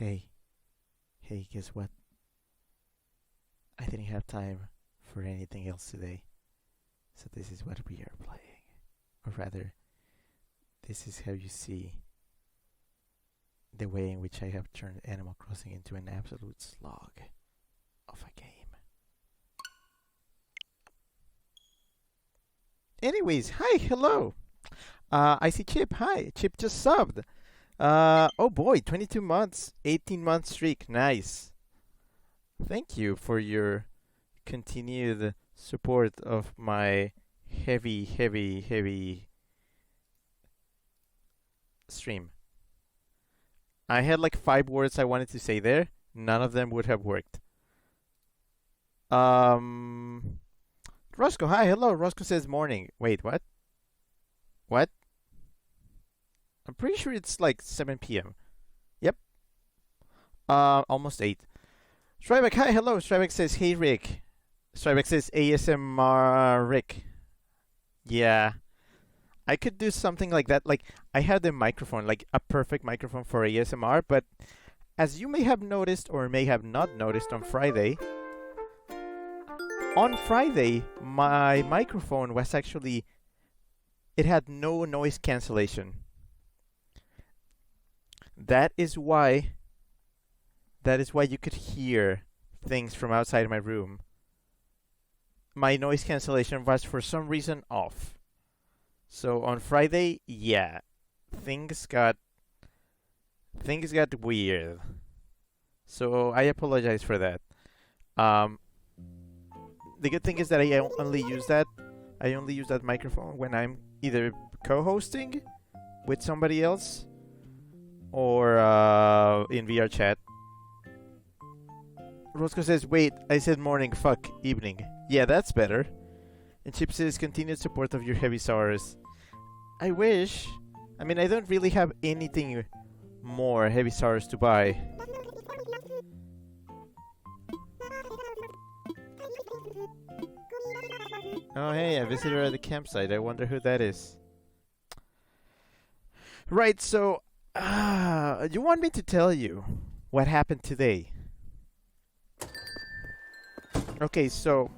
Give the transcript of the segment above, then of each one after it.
Hey, hey, guess what? I didn't have time for anything else today, so this is what we are playing. Or rather, this is how you see the way in which I have turned Animal Crossing into an absolute slog of a game. Anyways, hi, hello. I see Chip. Hi, Chip just subbed. Oh boy, 22 months, 18-month streak. Nice. Thank you for your continued support of my heavy stream. I had like 5 words I wanted to say there. None of them would have worked. Roscoe, hi, hello. Roscoe says morning. Wait, what? What? I'm pretty sure it's like 7 p.m. Yep. Almost 8. Strybeck, hi, hello. Strybeck says, hey, Rick. Strybeck says, ASMR Rick. Yeah. I could do something like that. Like, I had the microphone, like a perfect microphone for ASMR, but as you may have noticed or may have not noticed on Friday, my microphone was actually, it had no noise cancellation. That is why you could hear things from outside my room. My noise cancellation was for some reason off. So on Friday, yeah, things got weird. So I apologize for that. The good thing is that I only use that microphone when I'm either co-hosting with somebody else or in VR chat. Roscoe says, wait, I said morning, fuck, evening. Yeah, that's better. And Chip says, continued support of your heavy SARS. I wish. I mean, I don't really have anything more heavy SARS to buy. Oh, hey, a visitor at the campsite. I wonder who that is. Right, so, you want me to tell you what happened today? Okay, so,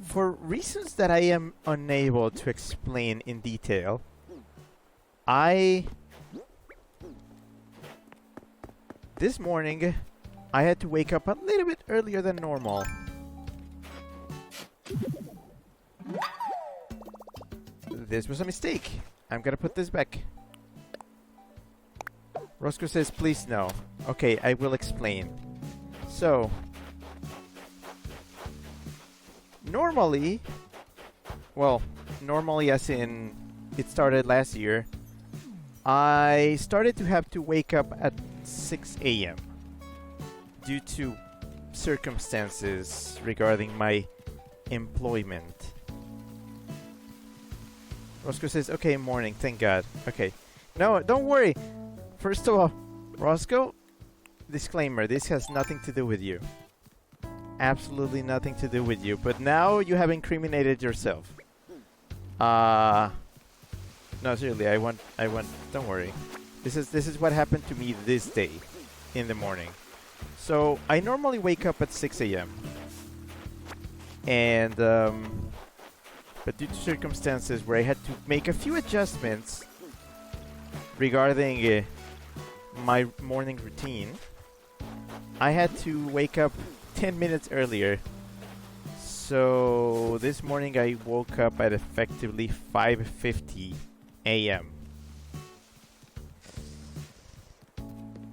for reasons that I am unable to explain in detail, this morning, I had to wake up a little bit earlier than normal. This was a mistake. I'm gonna put this back. Roscoe says, please no. Okay, I will explain. So, normally as in it started last year, I started to have to wake up at 6 a.m. due to circumstances regarding my employment. Roscoe says, okay, morning, thank God. Okay. No, don't worry. First of all, Roscoe, disclaimer, this has nothing to do with you. Absolutely nothing to do with you. But now you have incriminated yourself. No, seriously, I want, don't worry. This is what happened to me this day in the morning. So, I normally wake up at 6 a.m. And, but due to circumstances where I had to make a few adjustments regarding my morning routine, I had to wake up 10 minutes earlier. So this morning I woke up at effectively 5:50 a.m.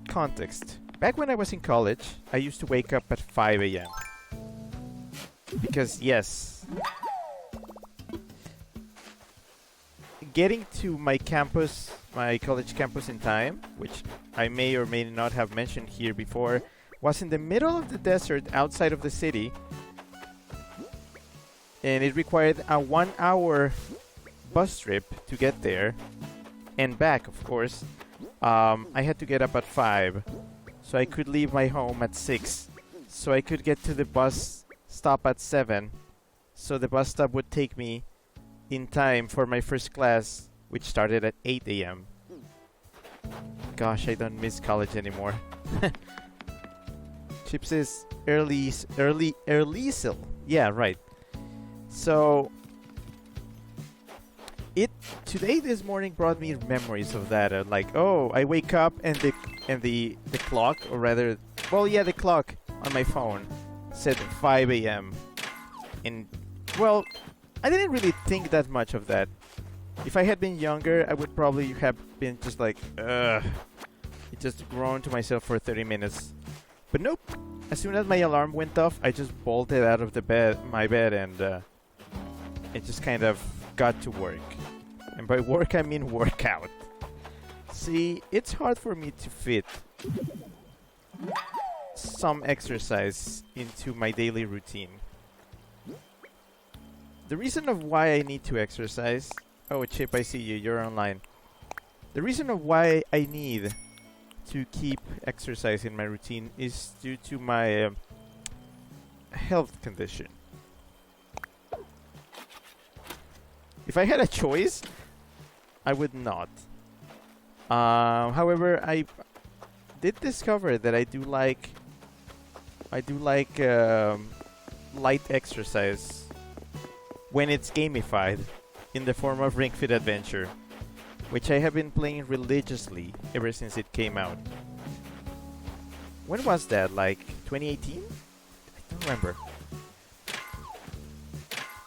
Context. Back when I was in college, I used to wake up at 5 a.m. Because yes, getting to my campus, my college campus in time, which I may or may not have mentioned here before, was in the middle of the desert outside of the city, and it required a 1-hour bus trip to get there and back, of course. I had to get up at 5 so I could leave my home at 6 so I could get to the bus stop at 7 so the bus stop would take me in time for my first class, which started at 8 a.m. Gosh, I don't miss college anymore. Chip says early sill. Yeah, right. So today this morning brought me memories of that. Like, oh, I wake up and the clock, or rather, well, yeah, the clock on my phone said 5 a.m. And well, I didn't really think that much of that. If I had been younger, I would probably have been just like, ugh. Just groaned to myself for 30 minutes. But nope. As soon as my alarm went off, I just bolted out of my bed, and it just kind of got to work. And by work, I mean workout. See, it's hard for me to fit some exercise into my daily routine. The reason of why I need to exercise... Oh, Chip, I see you. You're online. The reason of why I need to keep exercise in my routine is due to my health condition. If I had a choice, I would not. However, I did discover that I do like light exercise when it's gamified in the form of Ring Fit Adventure, which I have been playing religiously ever since it came out. When was that? Like 2018? I don't remember.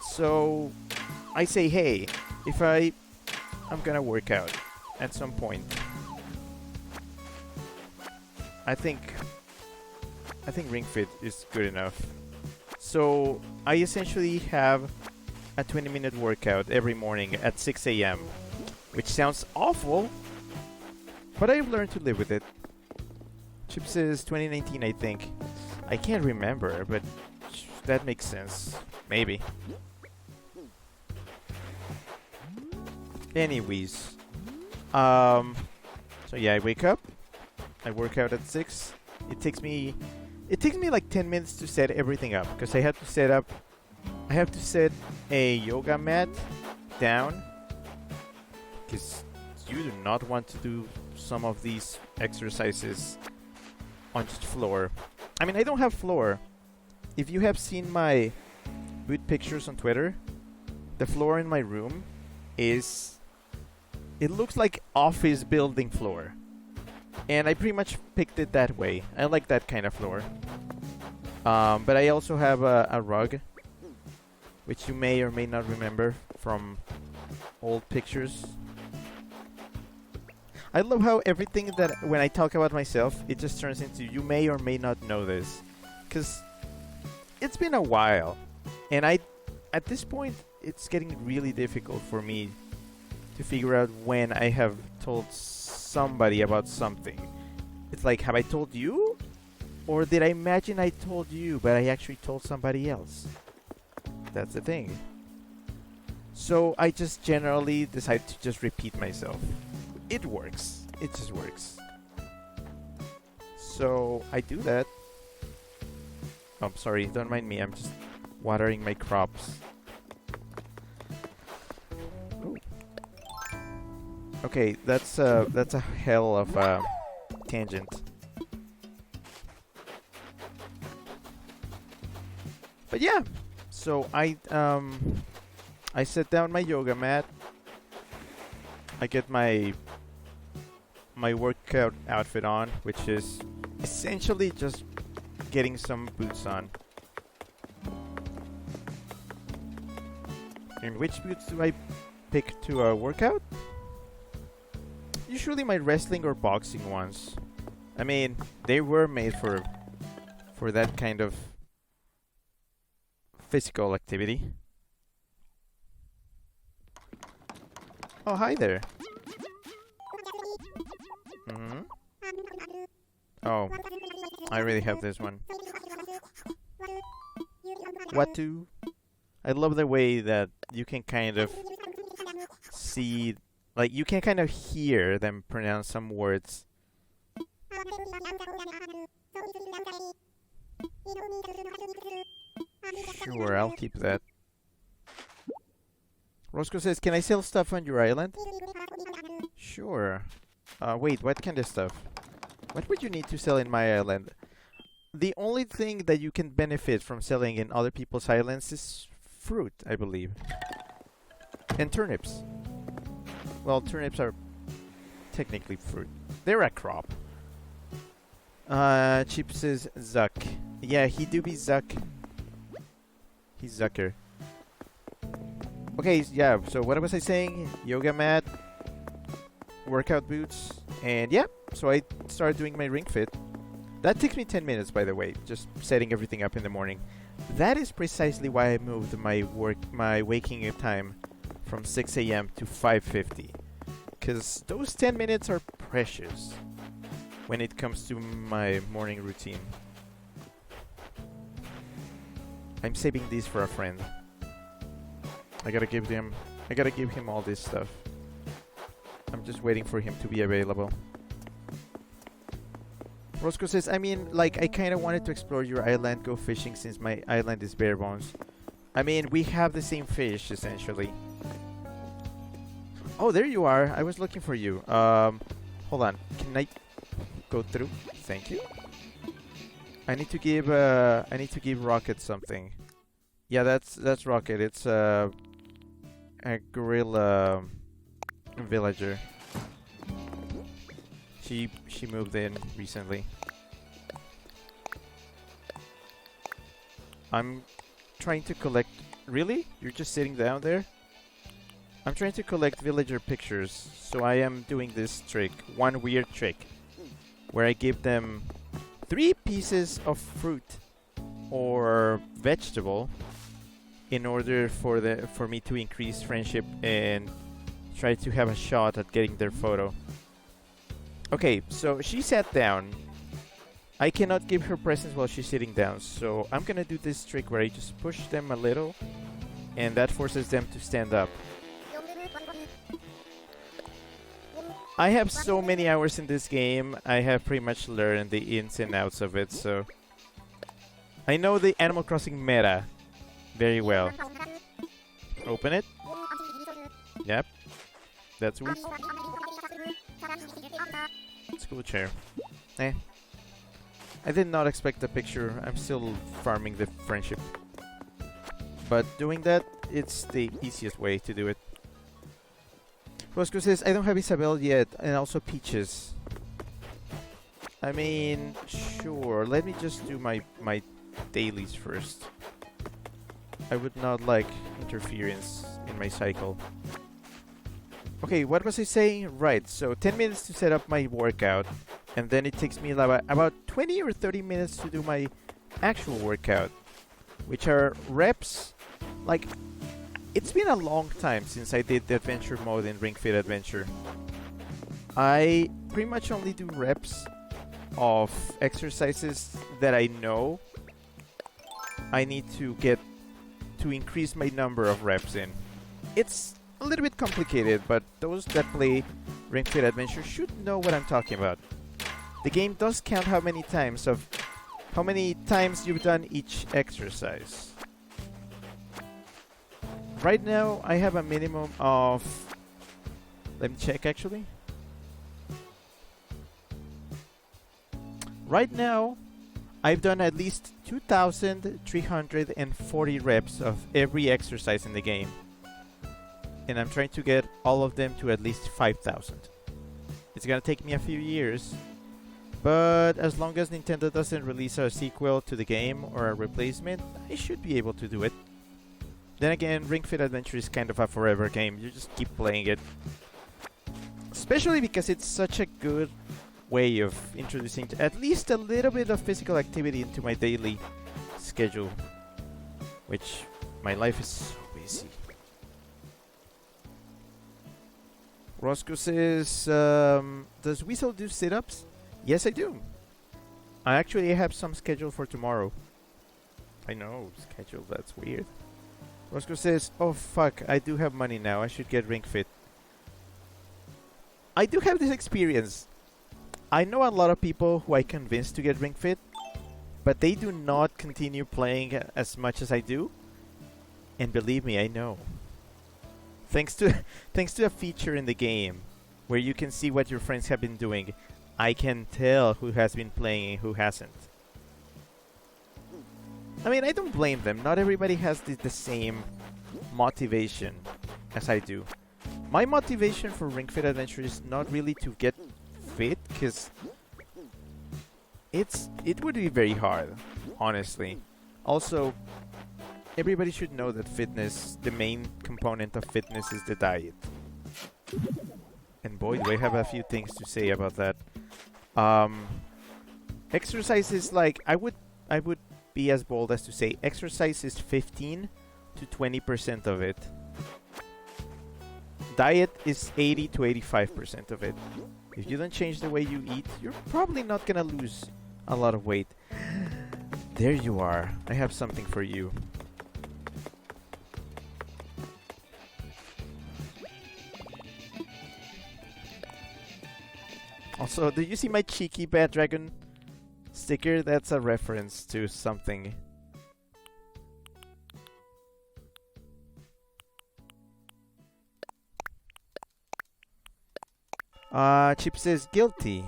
So I say, hey, if I'm gonna work out at some point, I think Ring Fit is good enough. So I essentially have a 20-minute workout every morning at 6 a.m. Which sounds awful, but I've learned to live with it. Chip says 2019, I think. I can't remember, but that makes sense. Maybe. Anyways. So yeah, I wake up. I work out at 6. It takes me like 10 minutes to set everything up, because I have to set a yoga mat down, because you do not want to do some of these exercises on just floor. I mean, I don't have floor. If you have seen my boot pictures on Twitter, the floor in my room it looks like office building floor. And I pretty much picked it that way. I like that kind of floor. But I also have a rug, which you may or may not remember from old pictures. I love how everything that when I talk about myself, it just turns into you may or may not know this. Because it's been a while. And at this point, it's getting really difficult for me to figure out when I have told somebody about something. It's like, have I told you? Or did I imagine I told you, but I actually told somebody else? That's the thing. So I just generally decide to just repeat myself. It works. It just works. So I do that. Oh, I'm sorry, don't mind me. I'm just watering my crops. Ooh. Okay, that's a hell of a tangent. But yeah, so I set down my yoga mat. I get my workout outfit on, which is essentially just getting some boots on. And which boots do I pick to work out? Usually my wrestling or boxing ones. I mean, they were made for that kind of physical activity. Oh, hi there. Mm-hmm. Oh, I really have this one. What to? I love the way that you can kind of see, like you can kind of hear them pronounce some words. Sure, I'll keep that. Roscoe says, can I sell stuff on your island? Sure. Wait, what kind of stuff? What would you need to sell in my island? the only thing that you can benefit from selling in other people's islands is fruit, I believe. And turnips. Well, turnips are technically fruit. They're a crop. Chip says Zuck. Yeah, he do be Zuck. He's Zucker. Okay, yeah, so what was I saying? Yoga mat, workout boots, and yeah, so I started doing my Ring Fit. That takes me 10 minutes, by the way, just setting everything up in the morning. That is precisely why I moved my waking up time from 6 a.m. to 5:50. Because those 10 minutes are precious when it comes to my morning routine. I'm saving these for a friend. I gotta give him all this stuff. I'm just waiting for him to be available. Roscoe says, I mean, like, I kind of wanted to explore your island, go fishing since my island is bare bones. I mean, we have the same fish, essentially. Oh, there you are. I was looking for you. Hold on. Can I go through? Thank you. I need to give Rocket something. Yeah, that's Rocket. It's a gorilla villager. She moved in recently. I'm trying to collect... Really? You're just sitting down there? I'm trying to collect villager pictures, so I am doing this trick. One weird trick. Where I give them 3 pieces of fruit or vegetable in order for me to increase friendship and try to have a shot at getting their photo. Okay, so she sat down. I cannot give her presents while she's sitting down, so I'm gonna do this trick where I just push them a little, and that forces them to stand up. I have so many hours in this game, I have pretty much learned the ins and outs of it, so... I know the Animal Crossing meta very well. Open it. Yep. That's weird. School chair. Eh. I did not expect the picture. I'm still farming the friendship. But doing that, it's the easiest way to do it. Roscoe says, I don't have Isabel yet, and also Peaches. I mean, sure. Let me just do my dailies first. I would not like interference in my cycle. Okay, what was I saying? Right, so 10 minutes to set up my workout, and then it takes me about 20 or 30 minutes to do my actual workout, which are reps. Like, it's been a long time since I did the adventure mode in Ring Fit Adventure. I pretty much only do reps of exercises that I know I need to get to increase my number of reps in. It's a little bit complicated, but those that play Ring Fit Adventure should know what I'm talking about. The game does count how many times you've done each exercise. Right now, I have a minimum of... Let me check, actually. Right now, I've done at least 2,340 reps of every exercise in the game. And I'm trying to get all of them to at least 5,000. It's gonna take me a few years, but as long as Nintendo doesn't release a sequel to the game or a replacement, I should be able to do it. Then again, Ring Fit Adventure is kind of a forever game. You just keep playing it. Especially because it's such a good way of introducing at least a little bit of physical activity into my daily schedule. Which, my life is so busy. Roscoe says, does Weasel do sit-ups? Yes, I do. I actually have some scheduled for tomorrow. I know, schedule, that's weird. Roscoe says, oh fuck, I do have money now, I should get Ring Fit. I do have this experience. I know a lot of people who I convinced to get Ring Fit, but they do not continue playing as much as I do. And believe me, I know. Thanks to a feature in the game where you can see what your friends have been doing, I can tell who has been playing and who hasn't. I mean, I don't blame them. Not everybody has the same motivation as I do. My motivation for Ring Fit Adventure is not really to get fit, because it would be very hard, honestly. Also, everybody should know that fitness, the main component of fitness is the diet. And boy, do I have a few things to say about that. Exercise is like, I would be as bold as to say exercise is 15 to 20% of it. Diet is 80 to 85% of it. If you don't change the way you eat, you're probably not gonna lose a lot of weight. There you are. I have something for you. Also, did you see my cheeky bad dragon sticker? That's a reference to something. Chip says guilty.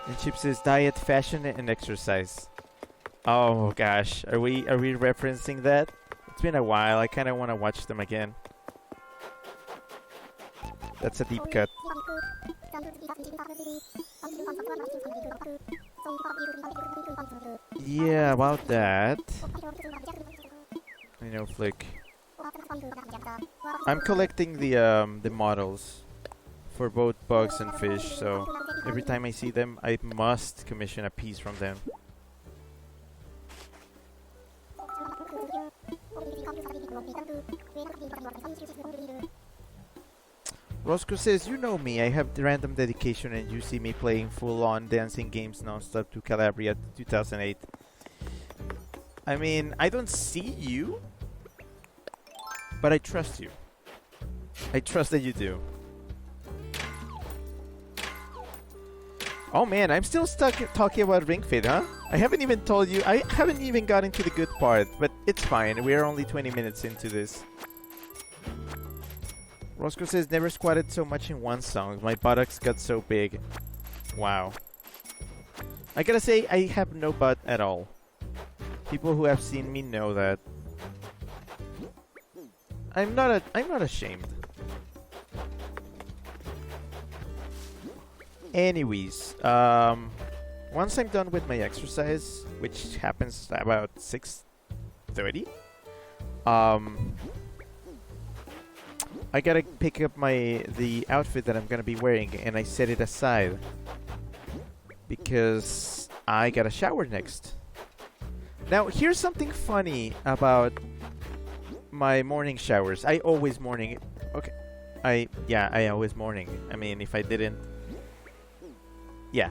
And Chip says diet, fashion, and exercise. Oh gosh, are we referencing that? It's been a while. I kind of want to watch them again. That's a deep cut. Yeah, about that. I know, Flick. I'm collecting the models for both bugs and fish, so every time I see them, I must commission a piece from them. Roscoe says, you know me, I have the random dedication and you see me playing full-on dancing games non-stop to Calabria 2008. I mean, I don't see you, but I trust you. I trust that you do. Oh man, I'm still stuck talking about Ring Fit, huh? I haven't even told you, I haven't even gotten to the good part, but it's fine, we're only 20 minutes into this. Roscoe says, never squatted so much in one song. My buttocks got so big. Wow. I gotta say, I have no butt at all. People who have seen me know that. I'm not ashamed. Anyways, once I'm done with my exercise, which happens about 6:30, I gotta pick up the outfit that I'm gonna be wearing, and I set it aside because I gotta shower next. Now, here's something funny about my morning showers. I always morning. Okay, I always morning. I mean, if I didn't, yeah,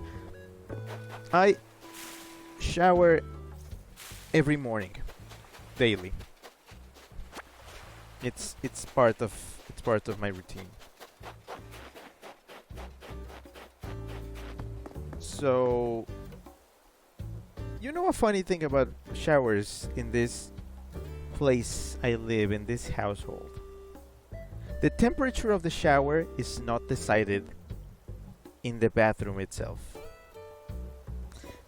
I shower every morning, daily. It's part of my routine. So, you know a funny thing about showers in this place I live, in this household? The temperature of the shower is not decided in the bathroom itself.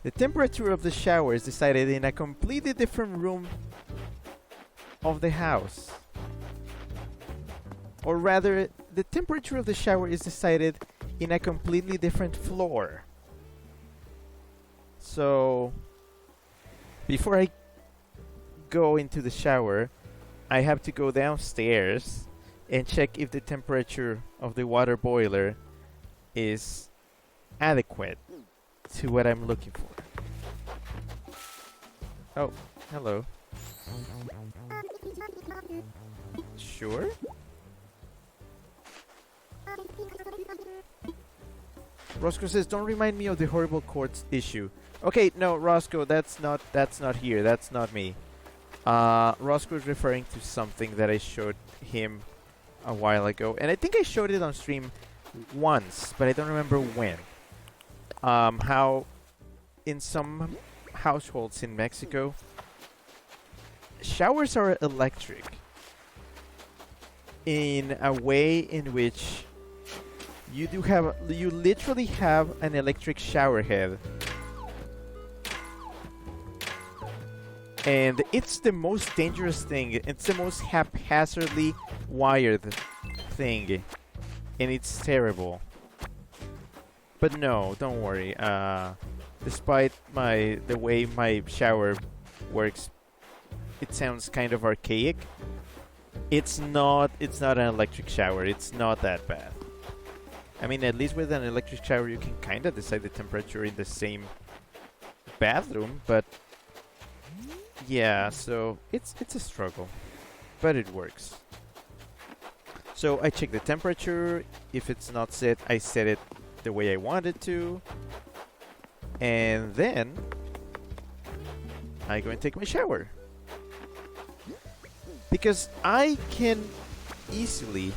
The temperature of the shower is decided in a completely different room of the house. Or rather, the temperature of the shower is decided in a completely different floor. So, before I go into the shower, I have to go downstairs and check if the temperature of the water boiler is adequate to what I'm looking for. Oh, hello. Sure? Roscoe says, don't remind me of the horrible courts issue. Okay, no, Roscoe, that's not here. That's not me. Roscoe is referring to something that I showed him a while ago. And I think I showed it on stream once, but I don't remember when. How in some households in Mexico, showers are electric in a way in which you literally have an electric shower head And it's the most dangerous thing. It's the most haphazardly wired thing. And it's terrible. But no, don't worry. Despite the way my shower works, it sounds kind of archaic. It's not an electric shower. It's not that bad. I mean, at least with an electric shower, you can kind of decide the temperature in the same bathroom, but yeah, so it's a struggle, but it works. So I check the temperature. If it's not set, I set it the way I want it to, and then I go and take my shower. Because I can easily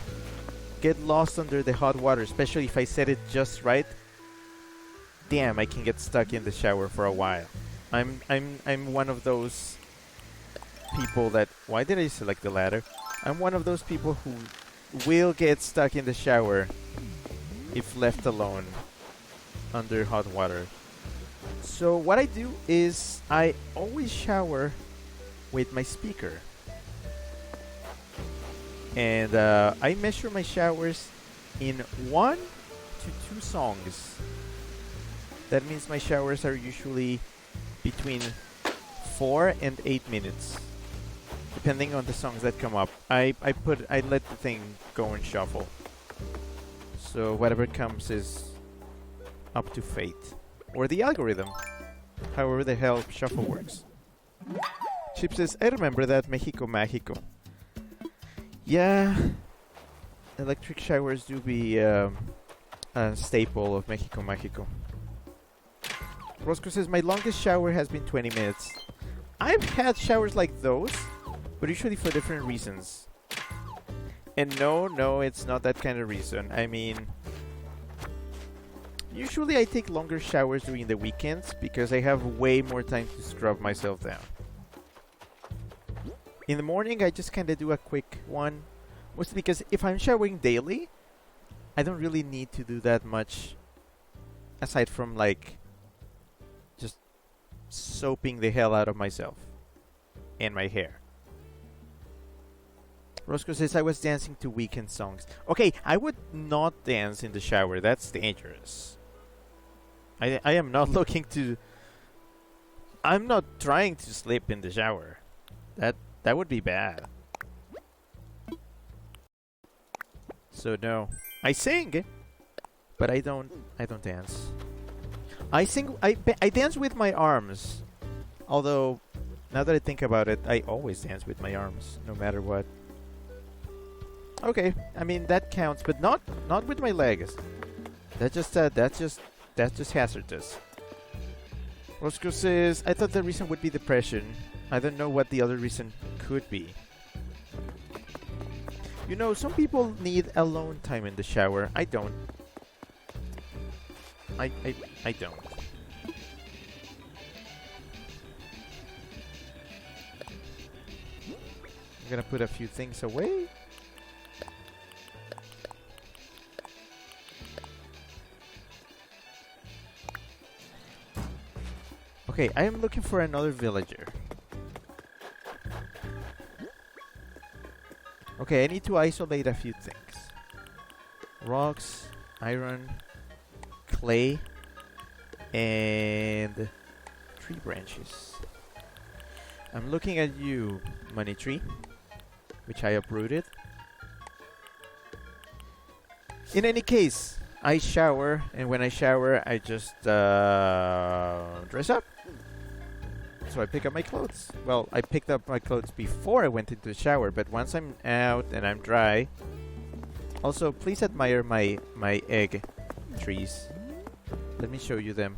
get lost under the hot water, especially if I set it just right. Damn, I can get stuck in the shower for a while. I'm one of those people that... Why did I select the ladder? I'm one of those people who will get stuck in the shower if left alone under hot water. So what I do is I always shower with my speaker. And I measure my showers in 1 to 2 songs. That means my showers are usually between 4 and 8 minutes, depending on the songs that come up. I let the thing go and shuffle. So whatever comes is up to fate. Or the algorithm. However the hell shuffle works. Chip says, I remember that Mexico Mágico. Yeah, electric showers do be a staple of Mexico Mágico. Roscoe says, my longest shower has been 20 minutes. I've had showers like those, but usually for different reasons. And no, it's not that kind of reason. I mean, usually I take longer showers during the weekends because I have way more time to scrub myself down. In the morning, I just kind of do a quick one. Mostly because if I'm showering daily, I don't really need to do that much. Aside from, like, just soaping the hell out of myself. And my hair. Roscoe says, I was dancing to weekend songs. Okay, I would not dance in the shower. That's dangerous. I am not looking to... I'm not trying to sleep in the shower. That would be bad. So no, I sing, but I don't dance. I dance with my arms. Although, now that I think about it, I always dance with my arms, no matter what. Okay, I mean that counts, but not with my legs. That's just hazardous. Roscoe says, I thought the reason would be depression. I don't know what the other reason could be. You know, some people need alone time in the shower. I don't. I don't. I'm gonna put a few things away. Okay, I am looking for another villager. Okay, I need to isolate a few things. Rocks, iron, clay, and tree branches. I'm looking at you, money tree, which I uprooted. In any case, I shower, and when I shower, I just dress up. So I pick up my clothes. Well, I picked up my clothes before I went into the shower, but once I'm out and I'm dry... Also, please admire my egg trees. Let me show you them.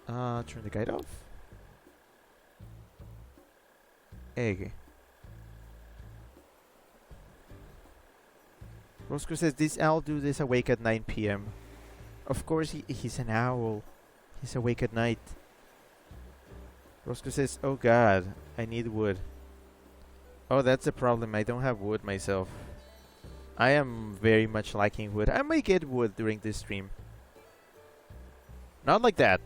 Turn the guide off. Egg. Roscoe says, this owl do this awake at 9 p.m. Of course, he's an owl. He's awake at night. Roscoe says, oh god, I need wood. Oh, that's the problem. I don't have wood myself. I am very much liking wood. I might get wood during this stream. not like that.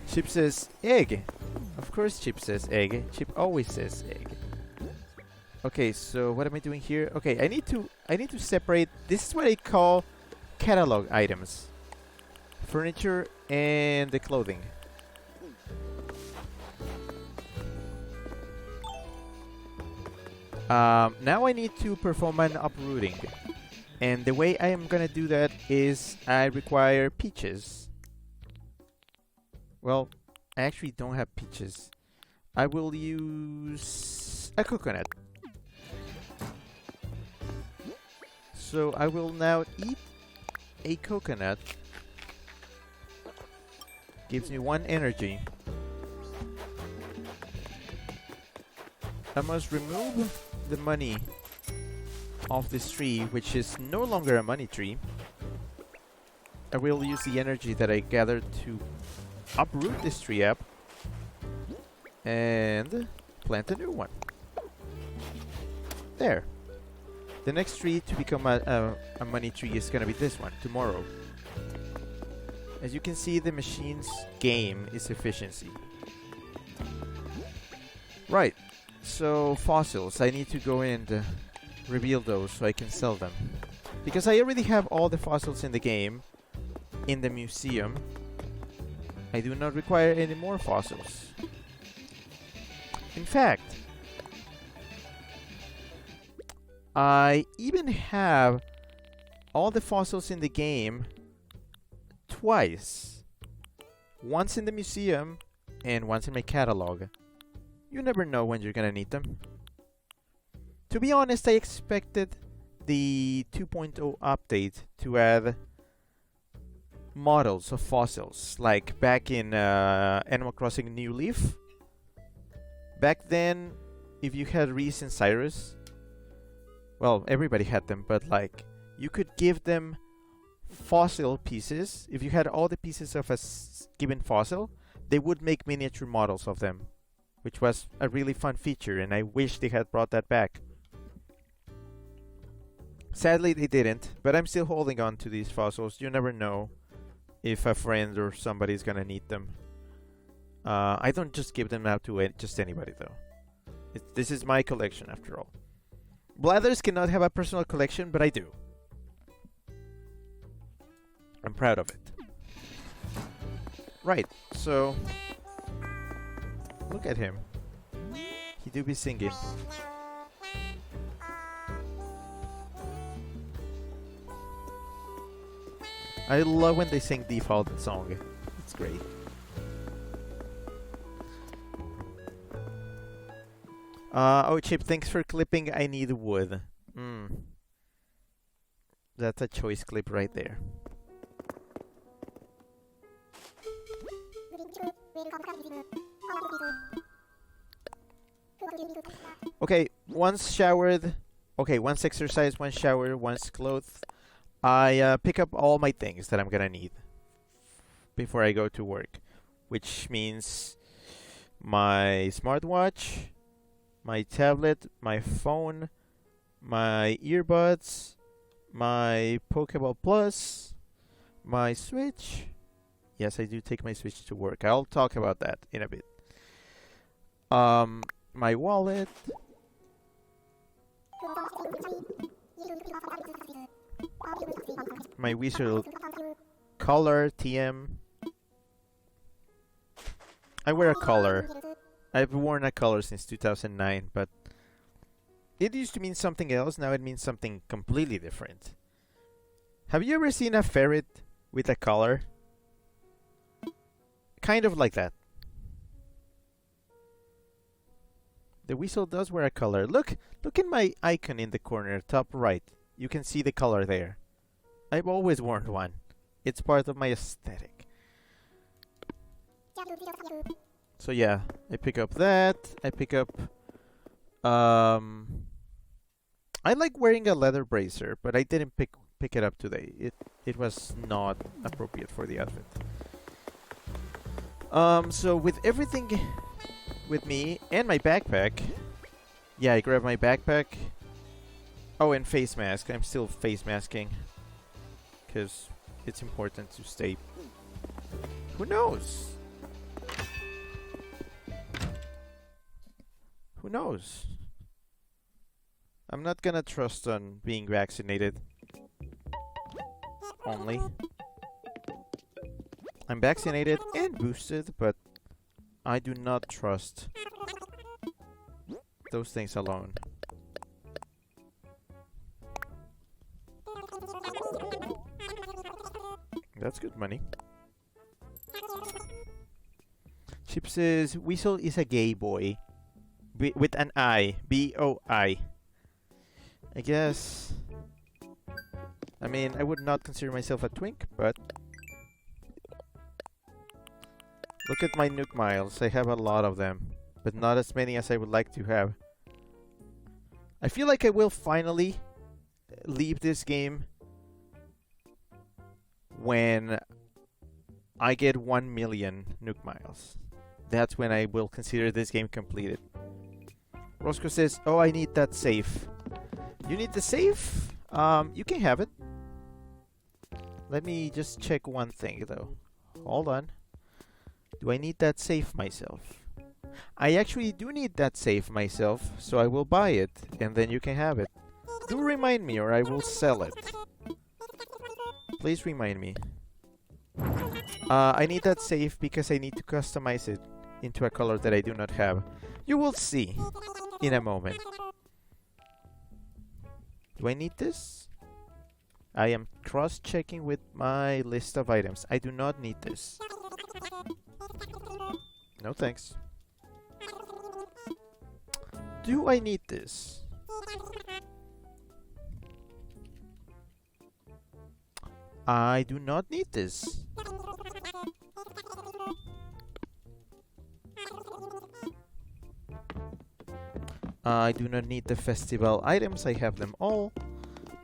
Chip says egg. Of course Chip says egg. Chip always says egg. Okay, so what am I doing here? Okay, I need to separate. This is what I call catalog items. Furniture and the clothing. Now I need to perform an uprooting. And the way I am gonna do that is I require peaches. Well, I actually don't have peaches. I will use a coconut. So I will now eat a coconut. Gives me 1 energy. I must remove the money of this tree, which is no longer a money tree. I will use the energy that I gathered to uproot this tree up and plant a new one. There. The next tree to become a money tree is gonna be this one, tomorrow. As you can see, the machine's game is efficiency. Right. So, fossils. I need to go and reveal those so I can sell them. Because I already have all the fossils in the game in the museum. I do not require any more fossils. In fact, I even have all the fossils in the game twice. Once in the museum and once in my catalog. You never know when you're gonna need them. To be honest, I expected the 2.0 update to add models of fossils, like back in Animal Crossing New Leaf. Back then, if you had Reese and Cyrus, well, everybody had them, but like, you could give them fossil pieces. If you had all the pieces of a given fossil, they would make miniature models of them, which was a really fun feature, and I wish they had brought that back. Sadly, they didn't, but I'm still holding on to these fossils. You never know if a friend or somebody's gonna need them. I don't just give them out to just anybody, though. This is my collection, after all. Blathers cannot have a personal collection, but I do. I'm proud of it. Right, so look at him. He do be singing. I love when they sing default song. It's great. Oh, Chip, thanks for clipping. I need wood. That's a choice clip right there. Okay, once showered. Okay, once exercised, once showered, once clothed. I pick up all my things that I'm gonna need before I go to work, which means my smartwatch, my tablet, my phone, my earbuds, my Pokeball Plus, my Switch. Yes, I do take my Switch to work. I'll talk about that in a bit. My wallet. My Wizard collar, TM. I wear a collar. I've worn a collar since 2009, but it used to mean something else. Now it means something completely different. Have you ever seen a ferret with a collar? Kind of like that. The weasel does wear a collar. Look at my icon in the corner, top right. You can see the color there. I've always worn one. It's part of my aesthetic. So yeah, I pick up that. I pick up... I like wearing a leather bracer, but I didn't pick it up today. It was not appropriate for the outfit. So with everything with me and my backpack... Yeah, I grabbed my backpack. Oh, and face mask. I'm still face masking. Because it's important to stay. Who knows? Who knows? I'm not gonna trust on being vaccinated. Only. I'm vaccinated and boosted, but I do not trust those things alone. That's good money. Chip says, Weasel is a gay boy. With an I. B-O-I. I guess... I mean, I would not consider myself a twink, but... Look at my Nook Miles. I have a lot of them, but not as many as I would like to have. I feel like I will finally leave this game when I get 1 million Nook Miles. That's when I will consider this game completed. Roscoe says, oh, I need that safe. You need the safe? You can have it. Let me just check one thing, though. Hold on. Do I need that safe myself? I actually do need that safe myself, so I will buy it, and then you can have it. Do remind me, or I will sell it. Please remind me. I need that safe because I need to customize it into a color that I do not have. You will see in a moment. Do I need this? I am cross-checking with my list of items. I do not need this. No thanks. Do I need this? I do not need this. I do not need the festival items. I have them all.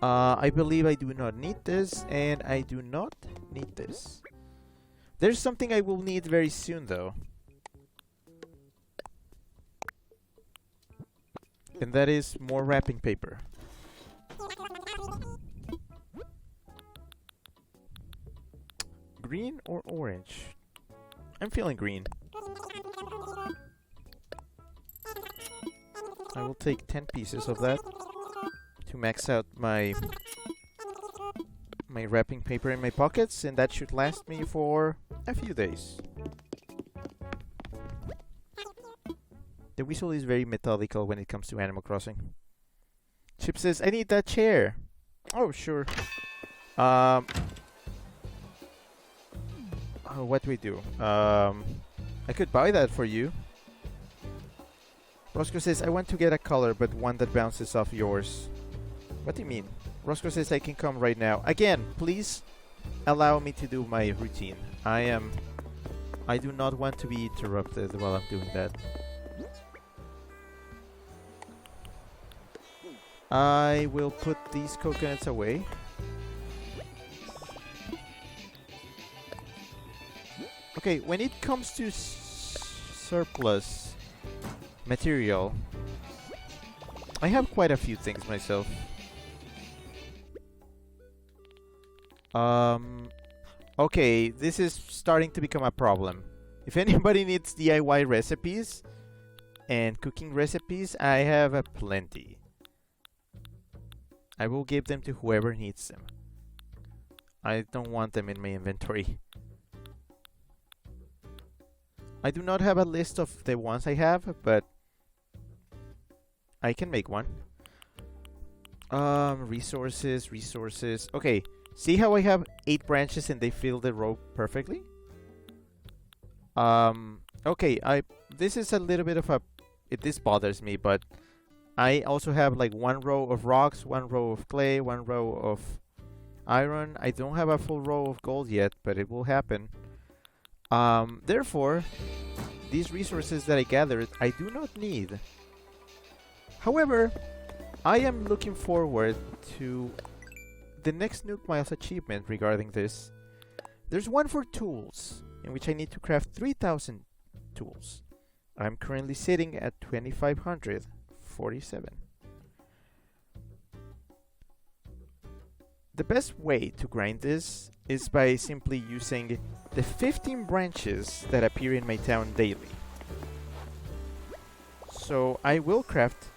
I believe I do not need this, and I do not need this. There's something I will need very soon, though. And that is more wrapping paper. Green or orange? I'm feeling green. I will take 10 pieces of that to max out my wrapping paper in my pockets, and that should last me for a few days. The Weasel is very methodical when it comes to Animal Crossing. Chip says, I need that chair. Oh, sure. Oh, what do we do? I could buy that for you. Roscoe says, I want to get a color, but one that bounces off yours. What do you mean? Roscoe says, I can come right now. Again, please allow me to do my routine. I do not want to be interrupted while I'm doing that. I will put these coconuts away. Okay, when it comes to surplus material, I have quite a few things myself. Okay, this is starting to become a problem. If anybody needs DIY recipes and cooking recipes, I have a plenty. I will give them to whoever needs them. I don't want them in my inventory. I do not have a list of the ones I have, but I can make one. Resources. Okay, see how I have 8 branches and they fill the row perfectly? Okay, this is a little bit of a... This bothers me, but I also have like 1 row of rocks, 1 row of clay, 1 row of iron. I don't have a full row of gold yet, but it will happen. Therefore, these resources that I gathered, I do not need. However, I am looking forward to the next Nook Miles achievement regarding this. There's one for tools, in which I need to craft 3,000 tools. I'm currently sitting at 2,547. the best way to grind this is by simply using the 15 branches that appear in my town daily. So I will craft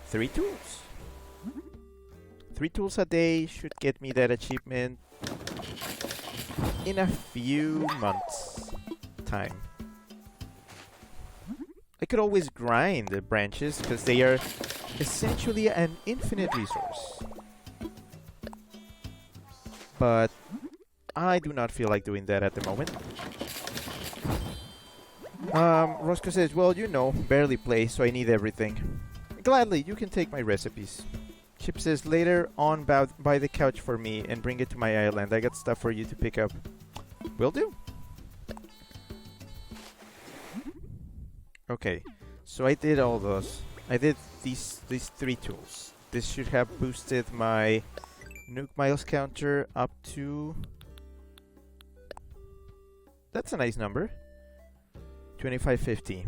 3 tools. 3 tools a day should get me that achievement in a few months' time. I could always grind the branches because they are essentially an infinite resource. But I do not feel like doing that at the moment. Roscoe says, well, you know, barely play, so I need everything. Gladly, you can take my recipes. Chip says, later on buy the couch for me and bring it to my island. I got stuff for you to pick up. Will do. Okay, so I did all those. I did these 3 tools. This should have boosted my Nuke Miles counter up to... That's a nice number. 2550.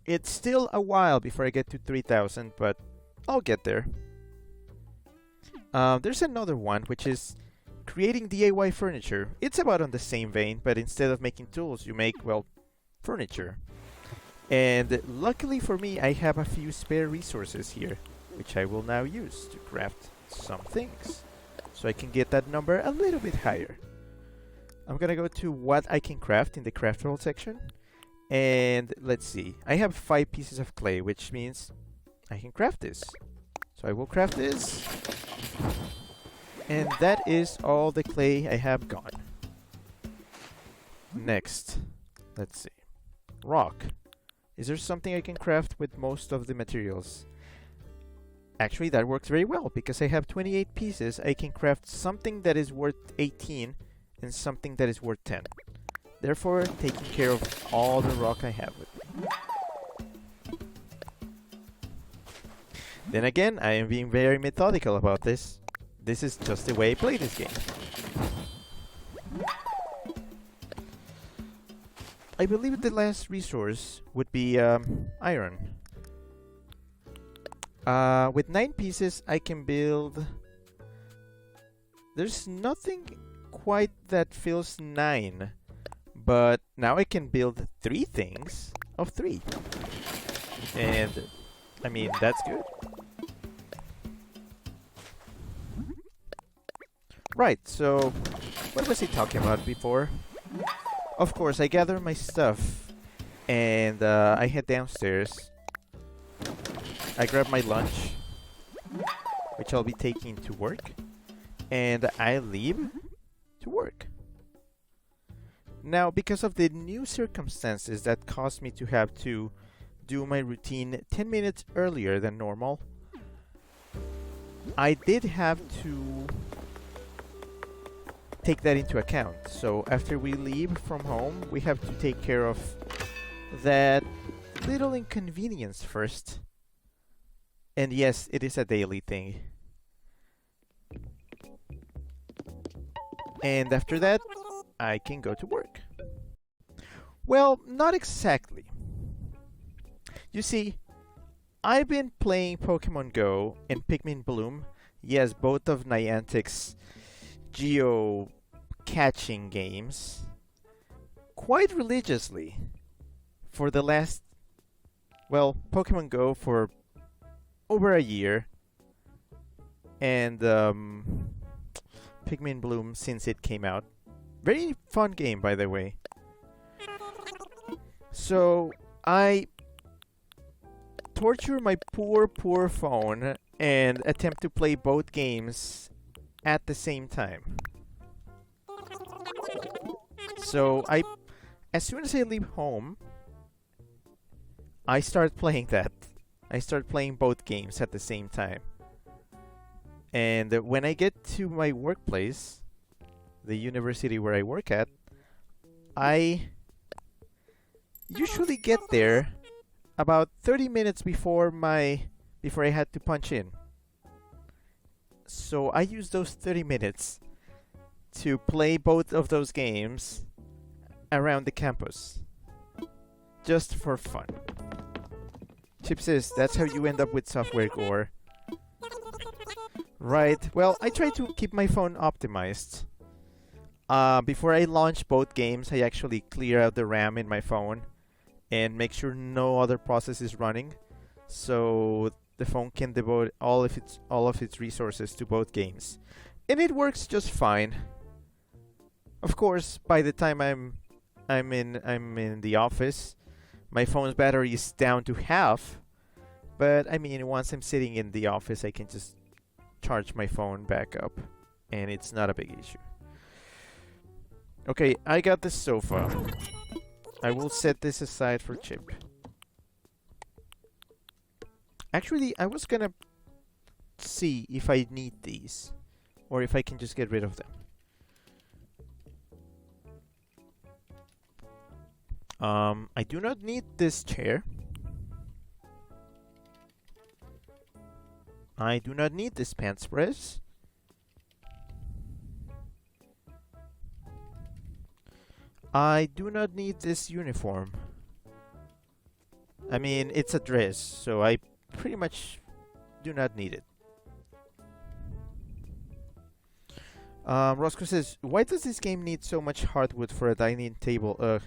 It's still a while before I get to 3000, but I'll get there. There's another one, which is creating DIY furniture. It's about on the same vein, but instead of making tools, you make, well, furniture. And luckily for me, I have a few spare resources here, which I will now use to craft some things. So I can get that number a little bit higher. I'm gonna go to what I can craft in the craftable section. And let's see. I have 5 pieces of clay, which means I can craft this. So I will craft this. And that is all the clay I have gone. Next, let's see. Rock. Is there something I can craft with most of the materials? Actually, that works very well because I have 28 pieces. I can craft something that is worth 18 and something that is worth 10. Therefore, taking care of all the rock I have with me. Then again, I am being very methodical about this. This is just the way I play this game. I believe the last resource would be iron. With 9 pieces, I can build... There's nothing quite that fills 9. But now I can build 3 things of 3. And, I mean, that's good. Right, so, what was he talking about before? Of course, I gather my stuff, and I head downstairs. I grab my lunch, which I'll be taking to work, and I leave to work. Now, because of the new circumstances that caused me to have to do my routine 10 minutes earlier than normal, I did have to take that into account. So after we leave from home, we have to take care of that little inconvenience first. And yes, it is a daily thing. And after that, I can go to work. Well, not exactly. You see, I've been playing Pokemon Go and Pikmin Bloom. Yes, both of Niantic's geo-catching games. Quite religiously. For the last... Well, Pokemon Go for over a year. And Pikmin Bloom since it came out. Very fun game, by the way. So, I torture my poor phone and attempt to play both games at the same time. So, as soon as I leave home, I start playing that. I start playing both games at the same time. And when I get to my workplace, the university where I work at, I usually get there about 30 minutes before I had to punch in. So I use those 30 minutes to play both of those games around the campus. Just for fun. Chip says, that's how you end up with software gore. Right. Well, I try to keep my phone optimized. Before I launch both games, I actually clear out the RAM in my phone and make sure no other process is running, so the phone can devote all of its resources to both games, and it works just fine. Of course, by the time I'm in the office, my phone's battery is down to half. But I mean, once I'm sitting in the office, I can just charge my phone back up, and it's not a big issue. Okay, I got the sofa. I will set this aside for Chip. Actually, I was gonna see if I need these, or if I can just get rid of them. I do not need this chair. I do not need this pants press. I do not need this uniform. I mean, it's a dress, so I pretty much do not need it. Roscoe says, why does this game need so much hardwood for a dining table?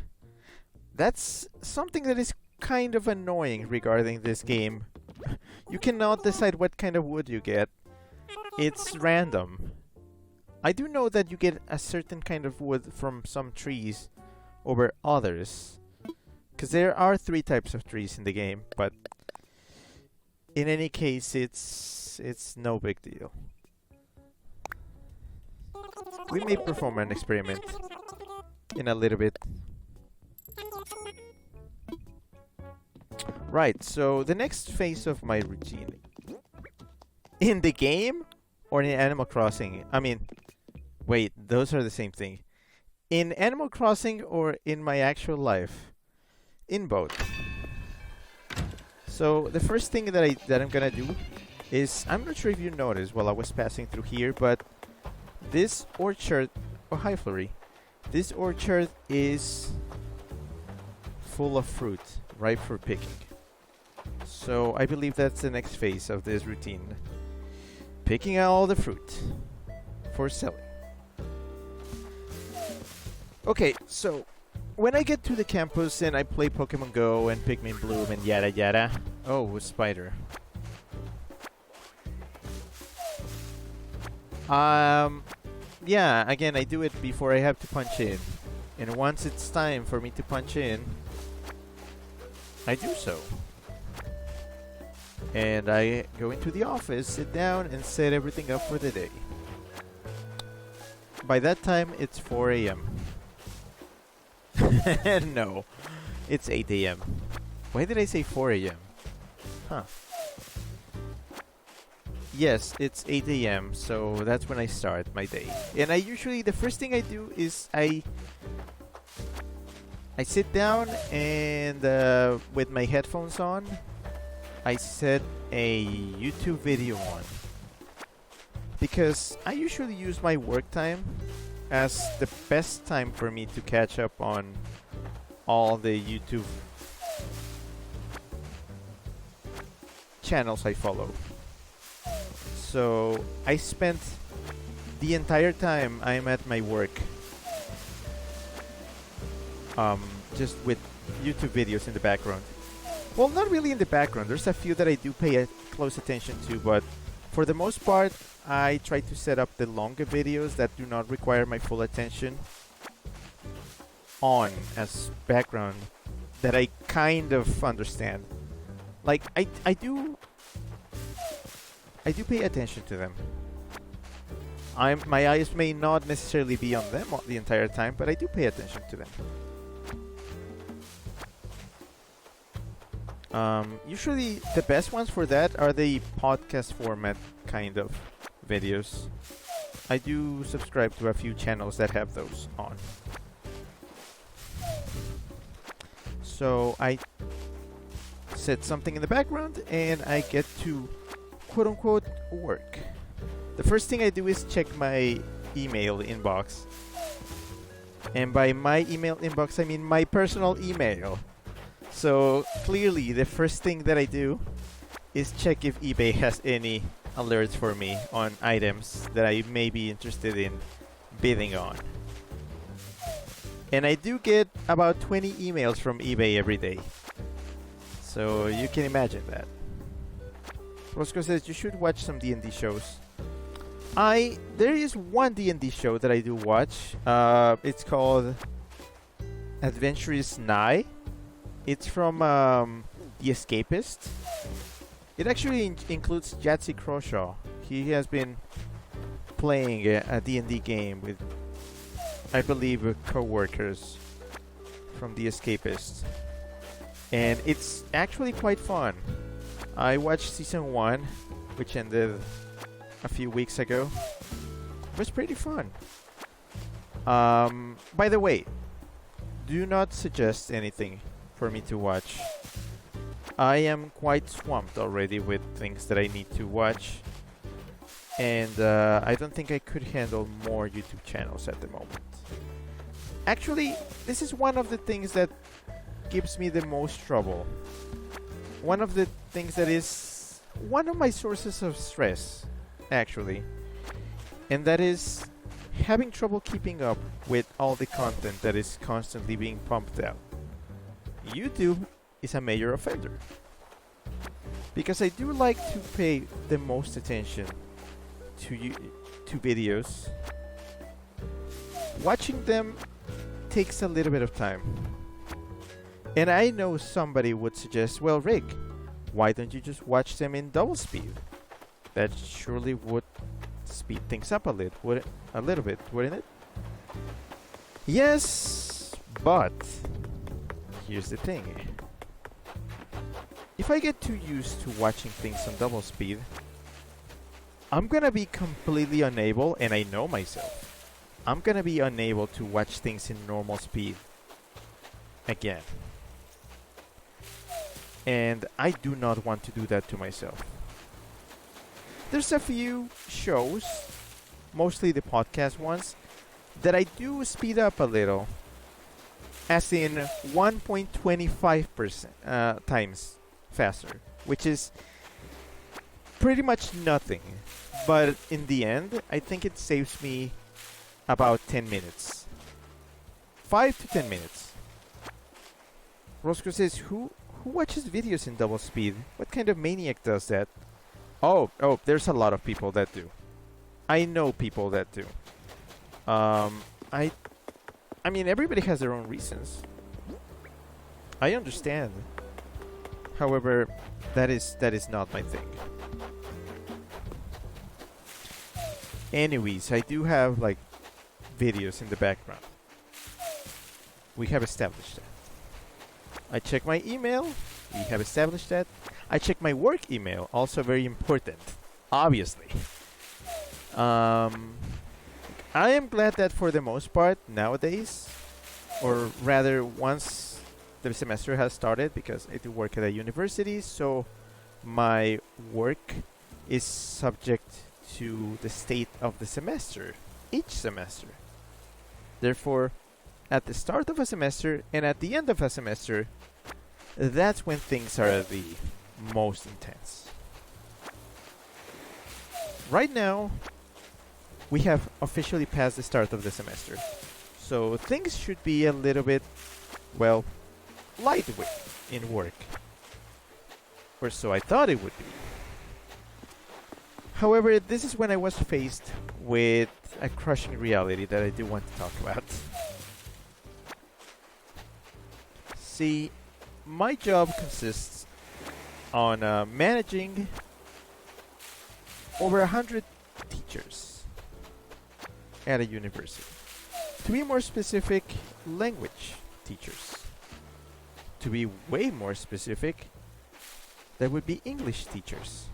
That's something that is kind of annoying regarding this game. You cannot decide what kind of wood you get. It's random. I do know that you get a certain kind of wood from some trees over others, because there are 3 types of trees in the game, but in any case, it's no big deal. We may perform an experiment in a little bit. Right, so the next phase of my routine. In the game or in Animal Crossing? I mean, wait, those are the same thing. In Animal Crossing or in my actual life? In both. So the first thing that I'm gonna do is, I'm not sure if you noticed while I was passing through here, but this orchard, oh hi Flurry, this orchard is full of fruit, ripe for picking. So I believe that's the next phase of this routine. Picking out all the fruit for selling. Okay, so when I get to the campus and I play Pokemon Go and Pikmin Bloom and yada yada. Oh, a spider. Yeah, again, I do it before I have to punch in. And once it's time for me to punch in, I do so. And I go into the office, sit down, and set everything up for the day. By that time, it's 4 a.m. No, it's 8 a.m. Why did I say 4 a.m.? Huh. Yes, it's 8 a.m., so that's when I start my day. And I usually, the first thing I do is I sit down and with my headphones on, I set a YouTube video on. Because I usually use my work time as the best time for me to catch up on all the YouTube channels I follow. So I spent the entire time I'm at my work just with YouTube videos in the background. Well, not really in the background. There's a few that I do pay close attention to, but for the most part, I try to set up the longer videos that do not require my full attention on as background that I kind of understand. Like, I do pay attention to them. My eyes may not necessarily be on them the entire time, but I do pay attention to them. Usually the best ones for that are the podcast format kind of videos. I do subscribe to a few channels that have those on. So I set something in the background and I get to quote unquote work. The first thing I do is check my email inbox. And by my email inbox, I mean my personal email. So clearly the first thing that I do is check if eBay has any alerts for me on items that I may be interested in bidding on. And I do get about 20 emails from eBay every day. So you can imagine that. Roscoe says you should watch some D&D shows. There is one D&D show that I do watch. It's called Adventurous Nye. It's from The Escapist. It actually includes Yahtzee Croshaw. He has been playing a D&D game with, I believe, co-workers from The Escapist. And it's actually quite fun. I watched season 1, which ended a few weeks ago. It was pretty fun. By the way, do not suggest anything for me to watch. I am quite swamped already with things that I need to watch. And I don't think I could handle more YouTube channels at the moment. Actually, this is one of the things that gives me the most trouble. One of the things that is one of my sources of stress, actually. And that is having trouble keeping up with all the content that is constantly being pumped out. YouTube is a major offender. Because I do like to pay the most attention to videos. Watching them takes a little bit of time. And I know somebody would suggest, well, Rick, why don't you just watch them in double speed? That surely would speed things up a little bit, wouldn't it? Yes, but here's the thing. If I get too used to watching things on double speed, I'm gonna be completely unable, and I know myself, I'm gonna be unable to watch things in normal speed again. And I do not want to do that to myself. There's a few shows, mostly the podcast ones, that I do speed up a little, as in 1.25% times faster, which is pretty much nothing. But in the end, I think it saves me about 10 minutes. 5 to 10 minutes. Roscoe says, who watches videos in double speed? What kind of maniac does that? Oh, there's a lot of people that do. I know people that do. I mean, everybody has their own reasons. I understand. However, that is not my thing. Anyways, I do have like videos in the background. We have established that. I check my email. We have established that. I check my work email. Also very important. Obviously. I am glad that for the most part nowadays, or rather once the semester has started, because I do work at a university, so my work is subject to the state of the semester, each semester. Therefore, at the start of a semester and at the end of a semester, that's when things are the most intense. Right now, we have officially passed the start of the semester, so things should be a little bit, well, lightweight in work. Or so I thought it would be. However, this is when I was faced with a crushing reality that I do want to talk about. See, my job consists on managing over 100 teachers at a university. To be more specific, language teachers. To be way more specific, that would be English teachers.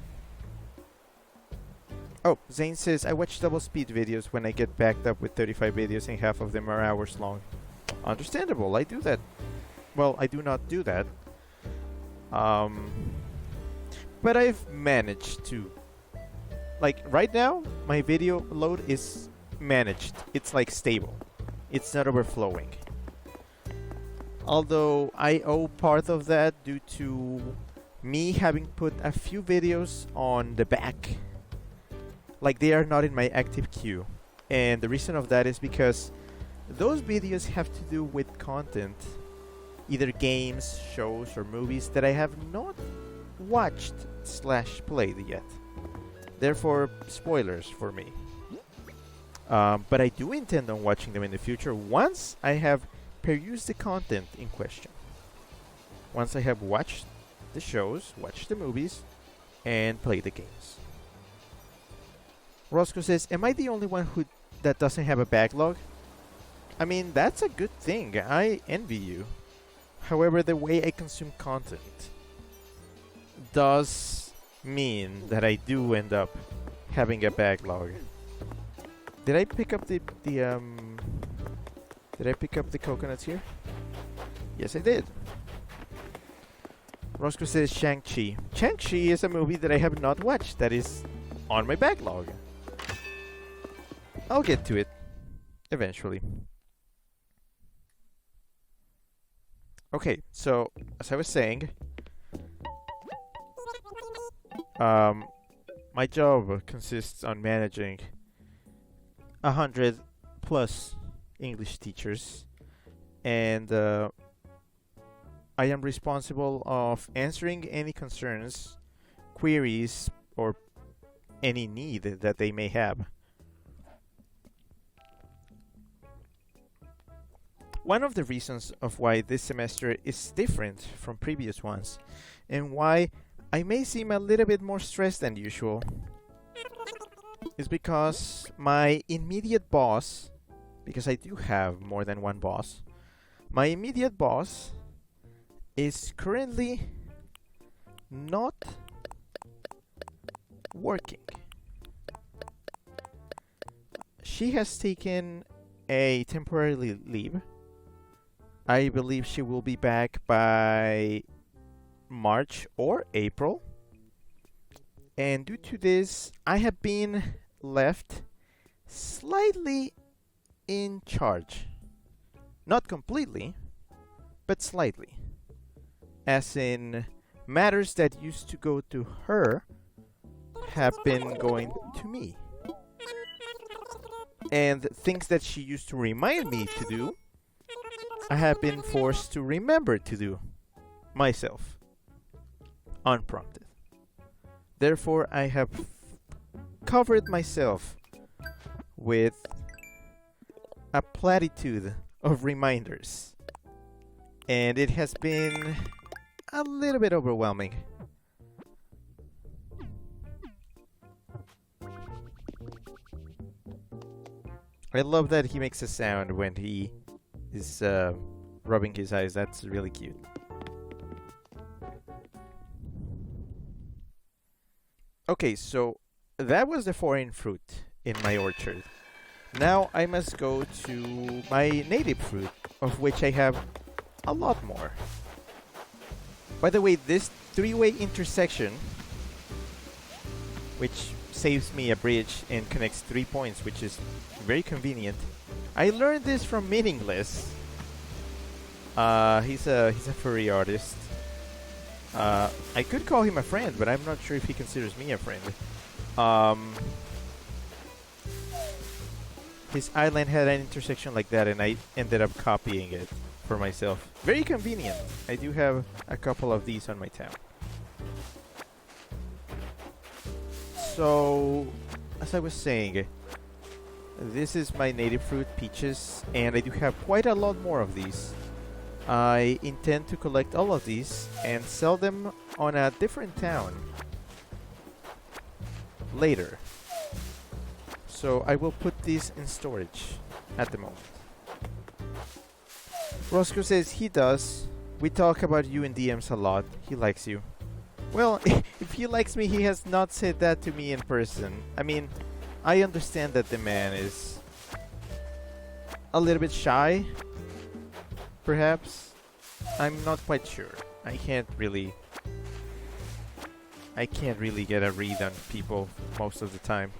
Oh, Zane says, I watch double speed videos when I get backed up with 35 videos and half of them are hours long. Understandable, I do that. Well, I do not do that. But I've managed to. Like, right now, my video load is managed. It's like stable. It's not overflowing. Although I owe part of that due to me having put a few videos on the back Like they are not in my active queue. And the reason of that is because those videos have to do with content, either games, shows, or movies that I have not watched / played yet. Therefore, spoilers for me. But I do intend on watching them in the future once I have perused the content in question. Once I have watched the shows, watched the movies, and played the games. Roscoe says, am I the only one that doesn't have a backlog? I mean, that's a good thing. I envy you. However, the way I consume content does mean that I do end up having a backlog. Did I pick up the coconuts here? Yes, I did. Roscoe says Shang-Chi. Shang-Chi is a movie that I have not watched that is on my backlog. I'll get to it eventually. Okay, so as I was saying, my job consists on managing 100 plus English teachers, and I am responsible of answering any concerns, queries, or any need that they may have. One of the reasons of why this semester is different from previous ones, and why I may seem a little bit more stressed than usual, is because my immediate boss, because I do have more than one boss, my immediate boss is currently not working. She has taken a temporary leave. I believe she will be back by March or April. And due to this, I have been left slightly in charge. Not completely, but slightly. As in, matters that used to go to her have been going to me. And things that she used to remind me to do, I have been forced to remember to do myself, unprompted. Therefore, I have covered myself with a platitude of reminders, and it has been a little bit overwhelming. I love that he makes a sound when he is rubbing his eyes. That's really cute. Okay, so that was the foreign fruit in my orchard. Now I must go to my native fruit, of which I have a lot more. By the way, this three-way intersection, which saves me a bridge and connects 3 points, which is very convenient. I learned this from Meaningless. He's a furry artist. I could call him a friend, but I'm not sure if he considers me a friend. His island had an intersection like that, and I ended up copying it for myself. Very convenient. I do have a couple of these on my town. So, as I was saying, this is my native fruit, peaches, and I do have quite a lot more of these. I intend to collect all of these and sell them on a different town later. So I will put these in storage at the moment. Roscoe says he does. We talk about you in DMs a lot. He likes you. Well, if he likes me, he has not said that to me in person. I mean, I understand that the man is a little bit shy, perhaps. I'm not quite sure. I can't really get a read on people most of the time.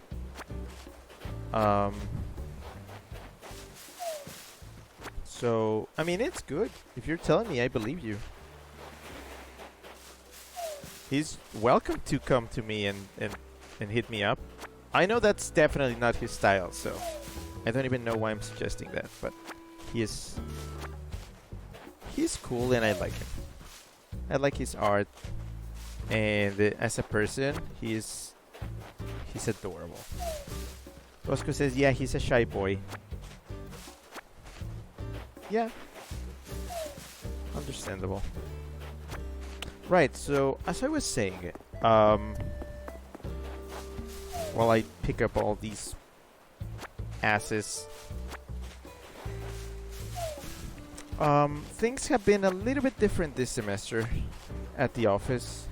So, I mean, it's good. If you're telling me, I believe you. He's welcome to come to me and hit me up. I know that's definitely not his style, so I don't even know why I'm suggesting that, but he's cool and I like him. I like his art, and as a person, he's adorable. Roscoe says, yeah, he's a shy boy. Yeah. Understandable. Right, so as I was saying, while I pick up all these asses, things have been a little bit different this semester at the office.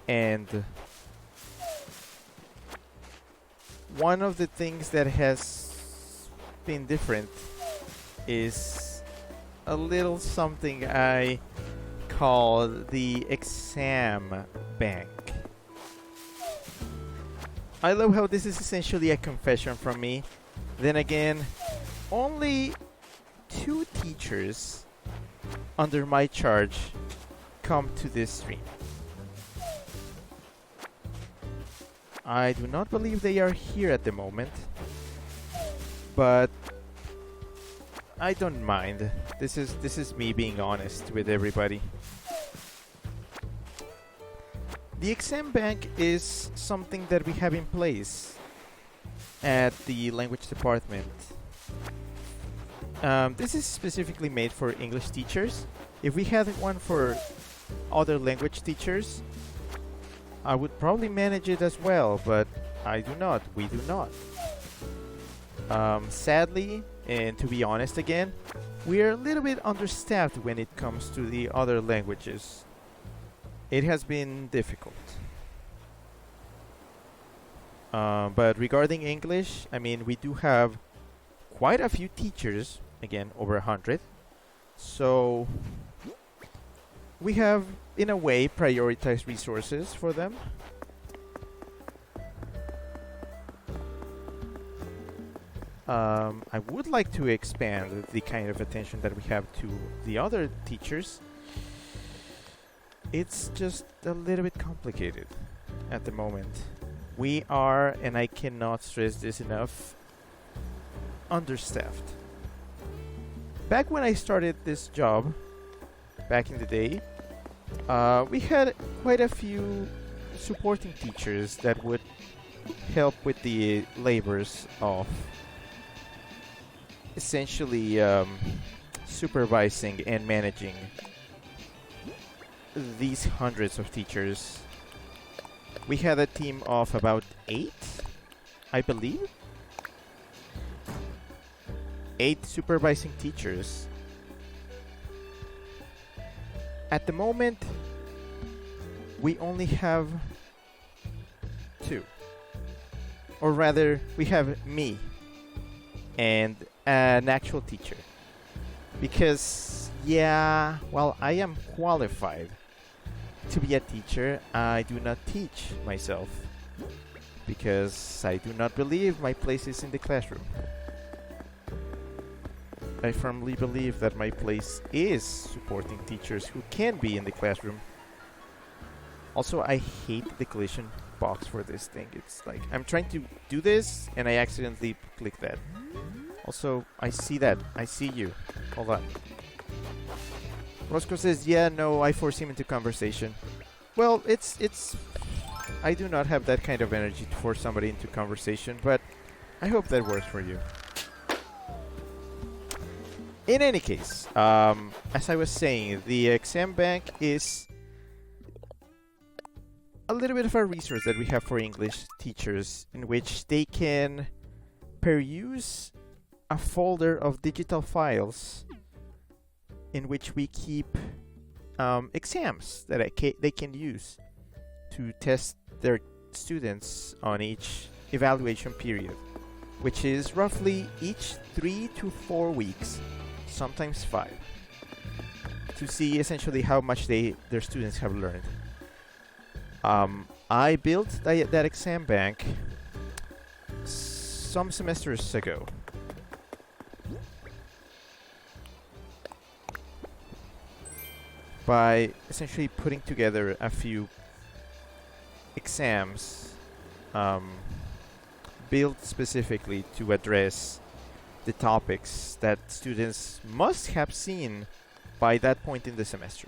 And one of the things that has been different is a little something I call the exam bank. I love how this is essentially a confession from me. Then again, only 2 teachers under my charge come to this stream. I do not believe they are here at the moment, but I don't mind. This is me being honest with everybody. The exam bank is something that we have in place at the language department. This is specifically made for English teachers. If we had one for other language teachers, I would probably manage it as well, but I do not. We do not. Sadly, and to be honest again, we are a little bit understaffed when it comes to the other languages. It has been difficult. But regarding English, I mean, we do have quite a few teachers, again, over 100. So we have, in a way, prioritized resources for them. I would like to expand the kind of attention that we have to the other teachers. It's just a little bit complicated at the moment. We are, and I cannot stress this enough, understaffed. Back when I started this job, back in the day, we had quite a few supporting teachers that would help with the labors of essentially supervising and managing these hundreds of teachers. We had a team of about 8, I believe. 8 supervising teachers. At the moment, we only have 2. Or rather, we have me and an actual teacher. Because, yeah, while I am qualified to be a teacher, I do not teach myself. Because I do not believe my place is in the classroom. I firmly believe that my place is supporting teachers who can be in the classroom. Also, I hate the collision box for this thing. It's like, I'm trying to do this, and I accidentally click that. Also, I see that. I see you. Hold on. Roscoe says, yeah, no, I force him into conversation. Well, it's... I do not have that kind of energy to force somebody into conversation, but I hope that works for you. In any case, as I was saying, the exam bank is a little bit of a resource that we have for English teachers in which they can peruse a folder of digital files in which we keep exams that they can use to test their students on each evaluation period, which is roughly each 3 to 4 weeks, sometimes 5, to see essentially how much their students have learned. I built that exam bank some semesters ago. By essentially putting together a few exams built specifically to address the topics that students must have seen by that point in the semester.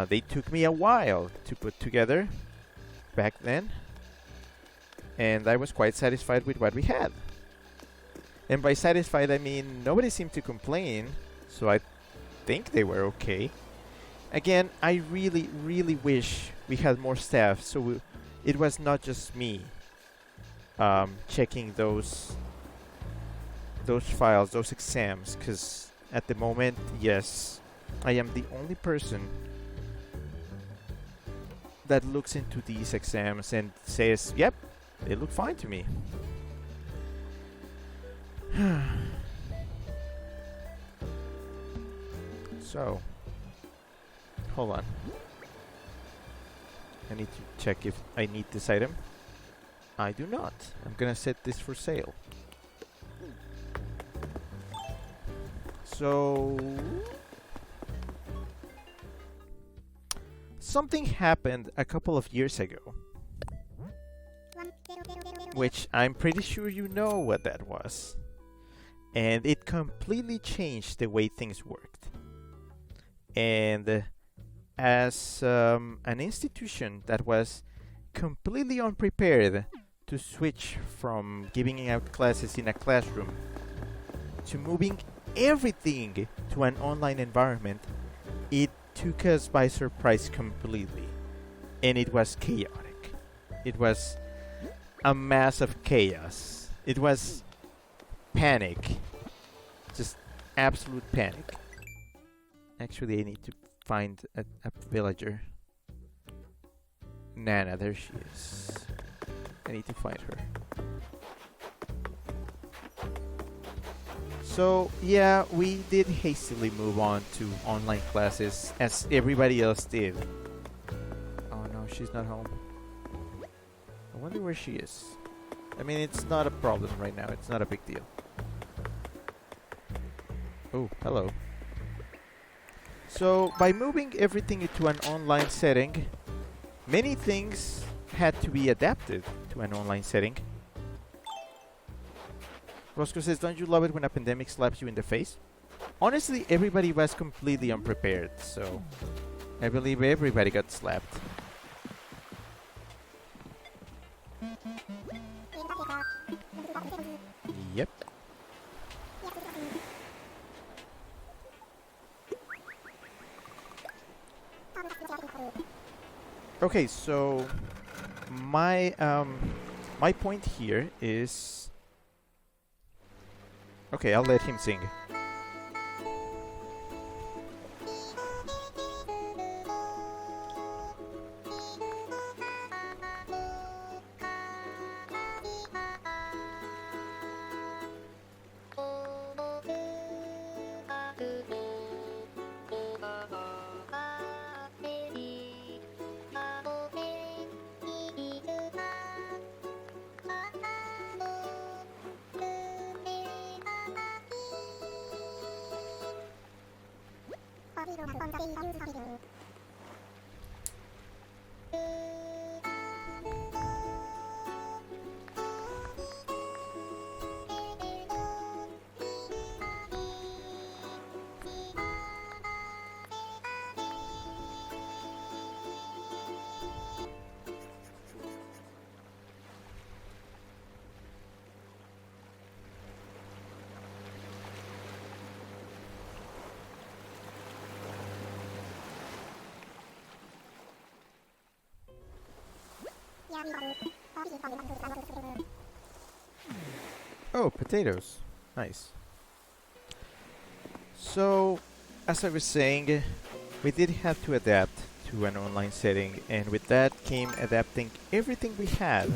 They took me a while to put together back then, and I was quite satisfied with what we had. And by satisfied, I mean nobody seemed to complain, so I think they were okay. Again, I really, really wish we had more staff, so it was not just me checking those files, those exams, because at the moment, yes, I am the only person that looks into these exams and says, yep, they look fine to me. So, hold on. I need to check if I need this item. I do not. I'm gonna set this for sale. So, something happened a couple of years ago, which I'm pretty sure you know what that was. And it completely changed the way things worked. And as an institution that was completely unprepared to switch from giving out classes in a classroom to moving everything to an online environment, it took us by surprise completely. And it was chaotic. It was a mass of chaos. It was panic. Just absolute panic. Actually, I need to find a villager. Nana, there she is. I need to find her. So, yeah, we did hastily move on to online classes, as everybody else did. Oh no, she's not home. I wonder where she is. I mean, it's not a problem right now. It's not a big deal. Oh, hello. So, by moving everything into an online setting, many things had to be adapted to an online setting. Roscoe says, don't you love it when a pandemic slaps you in the face? Honestly, everybody was completely unprepared, so I believe everybody got slapped. Yep. Okay, so my point here is, okay, I'll let him sing. Oh, potatoes. Nice. So, as I was saying, we did have to adapt to an online setting, and with that came adapting everything we had,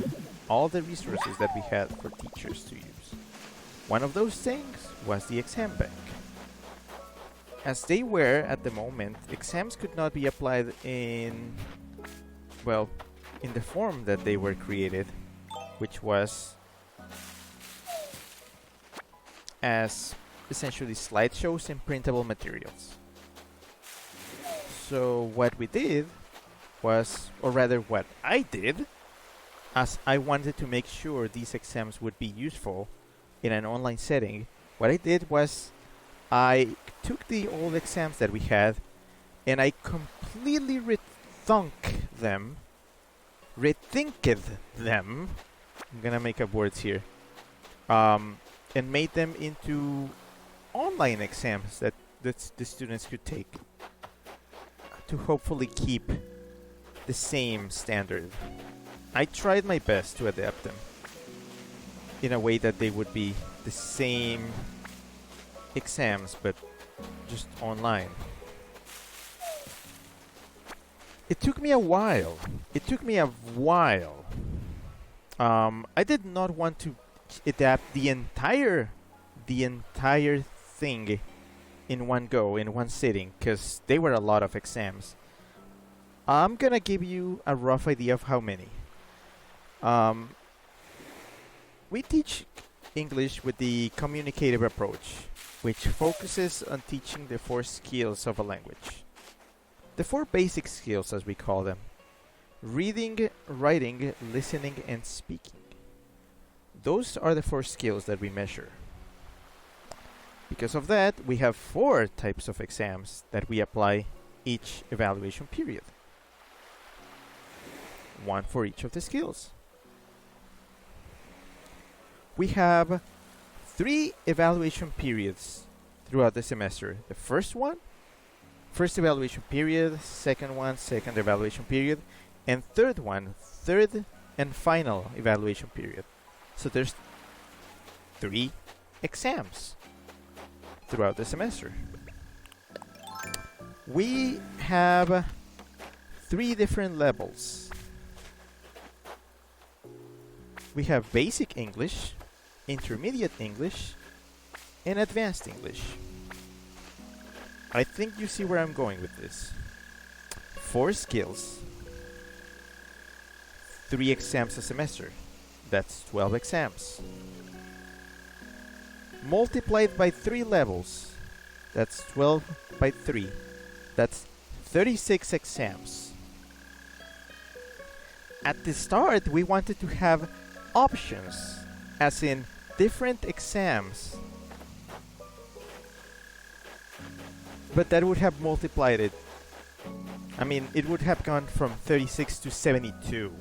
all the resources that we had for teachers to use. One of those things was the exam bank. As they were at the moment, exams could not be applied in, well, in the form that they were created, which was as essentially slideshows and printable materials. So what we did was, or rather what I did, as I wanted to make sure these exams would be useful in an online setting, what I did was I took the old exams that we had and I completely rethinked them. I'm gonna make up words here. And made them into online exams that the students could take to hopefully keep the same standard. I tried my best to adapt them in a way that they would be the same exams but just online. It took me a while. I did not want to adapt the entire thing in one go, in one sitting, because they were a lot of exams. I'm gonna give you a rough idea of how many. We teach English with the Communicative Approach, which focuses on teaching the 4 skills of a language. The 4 basic skills, as we call them: reading, writing, listening, and speaking. Those are the 4 skills that we measure. Because of that, we have 4 types of exams that we apply each evaluation period. 1 for each of the skills. We have 3 evaluation periods throughout the semester. The first one, first evaluation period; second one, second evaluation period; and third one, third and final evaluation period. So there's 3 exams throughout the semester. We have 3 different levels. We have basic English, intermediate English, and advanced English. I think you see where I'm going with this. 4 skills, 3 exams a semester. That's 12 exams. Multiplied by 3 levels, that's 12 by 3. That's 36 exams. At the start, we wanted to have options, as in different exams. But that would have multiplied it. I mean, it would have gone from 36 to 72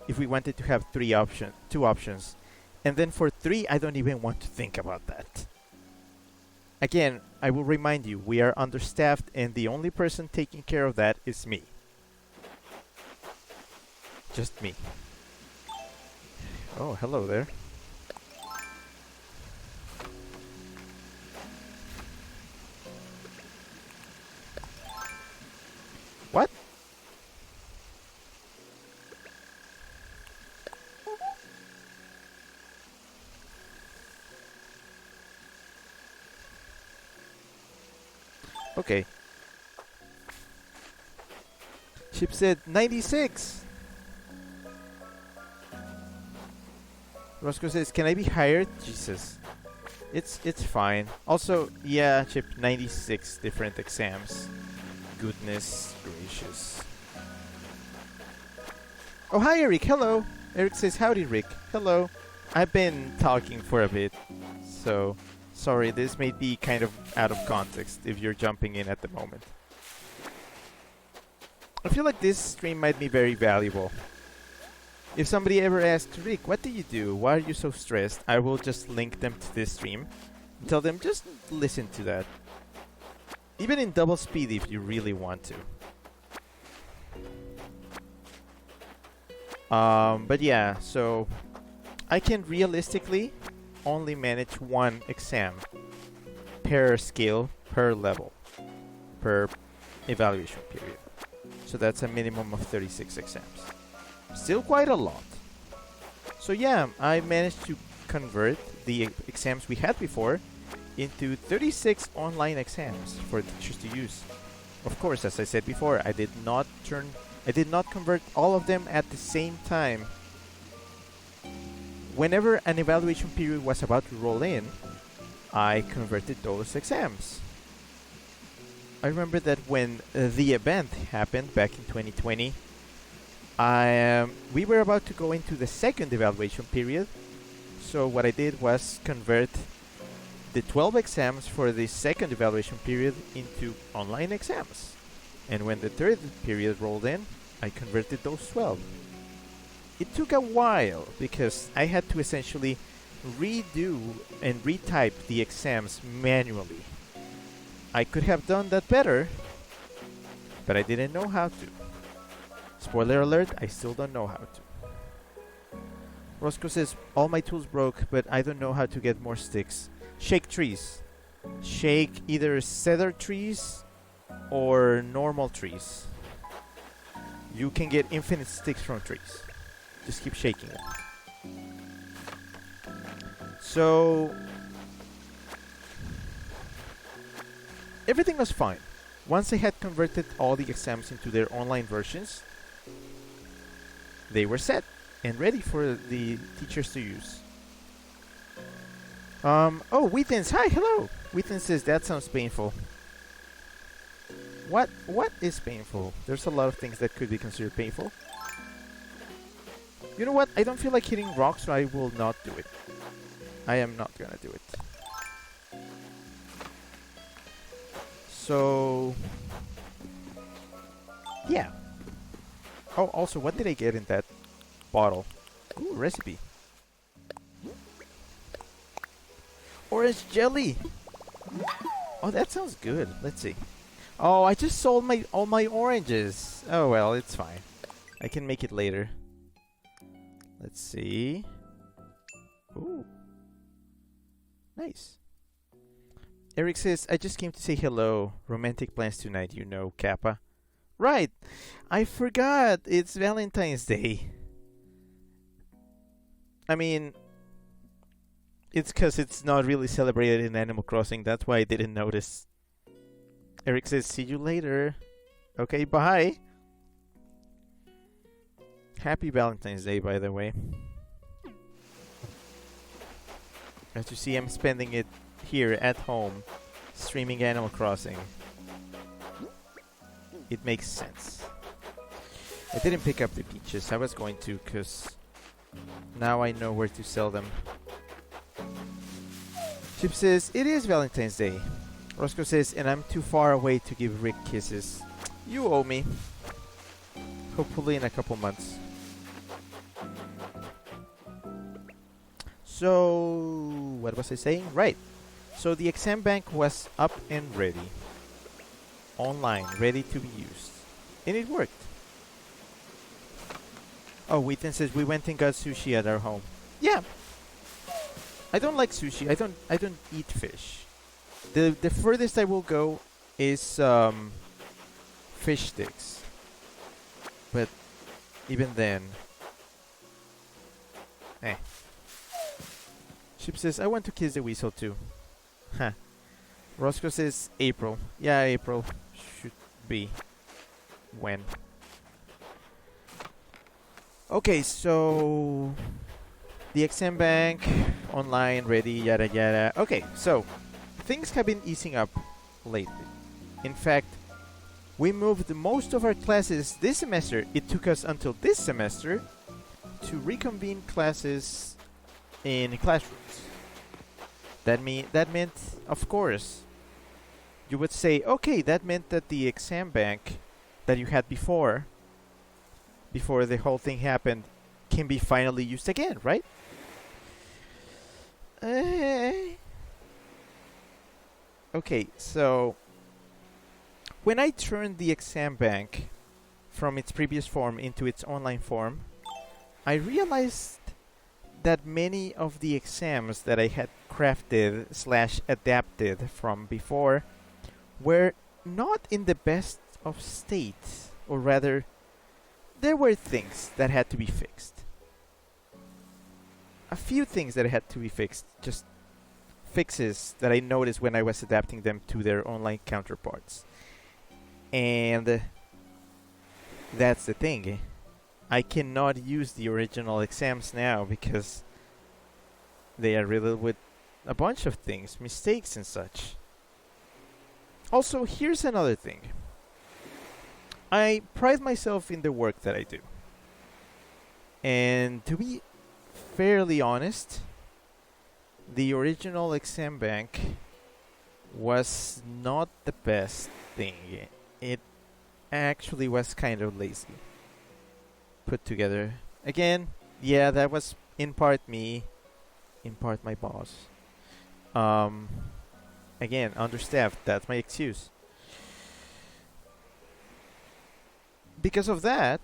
if we wanted to have 2 options. And then for 3, I don't even want to think about that. Again, I will remind you, we are understaffed and the only person taking care of that is me. Just me. Oh, hello there. What? Okay. Chip said 96. Roscoe says, "Can I be hired?" Jesus. It's fine. Also, yeah, Chip, 96 different exams. Goodness gracious. Oh, hi, Eric. Hello. Eric says, "Howdy, Rick." Hello. I've been talking for a bit, so sorry, this may be kind of out of context if you're jumping in at the moment. I feel like this stream might be very valuable. If somebody ever asks, "Rick, what do you do? Why are you so stressed?" I will just link them to this stream and tell them, just listen to that. Even in double speed if you really want to. But yeah, so I can realistically only manage 1 exam per skill, per level, per evaluation period. So that's a minimum of 36 exams. Still quite a lot. So yeah, I managed to convert the exams we had before into 36 online exams for teachers to use. Of course, as I said before, I did not convert all of them at the same time. Whenever an evaluation period was about to roll in, I converted those exams. I remember that when the event happened back in 2020, We were about to go into the second evaluation period, so what I did was convert the 12 exams for the second evaluation period into online exams. And when the third period rolled in, I converted those 12. It took a while because I had to essentially redo and retype the exams manually. I could have done that better, but I didn't know how to. Spoiler alert, I still don't know how to. Roscoe says, all my tools broke, but I don't know how to get more sticks. Shake trees. Shake either cedar trees or normal trees. You can get infinite sticks from trees. Just keep shaking them. So everything was fine. Once I had converted all the exams into their online versions, they were set and ready for the teachers to use. Oh, Wheatens, hi, hello. Wheatens says, that sounds painful. What is painful? There's a lot of things that could be considered painful. You know what? I don't feel like hitting rocks, so I will not do it. I am not gonna do it. So, yeah. Oh, also, what did I get in that bottle? Ooh, recipe. Orange jelly. Oh, that sounds good. Let's see. Oh, I just sold all my oranges. Oh well, it's fine. I can make it later. Let's see. Ooh. Nice. Eric says, I just came to say hello. Romantic plans tonight, you know, Kappa. Right. I forgot. It's Valentine's Day. I mean, it's because it's not really celebrated in Animal Crossing. That's why I didn't notice. Eric says, see you later. Okay, bye. Happy Valentine's Day, by the way. As you see, I'm spending it here at home, streaming Animal Crossing. It makes sense. I didn't pick up the peaches. I was going to, because now I know where to sell them. Chip says, it is Valentine's Day. Roscoe says, and I'm too far away to give Rick kisses. You owe me. Hopefully in a couple months. So, what was I saying? Right. So the exam bank was up and ready. Online, ready to be used. And it worked. Oh, Wheaton says, we went and got sushi at our home. Yeah. I don't like sushi. I don't eat fish. The furthest I will go is fish sticks. But even then, Chip says, I want to kiss the weasel too. Huh. Roscoe says, April. Yeah, April should be. When? Okay, so the exam bank, online, ready, yada yada. Okay, so things have been easing up lately. In fact, we moved most of our classes this semester. It took us until this semester to reconvene classes in classrooms. That meant, of course, you would say, okay, that meant that the exam bank that you had before the whole thing happened can be finally used again, right? Okay, so when I turned the exam bank from its previous form into its online form, I realized that many of the exams that I had crafted / adapted from before were not in the best of state, or rather, there were things that had to be fixed. A few things that had to be fixed, just fixes that I noticed when I was adapting them to their online counterparts. And that's the thing. I cannot use the original exams now because they are riddled with a bunch of things, mistakes and such. Also, here's another thing. I pride myself in the work that I do. And to be fairly honest, the original exam bank was not the best thing. It actually was kind of lazy put together. Again, yeah, that was in part me, in part my boss. Again, understaffed, that's my excuse. Because of that,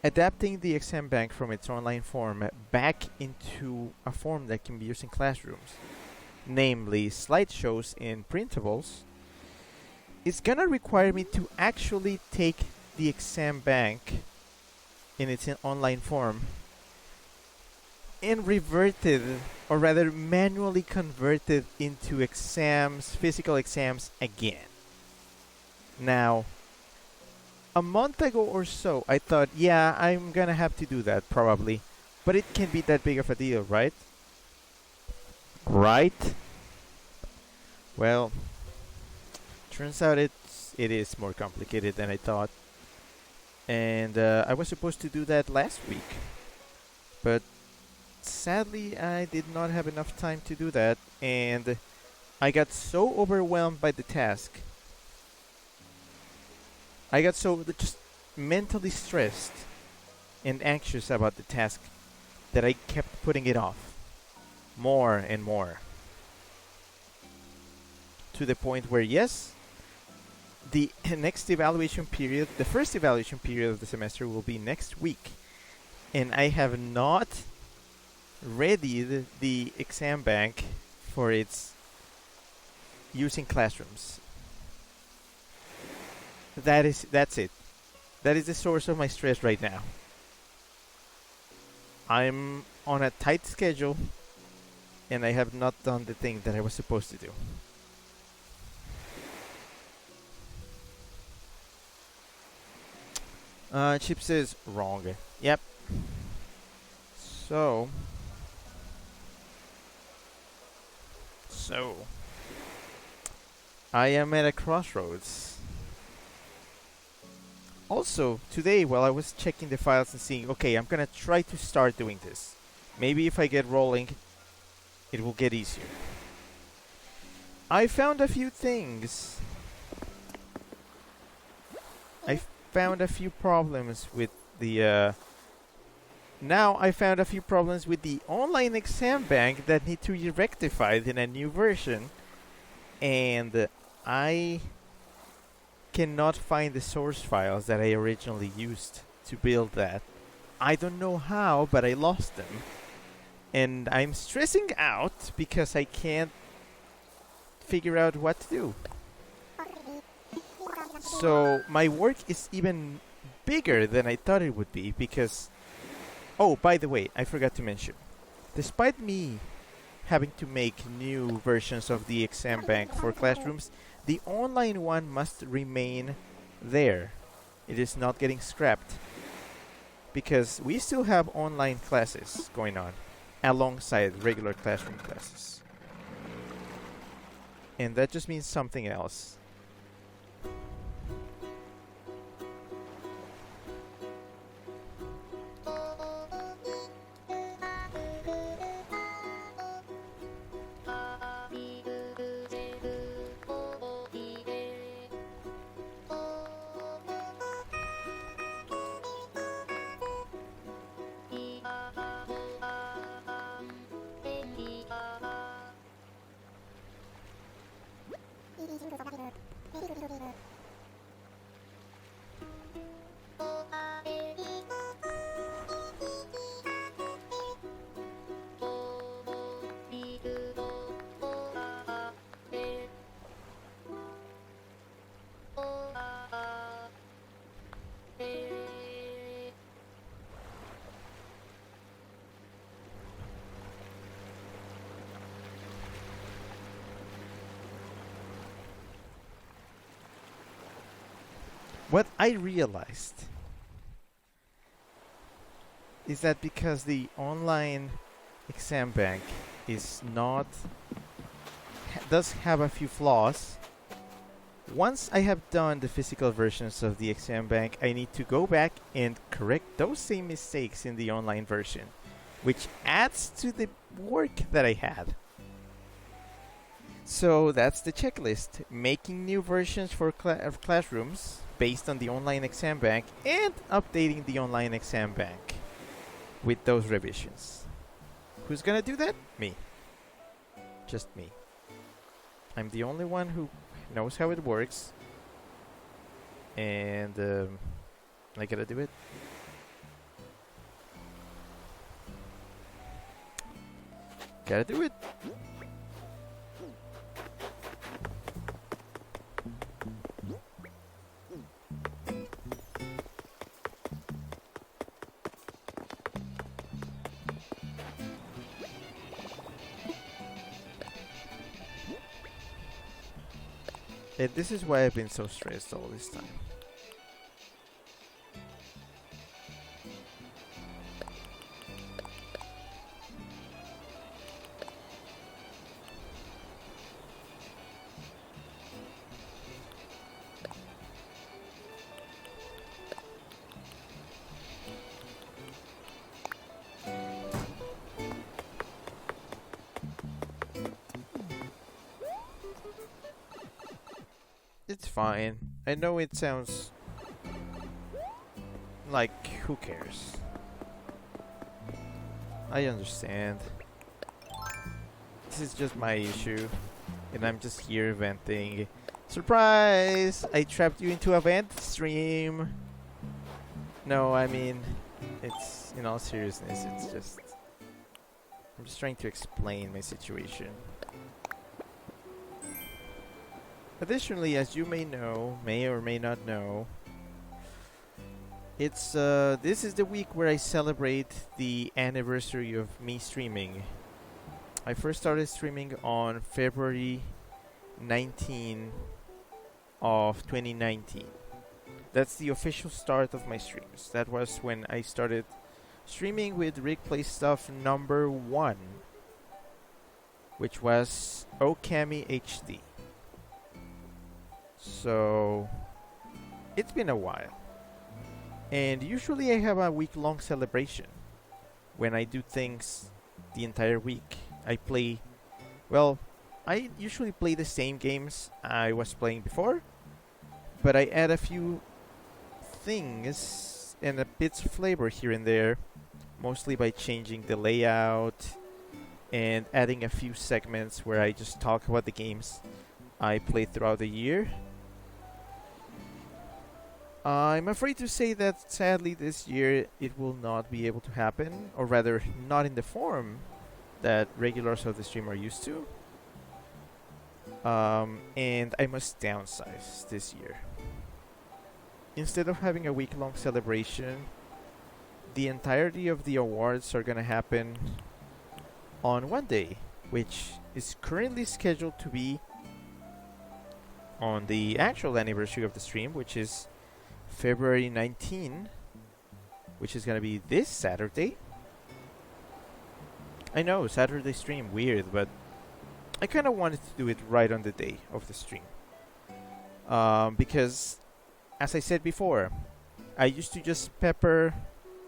adapting the exam bank from its online form back into a form that can be used in classrooms, namely slideshows in printables, is gonna require me to actually take the exam bank in its online form and revert it, or rather manually convert it into exams, physical exams again. Now, a month ago or so, I thought, yeah, I'm gonna have to do that probably, but it can't be that big of a deal, right? Right? Well, turns out it is more complicated than I thought, and I was supposed to do that last week, but sadly I did not have enough time to do that, and I got so overwhelmed by the task. I got so just mentally stressed and anxious about the task that I kept putting it off more and more, to the point where, yes, the next evaluation period, the first evaluation period of the semester, will be next week, and I have not readied the exam bank for its use in classrooms. That's it. That is the source of my stress right now. I'm on a tight schedule, and I have not done the thing that I was supposed to do. Chip says wrong. Yep. So, I am at a crossroads. Also, today, while I was checking the files and seeing, okay, I'm gonna try to start doing this. Maybe if I get rolling, it will get easier. I found a few things. I found a few problems with the, now I found a few problems with the online exam bank that need to be rectified in a new version. And I cannot find the source files that I originally used to build that. I don't know how, but I lost them. And I'm stressing out because I can't figure out what to do. So my work is even bigger than I thought it would be because... Oh, by the way, I forgot to mention. Despite me having to make new versions of the exam bank for classrooms, the online one must remain there. It is not getting scrapped because we still have online classes going on alongside regular classroom classes. And that just means something else. What I realized is that because the online exam bank is not does have a few flaws, Once I have done the physical versions of the exam bank, I need to go back and correct those same mistakes in the online version, which adds to the work that I had. So that's the checklist: making new versions for of classrooms based on the online exam bank and updating the online exam bank with those revisions. Who's gonna do that? Me. Just me. I'm the only one who knows how it works, and I gotta do it. Gotta do it. And this is why I've been so stressed all this time. It's fine. I know it sounds like, who cares? I understand. This is just my issue, and I'm just here venting. Surprise! I trapped you into a vent stream. No, I mean, it's, in all seriousness, it's just, I'm just trying to explain my situation. Additionally, as you may know, may or may not know, it's this is the week where I celebrate the anniversary of me streaming. I first started streaming on February 19 of 2019. That's the official start of my streams. That was when I started streaming with Rick Plays Stuff number 1, which was Okami HD. So it's been a while, and usually I have a week-long celebration when I do things the entire week. I play, well, I usually play the same games I was playing before, but I add a few things and a bits of flavor here and there, mostly by changing the layout and adding a few segments where I just talk about the games I played throughout the year. I'm afraid to say that sadly this year it will not be able to happen, or rather not in the form that regulars of the stream are used to. And I must downsize this year. Instead of having a week-long celebration, the entirety of the awards are gonna happen on one day, which is currently scheduled to be on the actual anniversary of the stream, which is February 19, which is gonna be this Saturday. I know, Saturday stream, weird, but I kind of wanted to do it right on the day of the stream. Because, as I said before, I used to just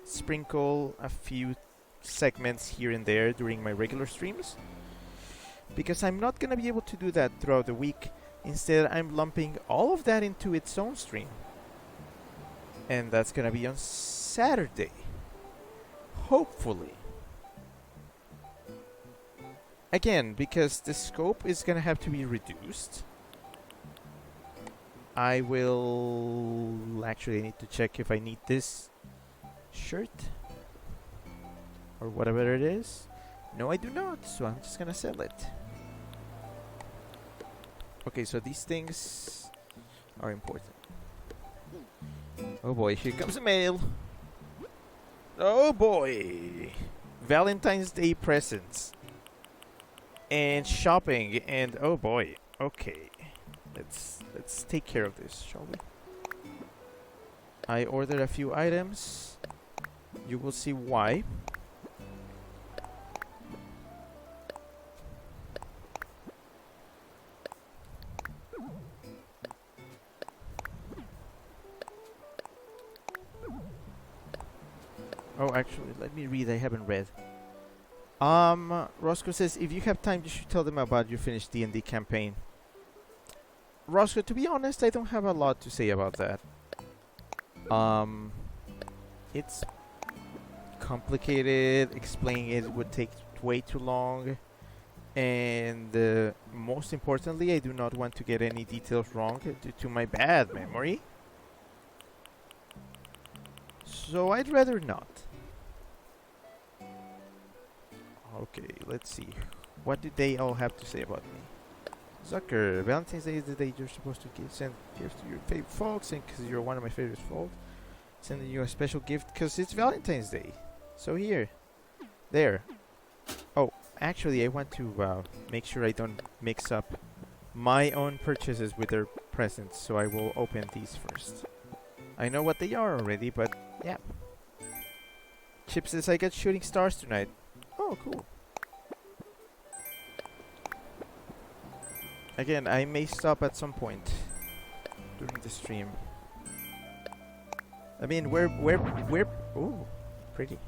sprinkle a few segments here and there during my regular streams. Because I'm not gonna be able to do that throughout the week. Instead, I'm lumping all of that into its own stream. And that's gonna be on Saturday. Hopefully. Again, because the scope is gonna have to be reduced, I will... Actually, I need to check if I need this shirt. Or whatever it is. No, I do not, so I'm just gonna sell it. Okay, so these things are important. Oh boy, here comes the mail. Oh boy! Valentine's Day presents. And shopping, and oh boy. Okay. Let's take care of this, shall we? I ordered a few items. You will see why. Oh, actually, let me read. I haven't read. Roscoe says, if you have time, you should tell them about your finished D&D campaign. Roscoe, to be honest, I don't have a lot to say about that. It's complicated. Explaining it would take way too long. And most importantly, I do not want to get any details wrong due to my bad memory. So I'd rather not. Okay, let's see. What do they all have to say about me? Zucker, Valentine's Day is the day you're supposed to send gifts to your favorite folks, and because you're one of my favorite folks, sending you a special gift because it's Valentine's Day. So here. There. Oh, actually, I want to make sure I don't mix up my own purchases with their presents, so I will open these first. I know what they are already, but yeah. Chip says I got shooting stars tonight. Oh, cool. Again, I may stop at some point during the stream. I mean, we're ooh, pretty.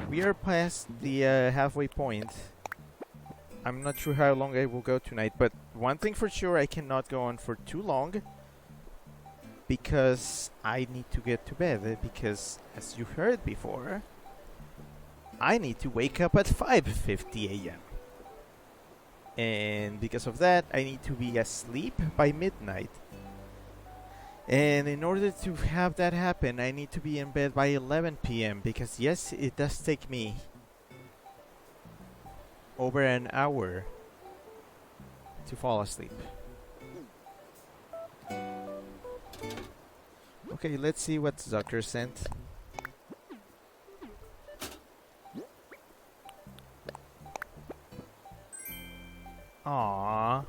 We are past the halfway point. I'm not sure how long I will go tonight, but one thing for sure, I cannot go on for too long because I need to get to bed. Because, as you heard before, I need to wake up at 5:50 a.m. And because of that, I need to be asleep by midnight. And in order to have that happen, I need to be in bed by 11 p.m. because yes, it does take me over an hour to fall asleep. Okay, let's see what Zucker sent. Aww.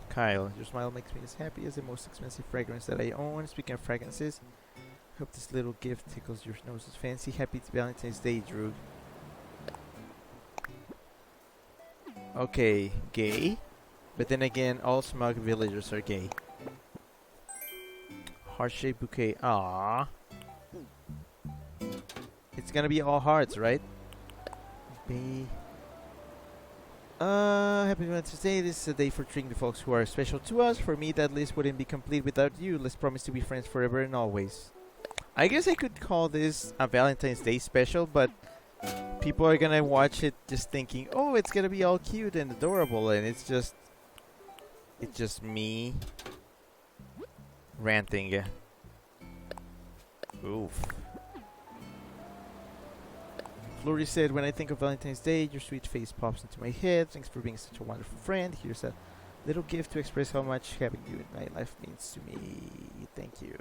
Kyle, your smile makes me as happy as the most expensive fragrance that I own. Speaking of fragrances, hope this little gift tickles your noses fancy. Happy Valentine's Day, Drew. Okay, gay. But then again, all smug villagers are gay. Heart-shaped bouquet. Aww. It's gonna be all hearts, right? Happy Valentine's Day. This is a day for treating the folks who are special to us. For me, that list wouldn't be complete without you. Let's promise to be friends forever and always. I guess I could call this a Valentine's Day special, but people are gonna watch it just thinking, oh, it's gonna be all cute and adorable, and it's just me ranting. Oof. Flurry said, when I think of Valentine's Day, your sweet face pops into my head. Thanks for being such a wonderful friend. Here's a little gift to express how much having you in my life means to me. Thank you.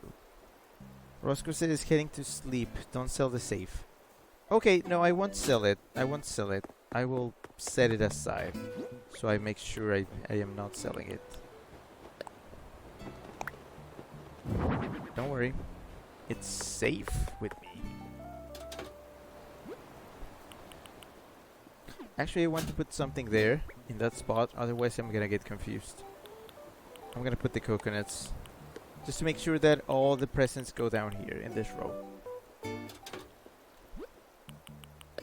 Roscoe says, heading to sleep. Don't sell the safe. Okay, no, I won't sell it. I won't sell it. I will set it aside. So I make sure I am not selling it. Don't worry. It's safe with me. Actually, I want to put something there, in that spot, otherwise I'm gonna get confused. I'm gonna put the coconuts, just to make sure that all the presents go down here, in this row.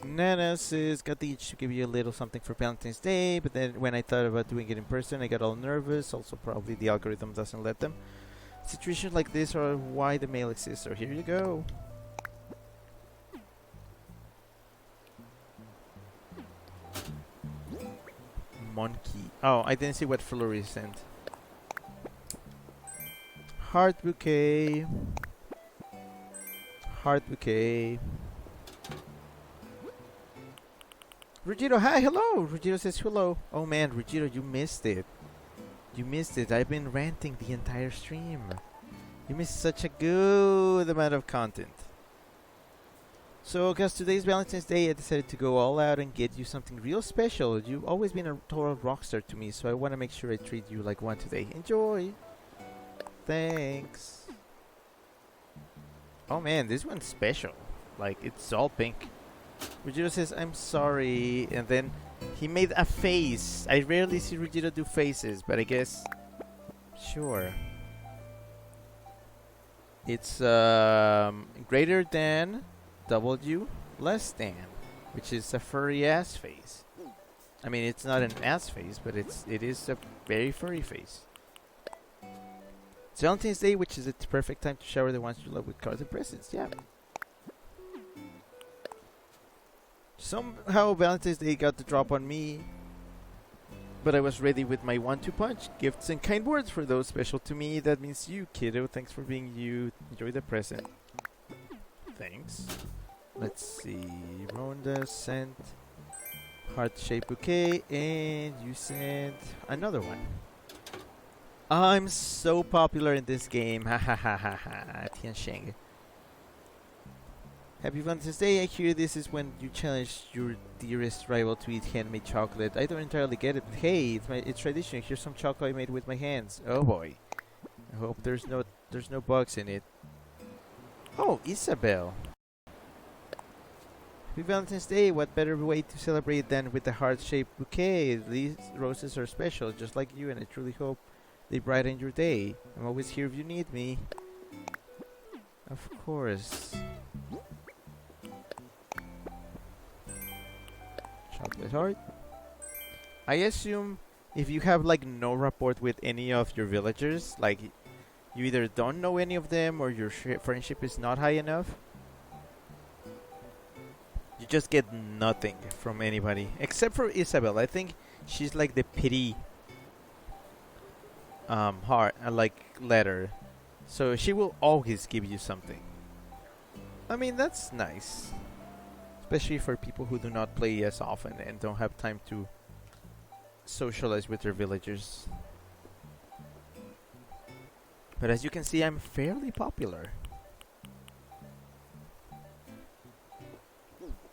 Nana says, got the itch to give you a little something for Valentine's Day, but then when I thought about doing it in person, I got all nervous. Also, probably the algorithm doesn't let them. Situations like this are why the mail exists, so here you go. Monkey. Oh, I didn't see what Flurry sent. Heart bouquet. Heart bouquet. Ruggiero, hi, hello! Ruggiero says hello. Oh man, Ruggiero, you missed it. You missed it. I've been ranting the entire stream. You missed such a good amount of content. So, because today's Valentine's Day, I decided to go all out and get you something real special. You've always been a total rockstar to me, so I want to make sure I treat you like one today. Enjoy! Thanks! Oh man, this one's special. Like, it's all pink. Ruggiero says, I'm sorry, and then he made a face. I rarely see Ruggiero do faces, but I guess... Sure. It's greater than W less than, which is a furry ass face. I mean, it's not an ass face, but it is a very furry face. It's Valentine's Day, which is the perfect time to shower the ones you love with cards and presents. Yeah. Somehow Valentine's Day got the drop on me, but I was ready with my 1-2 punch. Gifts and kind words for those special to me. That means you, kiddo. Thanks for being you. Enjoy the present. Thanks. Let's see. Rhonda sent heart-shaped bouquet, and you sent another one. I'm so popular in this game. Ha ha ha ha ha. Tiansheng. Happy Valentine's Day. I hear this is when you challenge your dearest rival to eat handmade chocolate. I don't entirely get it, but hey, it's tradition. Here's some chocolate I made with my hands. Oh boy. I hope there's no bugs in it. Oh, Isabel. Happy Valentine's Day. What better way to celebrate than with a heart-shaped bouquet? These roses are special, just like you, and I truly hope they brighten your day. I'm always here if you need me. Of course. Chocolate heart. I assume if you have like no rapport with any of your villagers, like you either don't know any of them or your friendship is not high enough, you just get nothing from anybody except for Isabel. I think she's like the pity heart, like letter, so she will always give you something. I mean, that's nice, especially for people who do not play as often and don't have time to socialize with their villagers. But as you can see, I'm fairly popular.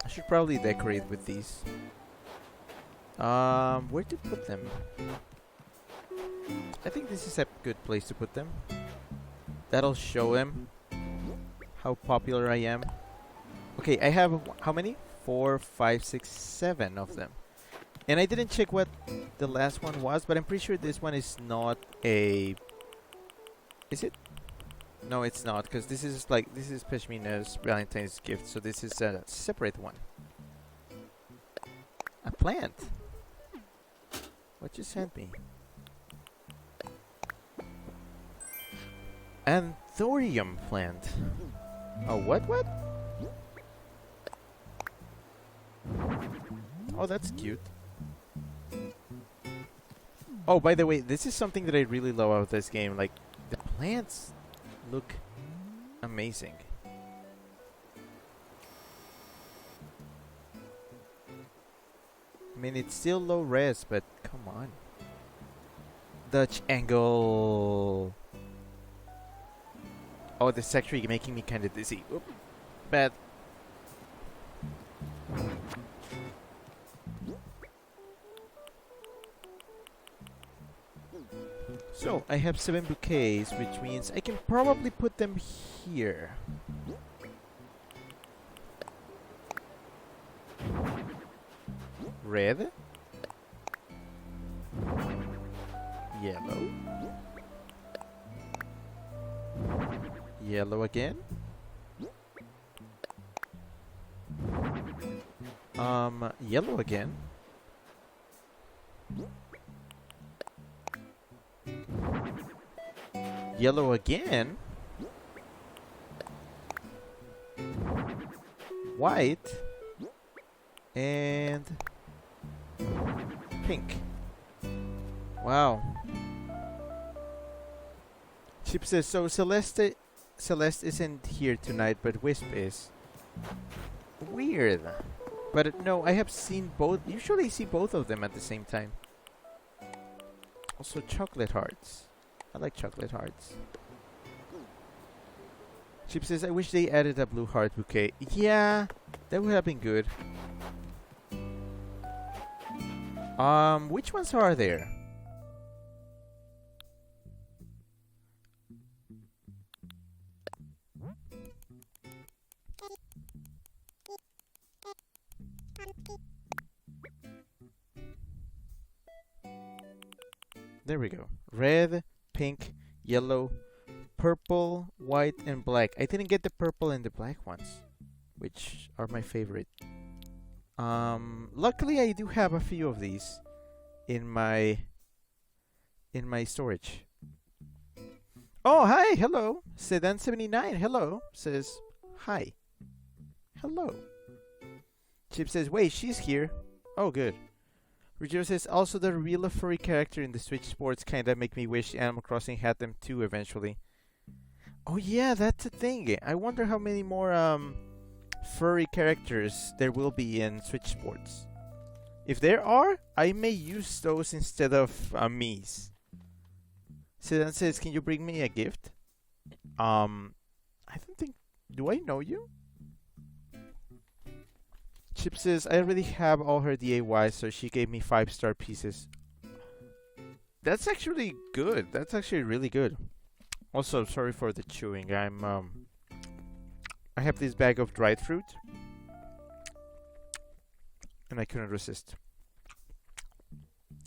I should probably decorate with these. Where to put them? I think this is a good place to put them. That'll show them how popular I am. Okay, I have how many? 4, 5, 6, 7 of them. And I didn't check what the last one was, but I'm pretty sure this one is not a... Is it? No, it's not, because this is Pashmina's Valentine's gift, so this is a separate one. A plant. What you sent me? Anthurium plant. Oh, what? Oh, that's cute. Oh, by the way, this is something that I really love about this game. Like, the plants look amazing. I mean, it's still low res, but come on. Dutch angle. Oh, this is actually making me kind of dizzy. Oop. Bad. So, I have 7 bouquets, which means I can probably put them here. Red. Yellow. Yellow again. Yellow again. Yellow again. White. And pink. Wow. Chip says, so Celeste isn't here tonight, but Wisp is. Weird. But no, I have seen both. Usually see both of them at the same time. Also chocolate hearts. I like chocolate hearts. Chip says, I wish they added a blue heart bouquet. Yeah, that would have been good. Which ones are there? There we go. Red, pink, yellow, purple, white, and black. I didn't get the purple and the black ones, which are my favorite. Luckily, I do have a few of these in my storage. Oh, hi, hello. Sedan79, hello, says hi. Hello. Chip says, wait, she's here. Oh, good. Ruggiero says, also the real furry character in the Switch Sports kinda make me wish Animal Crossing had them too eventually. Oh yeah, that's a thing. I wonder how many more furry characters there will be in Switch Sports. If there are, I may use those instead of Mii's. Sedan says, can you bring me a gift? I don't think... Do I know you? Chip says, I already have all her DIY, so she gave me 5-star pieces. That's actually good. That's actually really good. Also, sorry for the chewing. I have this bag of dried fruit, and I couldn't resist.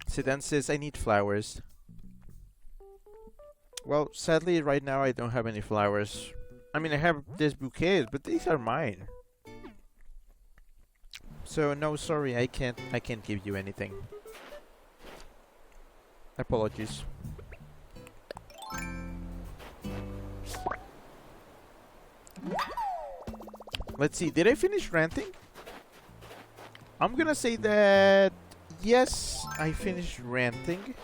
Sedan says, I need flowers. Well, sadly, right now I don't have any flowers. I mean, I have this bouquet, but these are mine. So no, sorry, I can't give you anything. Apologies. Let's see, did I finish ranting? I'm gonna say that yes, I finished ranting,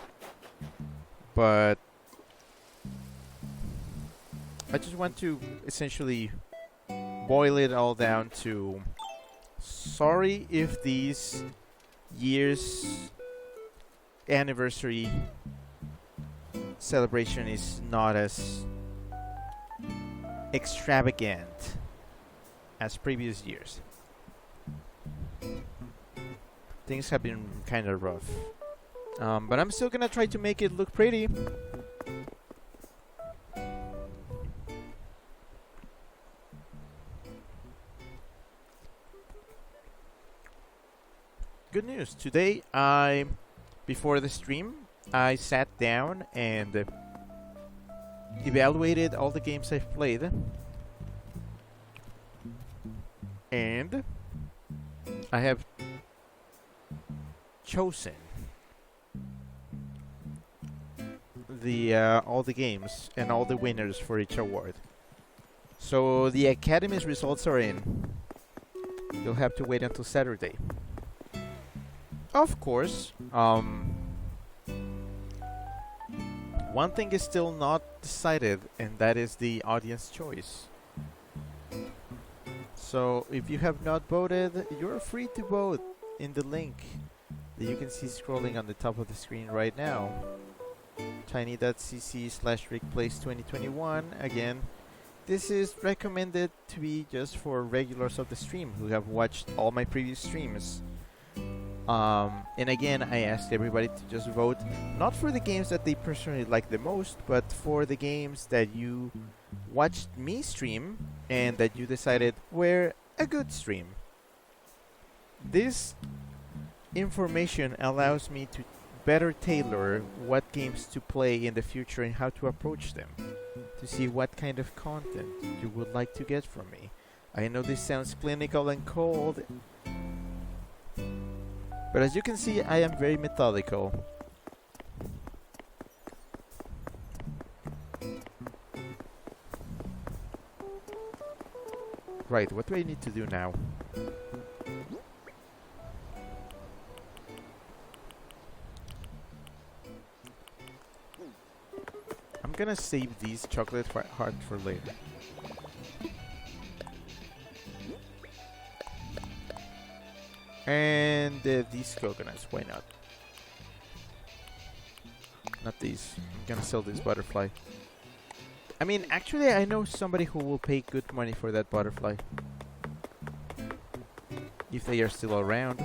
but I just want to essentially boil it all down to sorry if these year's anniversary celebration is not as extravagant as previous years. Things have been kind of rough. But I'm still gonna try to make it look pretty. Good news. Today, before the stream, I sat down and evaluated all the games I've played. And I have chosen all the games and all the winners for each award. So the Academy's results are in. You'll have to wait until Saturday. Of course, one thing is still not decided, and that is the audience choice. So if you have not voted, you're free to vote in the link that you can see scrolling on the top of the screen right now. tiny.cc/rickplays2021. Again, this is recommended to be just for regulars of the stream who have watched all my previous streams. And again, I asked everybody to just vote, not for the games that they personally like the most, but for the games that you watched me stream and that you decided were a good stream. This information allows me to better tailor what games to play in the future and how to approach them, to see what kind of content you would like to get from me. I know this sounds clinical and cold, but as you can see, I am very methodical. Right, what do I need to do now? I'm gonna save these chocolate hearts for later. And these coconuts, why not? Not these. I'm gonna sell this butterfly. I mean, actually, I know somebody who will pay good money for that butterfly. If they are still around.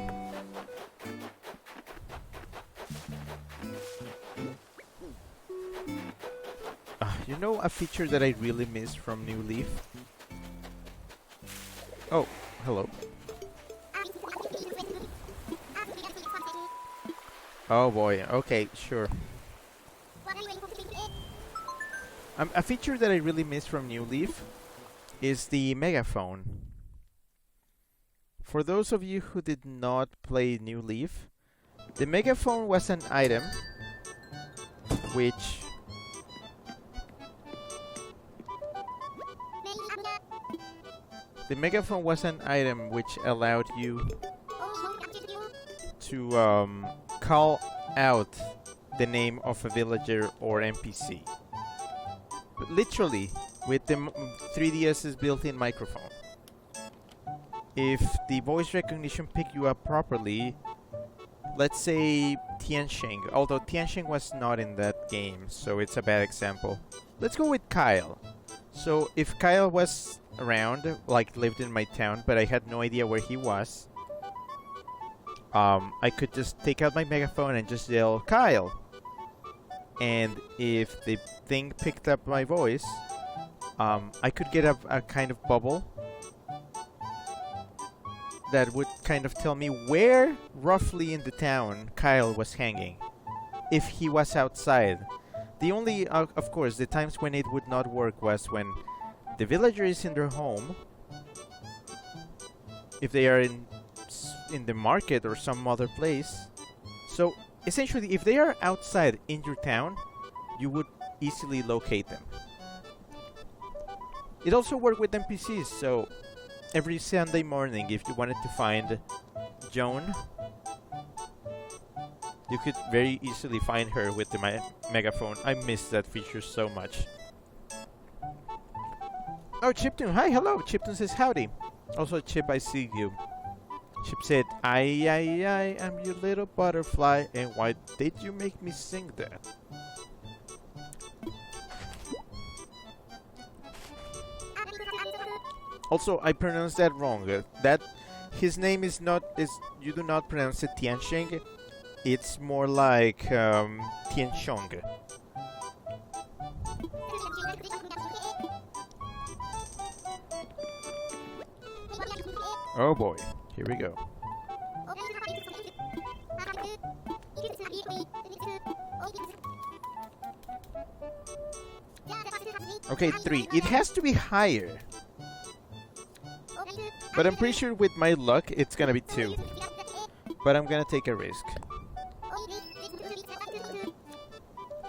You know a feature that I really miss from New Leaf? Oh, hello. Oh boy, okay, sure. A feature that I really miss from New Leaf is the Megaphone. For those of you who did not play New Leaf, the Megaphone was an item which allowed you to call out the name of a villager or NPC. But literally, with the 3DS's built-in microphone. If the voice recognition picked you up properly, let's say Tianxing, although Tianxing was not in that game, so it's a bad example. Let's go with Kyle. So if Kyle was around, like lived in my town, but I had no idea where he was, I could just take out my megaphone and just yell, Kyle! And if the thing picked up my voice, I could get a kind of bubble that would kind of tell me where roughly in the town Kyle was hanging, if he was outside. The only, of course, the times when it would not work was when the villager is in their home, if they are in the market or some other place. So essentially, if they are outside in your town, you would easily locate them. It also worked with NPCs, so every Sunday morning, if you wanted to find Joan, you could very easily find her with the megaphone. I miss that feature so much. Oh, Chiptune, hi, hello. Chiptune says howdy. Also, Chip, I see you. Chip said, I am your little butterfly, and why did you make me sing that? Also, I pronounced that wrong. That his name is you do not pronounce it Tianxing. It's more like Tianxiong. Oh boy, here we go. Okay, 3. It has to be higher. But I'm pretty sure with my luck, it's gonna be 2. But I'm gonna take a risk.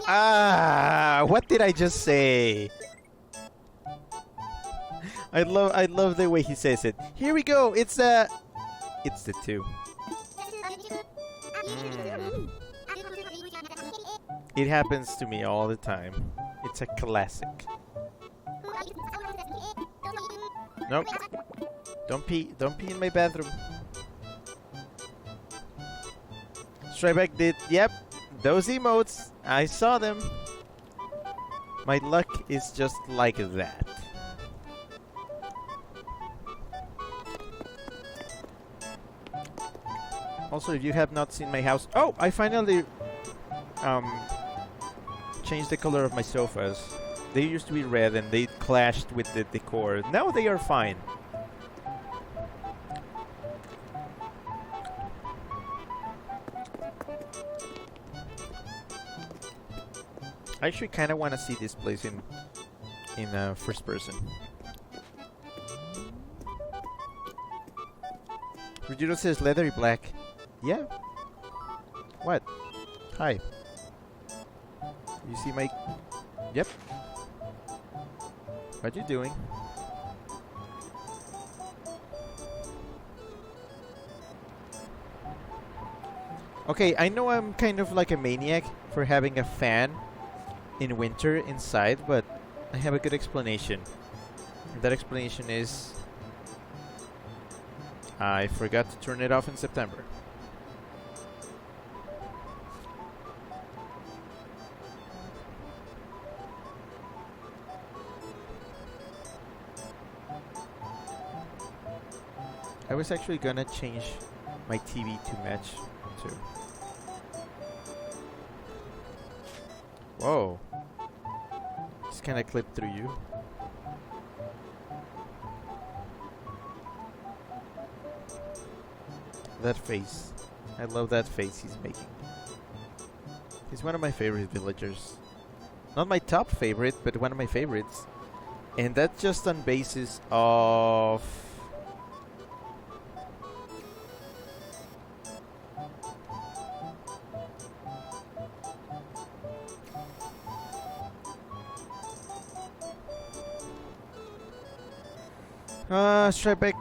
Ah, what did I just say? I love the way he says it. Here we go. It's the 2. It happens to me all the time. It's a classic. Nope. Don't pee in my bathroom. Stryback did, yep, those emotes, I saw them. My luck is just like that. Also, if you have not seen my house, oh, I finally changed the color of my sofas. They used to be red and they clashed with the decor. Now they are fine. I actually kind of want to see this place in first person. Rujiro says leathery black. Yeah. What? Hi. You see my... Yep. What you doing? Okay, I know I'm kind of like a maniac for having a fan in winter inside, but I have a good explanation. And that explanation is I forgot to turn it off in September. I was actually gonna change my TV to match too. Whoa. Just kinda clipped through you. That face. I love that face he's making. He's one of my favorite villagers. Not my top favorite, but one of my favorites. And that's just on basis of... Strebek,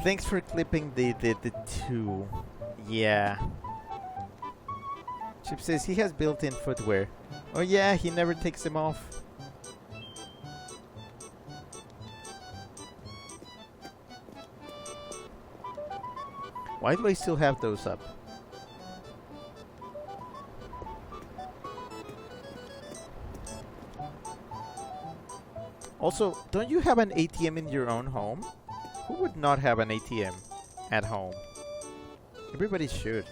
thanks for clipping the 2. Yeah. Chip says he has built-in footwear. Oh yeah, he never takes them off. Why do I still have those up? Also, don't you have an ATM in your own home? Who would not have an ATM at home? Everybody should.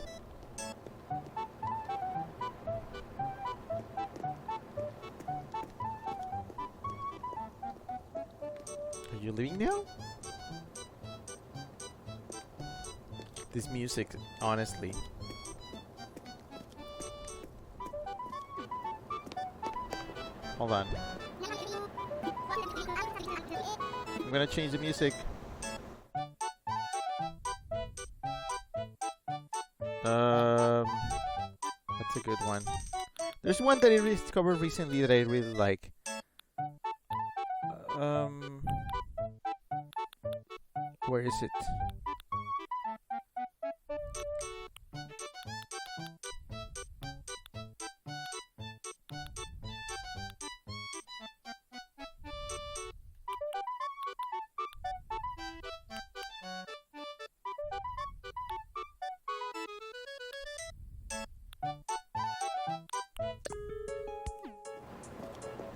Are you leaving now? This music, honestly. Hold on. I'm gonna change the music. That's a good one. There's one that I discovered recently that I really like. Where is it?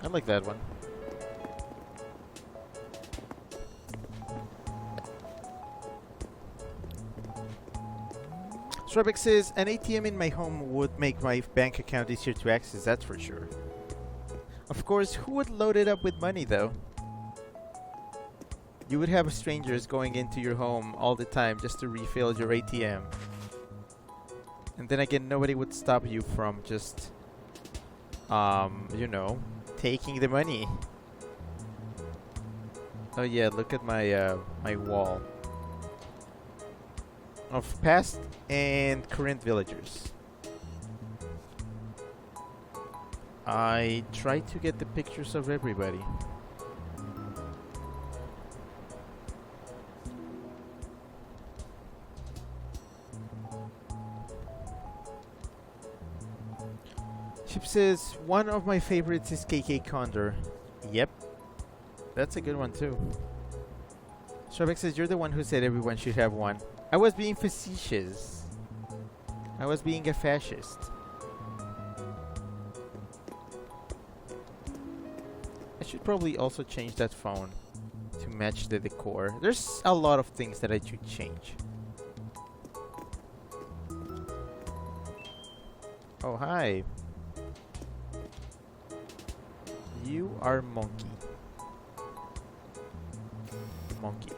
I like that one. Strebek says, an ATM in my home would make my bank account easier to access, that's for sure. Of course, who would load it up with money though? You would have strangers going into your home all the time just to refill your ATM. And then again, nobody would stop you from just, you know, taking the money. Oh yeah, look at my my wall of past and current villagers. I try to get the pictures of everybody. Chip says, one of my favorites is KK Condor. Yep. That's a good one too. Strebek says, you're the one who said everyone should have one. I was being facetious. I was being a fascist. I should probably also change that phone to match the decor. There's a lot of things that I should change. Oh, hi. You are monkey. Monkey.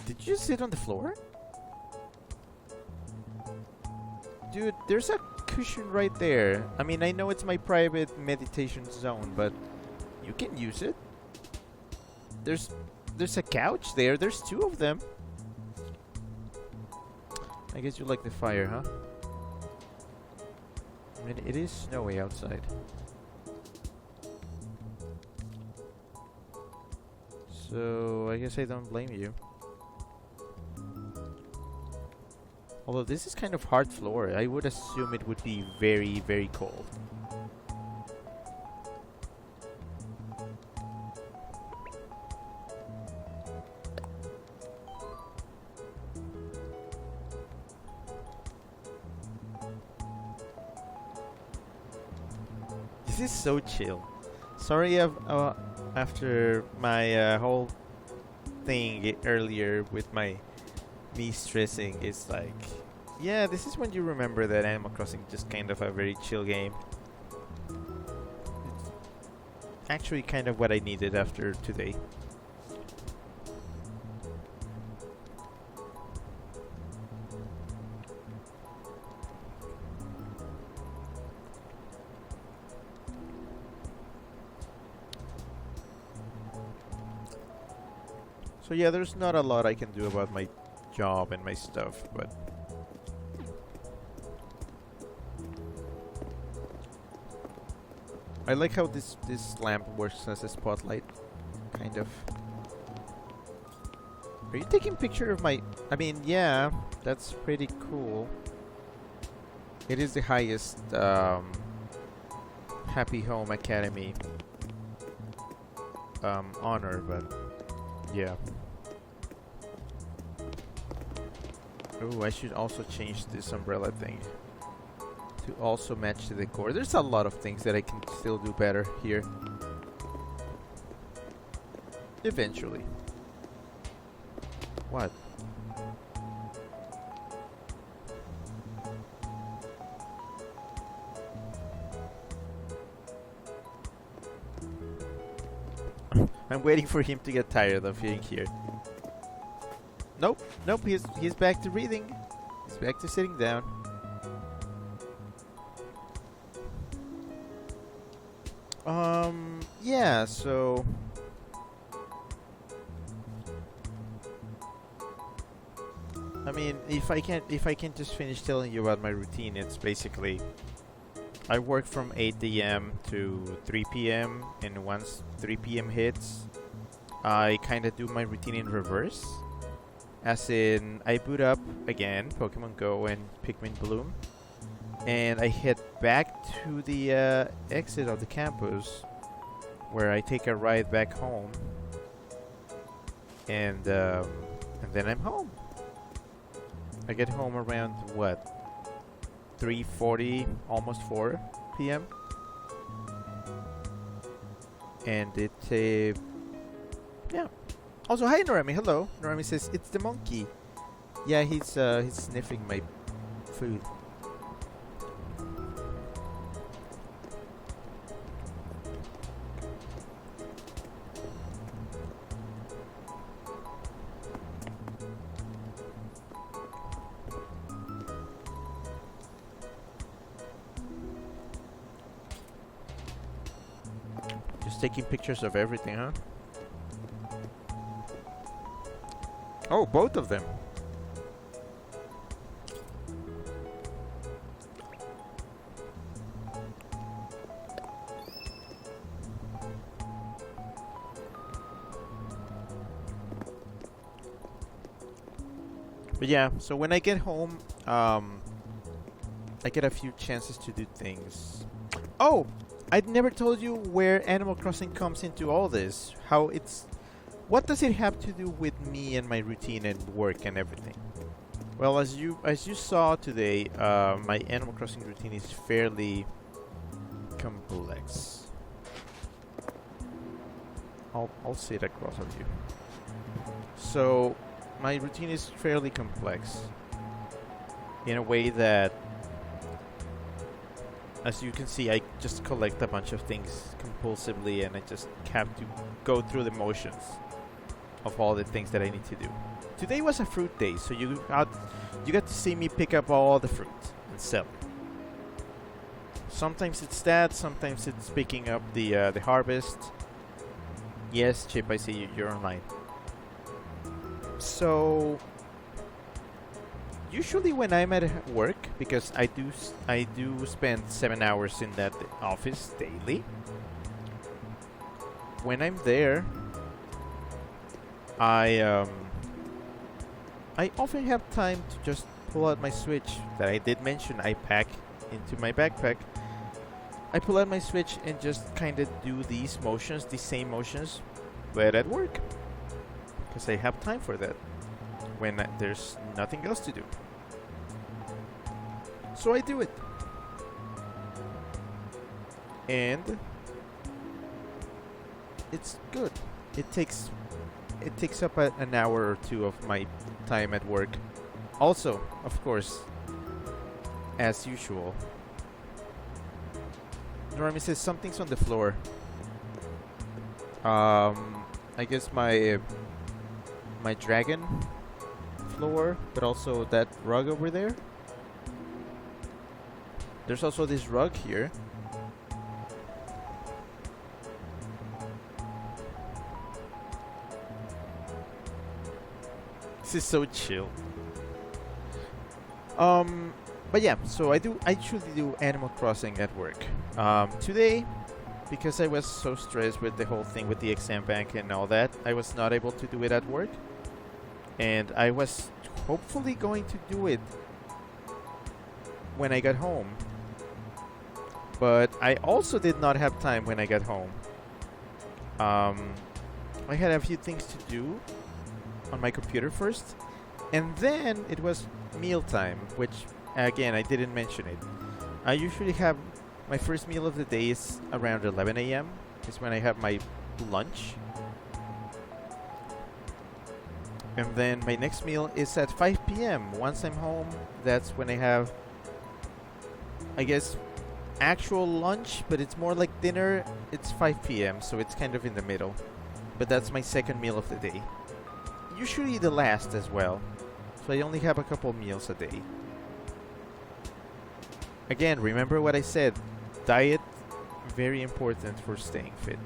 Did you sit on the floor? Dude, there's a cushion right there. I mean, I know it's my private meditation zone, but you can use it. There's a couch there. There's 2 of them. I guess you like the fire, huh? I mean, it is snowy outside. So, I guess I don't blame you. Although this is kind of hard floor, I would assume it would be very, very cold. This is so chill. Sorry, after my whole thing earlier with me stressing, it's like Yeah, this is when you remember that Animal Crossing is just kind of a very chill game. It's actually kind of what I needed after today. So yeah, there's not a lot I can do about my job and my stuff, but I like how this lamp works as a spotlight, kind of. Are you taking picture of my... I mean, yeah, that's pretty cool. It is the highest Happy Home Academy honor, but yeah. Oh, I should also change this umbrella thing to also match the decor. There's a lot of things that I can still do better here. Eventually. What? I'm waiting for him to get tired of being here. Nope, nope, he's back to reading. He's back to sitting down. Yeah, so I mean, if I can just finish telling you about my routine, it's basically I work from 8 a.m. to 3 p.m. and once 3 p.m. hits, I kind of do my routine in reverse. As in, I boot up again Pokemon Go and Pikmin Bloom, and I head back to the exit of the campus, where I take a ride back home, and then I'm home. I get home around what, 3:40, almost 4 p.m. And it yeah. Also, hi Norami, hello. Norami says it's the monkey. Yeah, he's sniffing my food. Just taking pictures of everything, huh? Oh, both of them. But yeah, so when I get home, I get a few chances to do things. Oh, I'd never told you where Animal Crossing comes into all this. How it's... What does it have to do with me and my routine and work and everything? Well, as you saw today, my Animal Crossing routine is fairly complex. I'll sit across of you. So, my routine is fairly complex in a way that, as you can see, I just collect a bunch of things compulsively, and I just have to go through the motions of all the things that I need to do. Today was a fruit day, so you got to see me pick up all the fruit and sell it. Sometimes it's that, sometimes it's picking up the harvest. Yes, Chip, I see you. You're online. So usually when I'm at work, because I do spend 7 hours in that office daily. When I'm there, I often have time to just pull out my Switch that I did mention I pack into my backpack. I pull out my Switch and just kind of do these motions, these same motions, but at work. Because I have time for that when there's nothing else to do. So I do it. And it's good. It takes up an hour or two of my time at work. Also, of course, as usual. Normie says something's on the floor. I guess my dragon floor, but also that rug over there. There's also this rug here. This is so chill. But yeah, so I usually do Animal Crossing at work. Today, because I was so stressed with the whole thing with the exam bank and all that, I was not able to do it at work. And I was hopefully going to do it when I got home. But I also did not have time when I got home. I had a few things to do on my computer first. And then it was mealtime, which, again, I didn't mention it. I usually have my first meal of the day is around 11 a.m. is when I have my lunch. And then my next meal is at 5 p.m. Once I'm home, that's when I have, I guess, actual lunch, but it's more like dinner. It's 5 p.m., so it's kind of in the middle. But that's my second meal of the day. Usually the last as well. So I only have a couple meals a day. Again, remember what I said. Diet, very important for staying fit.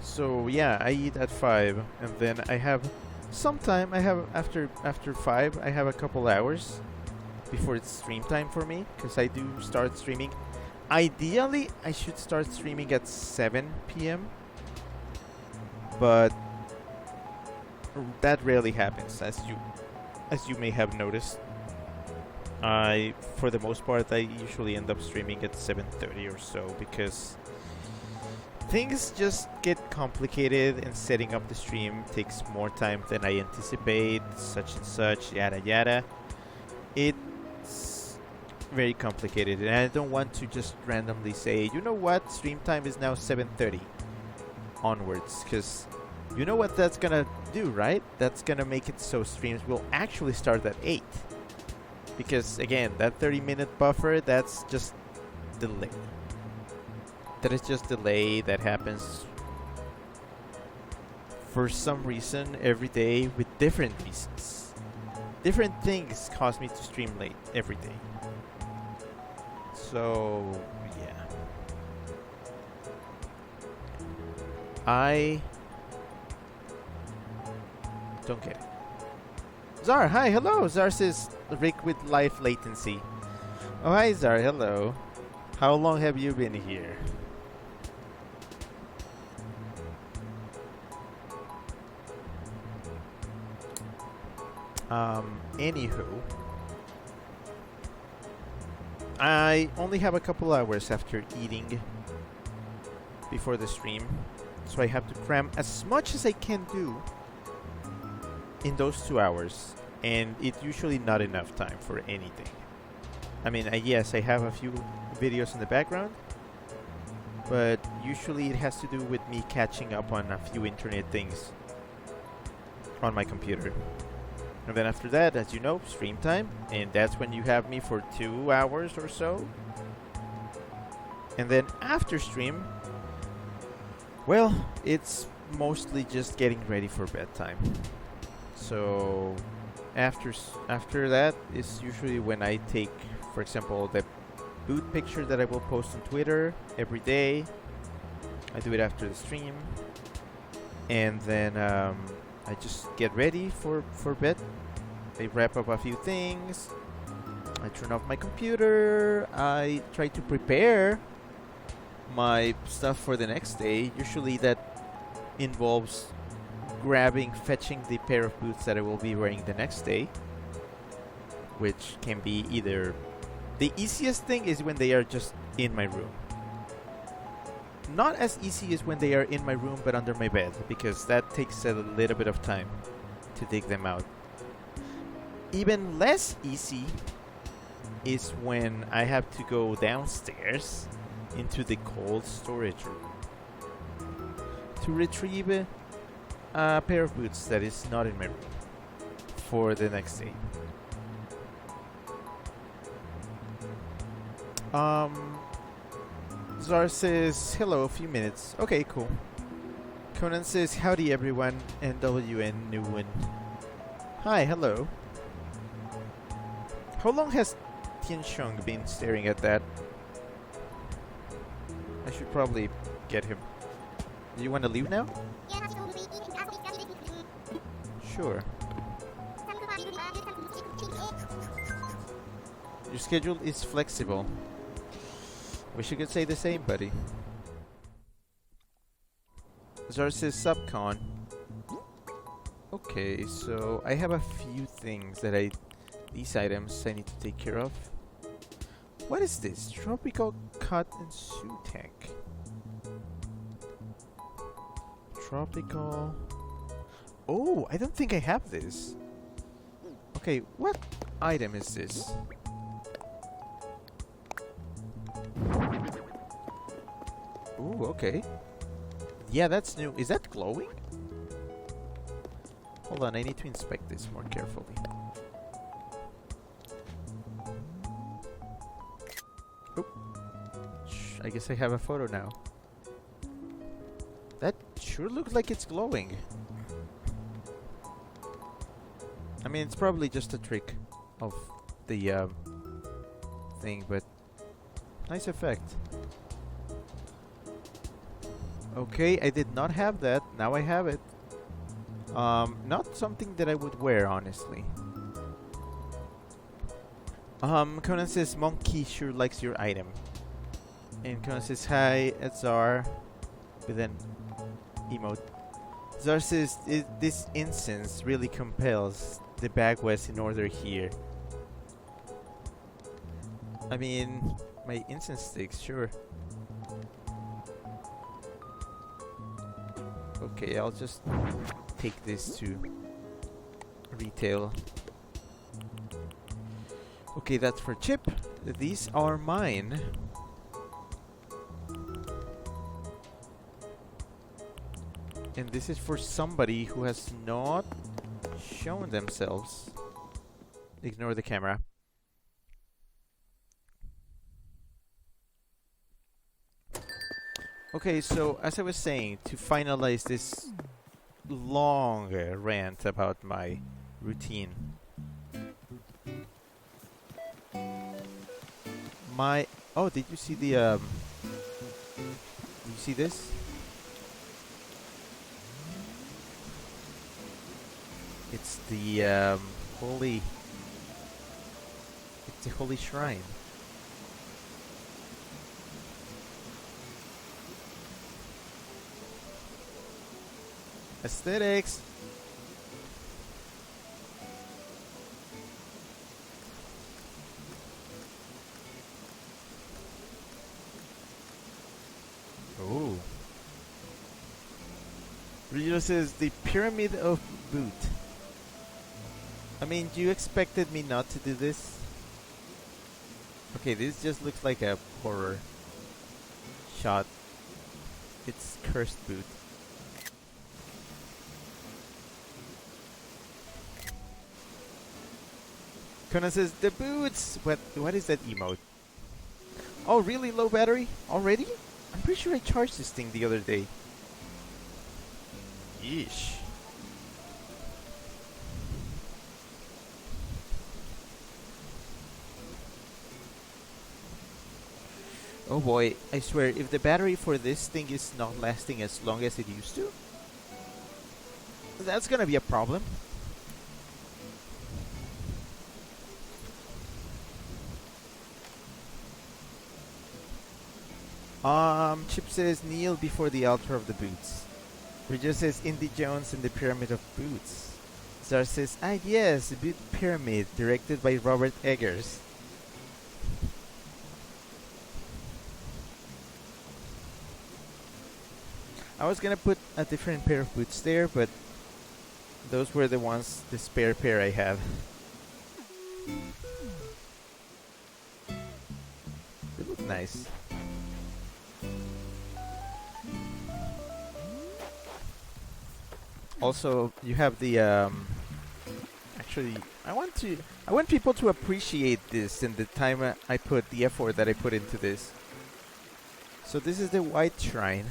So yeah, I eat at 5, and then I have some time. I have after 5, I have a couple hours before it's stream time for me, because I do start streaming. Ideally, I should start streaming at 7 p.m. But that rarely happens, as you may have noticed. For the most part, I usually end up streaming at 7:30 or so, because things just get complicated and setting up the stream takes more time than I anticipate, such and such, yada yada. It's very complicated, and I don't want to just randomly say, you know what, stream time is now 7:30 onwards, because you know what that's gonna do, right? That's gonna make it so streams will actually start at 8. Because again, that 30-minute buffer, that's just delay. That is just delay that happens for some reason every day with different reasons. Different things cause me to stream late every day. So, yeah. I don't get it. Zar, hi, hello. Zar says Rick with life latency. Oh, hi, Zar, hello. How long have you been here? Anywho, I only have a couple hours after eating before the stream, so I have to cram as much as I can do in those 2 hours, and it's usually not enough time for anything. I mean, yes, I have a few videos in the background, but usually it has to do with me catching up on a few internet things on my computer. And then after that, as you know, stream time, and that's when you have me for 2 hours or so. And then after stream, well, it's mostly just getting ready for bedtime. So after that is usually when I take, for example, the boot picture that I will post on Twitter every day. I do it after the stream, and then I just get ready for bed. I wrap up a few things. I turn off my computer. I try to prepare my stuff for the next day. Usually that involves fetching the pair of boots that I will be wearing the next day, which can be either... The easiest thing is when they are just in my room. Not as easy as when they are in my room but under my bed, because that takes a little bit of time to dig them out. Even less easy is when I have to go downstairs into the cold storage room to retrieve a pair of boots that is not in my room. for the next day. Zar says, hello, a few minutes. Okay, cool. Conan says, howdy everyone, NWN Nguyen. Hi, hello. How long has Tian Shung been staring at that? I should probably get him. Do you want to leave now? Sure. Your schedule is flexible. Wish you could say the same, buddy. Zar says subcon. Okay, so I have a few things that these items I need to take care of. What is this? Tropical cut and sew tank. Tropical. Oh, I don't think I have this. Okay, what item is this? Ooh, okay. Yeah, that's new. Is that glowing? Hold on, I need to inspect this more carefully. Oop. I guess I have a photo now. That sure looks like it's glowing. I mean, it's probably just a trick of the thing, but nice effect. Okay, I did not have that. Now I have it. Not something that I would wear, honestly. Conan says, Monkey sure likes your item. And Conan says, hi, it's Zar. With an emote. Zar says, this incense really compels. The bag was in order here. I mean, my incense sticks, sure. Okay, I'll just take this to retail. Okay, that's for Chip. These are mine. And this is for somebody who has not shown themselves. Ignore the camera. Okay, so as I was saying, to finalize this long rant about my routine. Oh, did you see the did you see this? It's the holy shrine. Aesthetics. Oh. Rito says the Pyramid of Boot. I mean, you expected me not to do this? Okay, this just looks like a horror shot. It's Cursed Boot. Conan says, the boots! What is that emote? Oh, really low battery? Already? I'm pretty sure I charged this thing the other day. Yeesh. Oh boy, I swear, if the battery for this thing is not lasting as long as it used to, that's gonna be a problem. Chip says, kneel before the altar of the boots. Bridget says, Indy Jones and the Pyramid of Boots. Zar says, yes, the Boot Pyramid, directed by Robert Eggers. I was gonna put a different pair of boots there, but those were the spare pair I have. They look nice. Also, you have the actually, I want people to appreciate this and the time I put, the effort that I put into this. So this is the white shrine.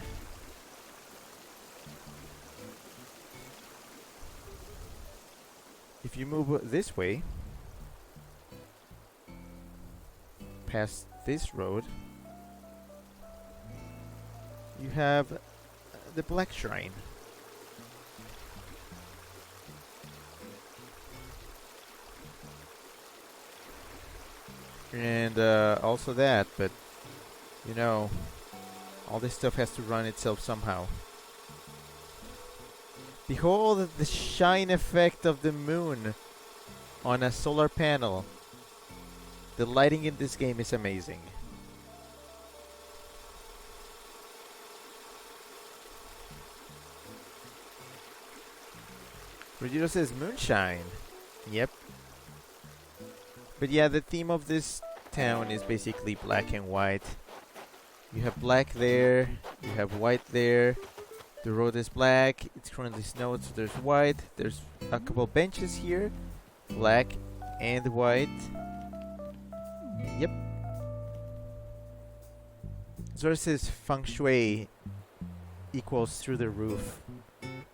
If you move this way, past this road, you have the black shrine. And also that, but you know, all this stuff has to run itself somehow. Behold the shine effect of the moon on a solar panel. The lighting in this game is amazing. Rogito says moonshine. Yep. But yeah, the theme of this town is basically black and white. You have black there, you have white there. The road is black, it's currently snowed, so there's white. There's a couple benches here, black and white. Yep. Zora says feng shui equals through the roof.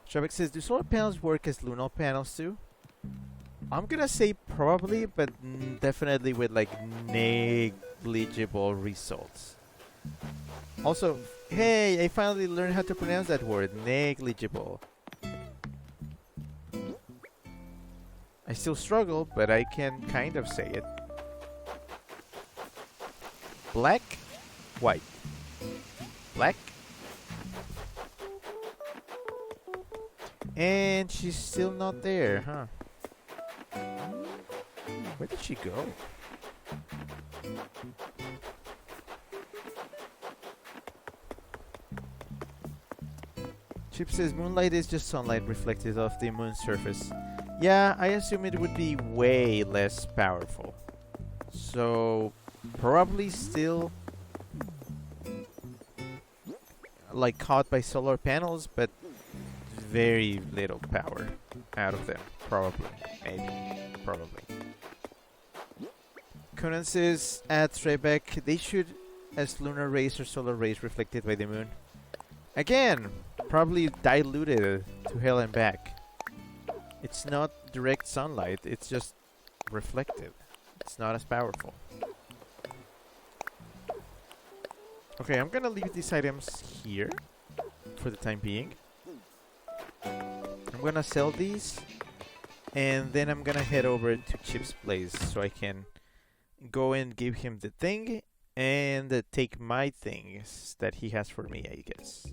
Shabak says, do solar panels work as lunar panels too? I'm gonna say probably, but definitely with like negligible results. Also, hey, I finally learned how to pronounce that word, negligible. I still struggle, but I can kind of say it. Black, white. Black. And she's still not there, huh? Where did she go? Chip says moonlight is just sunlight reflected off the moon's surface. Yeah, I assume it would be way less powerful. So, probably still like caught by solar panels, but very little power out of them. Probably. Maybe. Probably. Conan says, at Trebek, they should as lunar rays or solar rays reflected by the moon. Again, probably diluted to hell and back. It's not direct sunlight, it's just reflected. It's not as powerful. Okay, I'm gonna leave these items here for the time being. I'm gonna sell these, and then I'm gonna head over to Chip's place so I can go and give him the thing and take my things that he has for me, I guess.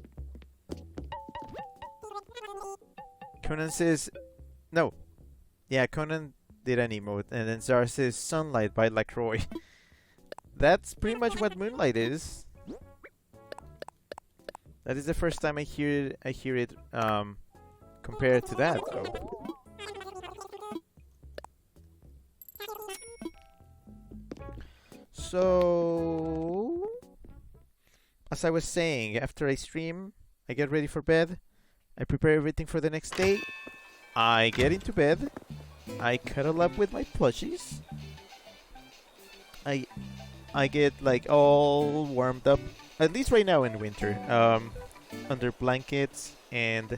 Conan says, no. Yeah, Conan did an emote, and then Zara says sunlight by LaCroix. That's pretty much what moonlight is. That is the first time I hear it compared to that, though. So, as I was saying, after I stream, I get ready for bed. I prepare everything for the next day. I get into bed. I cuddle up with my plushies. I get like all warmed up, at least right now in winter, under blankets and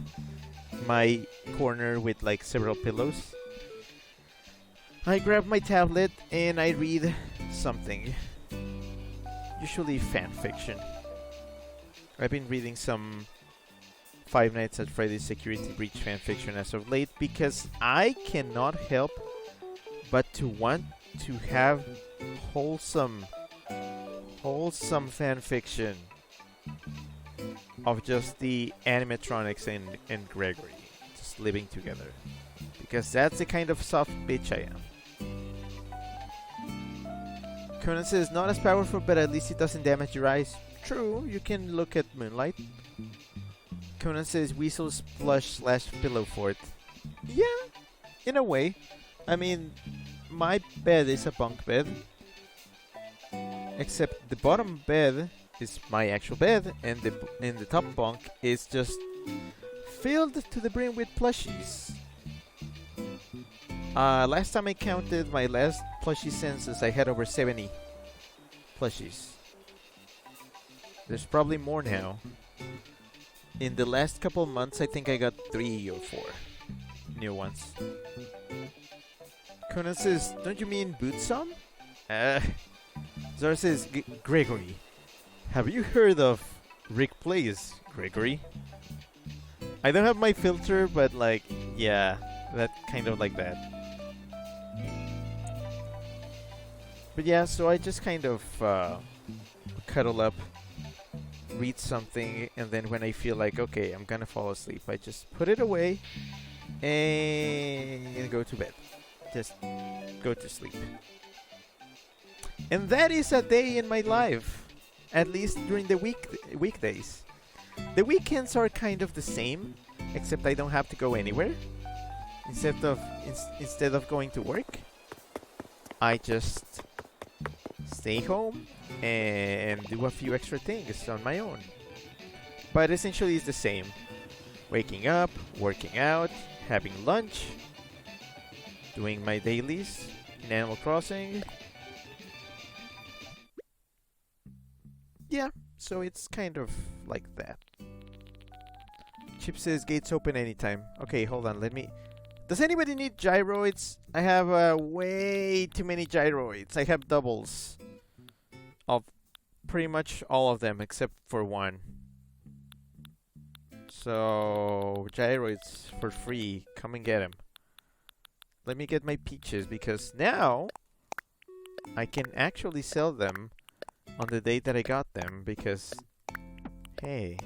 my corner with like several pillows. I grab my tablet and I read something, usually fan fiction. I've been reading some Five Nights at Freddy's Security Breach fanfiction as of late because I cannot help but to want to have wholesome fanfiction of just the animatronics and Gregory just living together, because that's the kind of soft bitch I am. Conan says not as powerful, but at least it doesn't damage your eyes. True, you can look at moonlight. Conan says Weasel's plush / pillow fort. Yeah, in a way. I mean, my bed is a bunk bed. Except the bottom bed is my actual bed, and the top bunk is just filled to the brim with plushies. Last time I counted my last plushie census, I had over 70 plushies. There's probably more now. In the last couple months, I think I got 3 or 4 new ones. Conan says, don't you mean Bootsum? Zara says, Gregory, have you heard of Rick Plays, Gregory? I don't have my filter, but like, yeah, that kind of like that. But yeah, so I just kind of cuddle up, read something, and then when I feel like, okay, I'm gonna fall asleep, I just put it away and go to bed. Just go to sleep. And that is a day in my life, at least during the weekdays. The weekends are kind of the same, except I don't have to go anywhere. Instead of going to work, I just stay home and do a few extra things on my own. But essentially it's the same. Waking up, working out, having lunch, doing my dailies in Animal Crossing. Yeah, so it's kind of like that. Chip says gates open anytime. Okay, hold on, let me... Does anybody need gyroids? I have way too many gyroids. I have doubles of pretty much all of them except for one. So, gyroids for free. Come and get them. Let me get my peaches because now I can actually sell them on the day that I got them because, hey...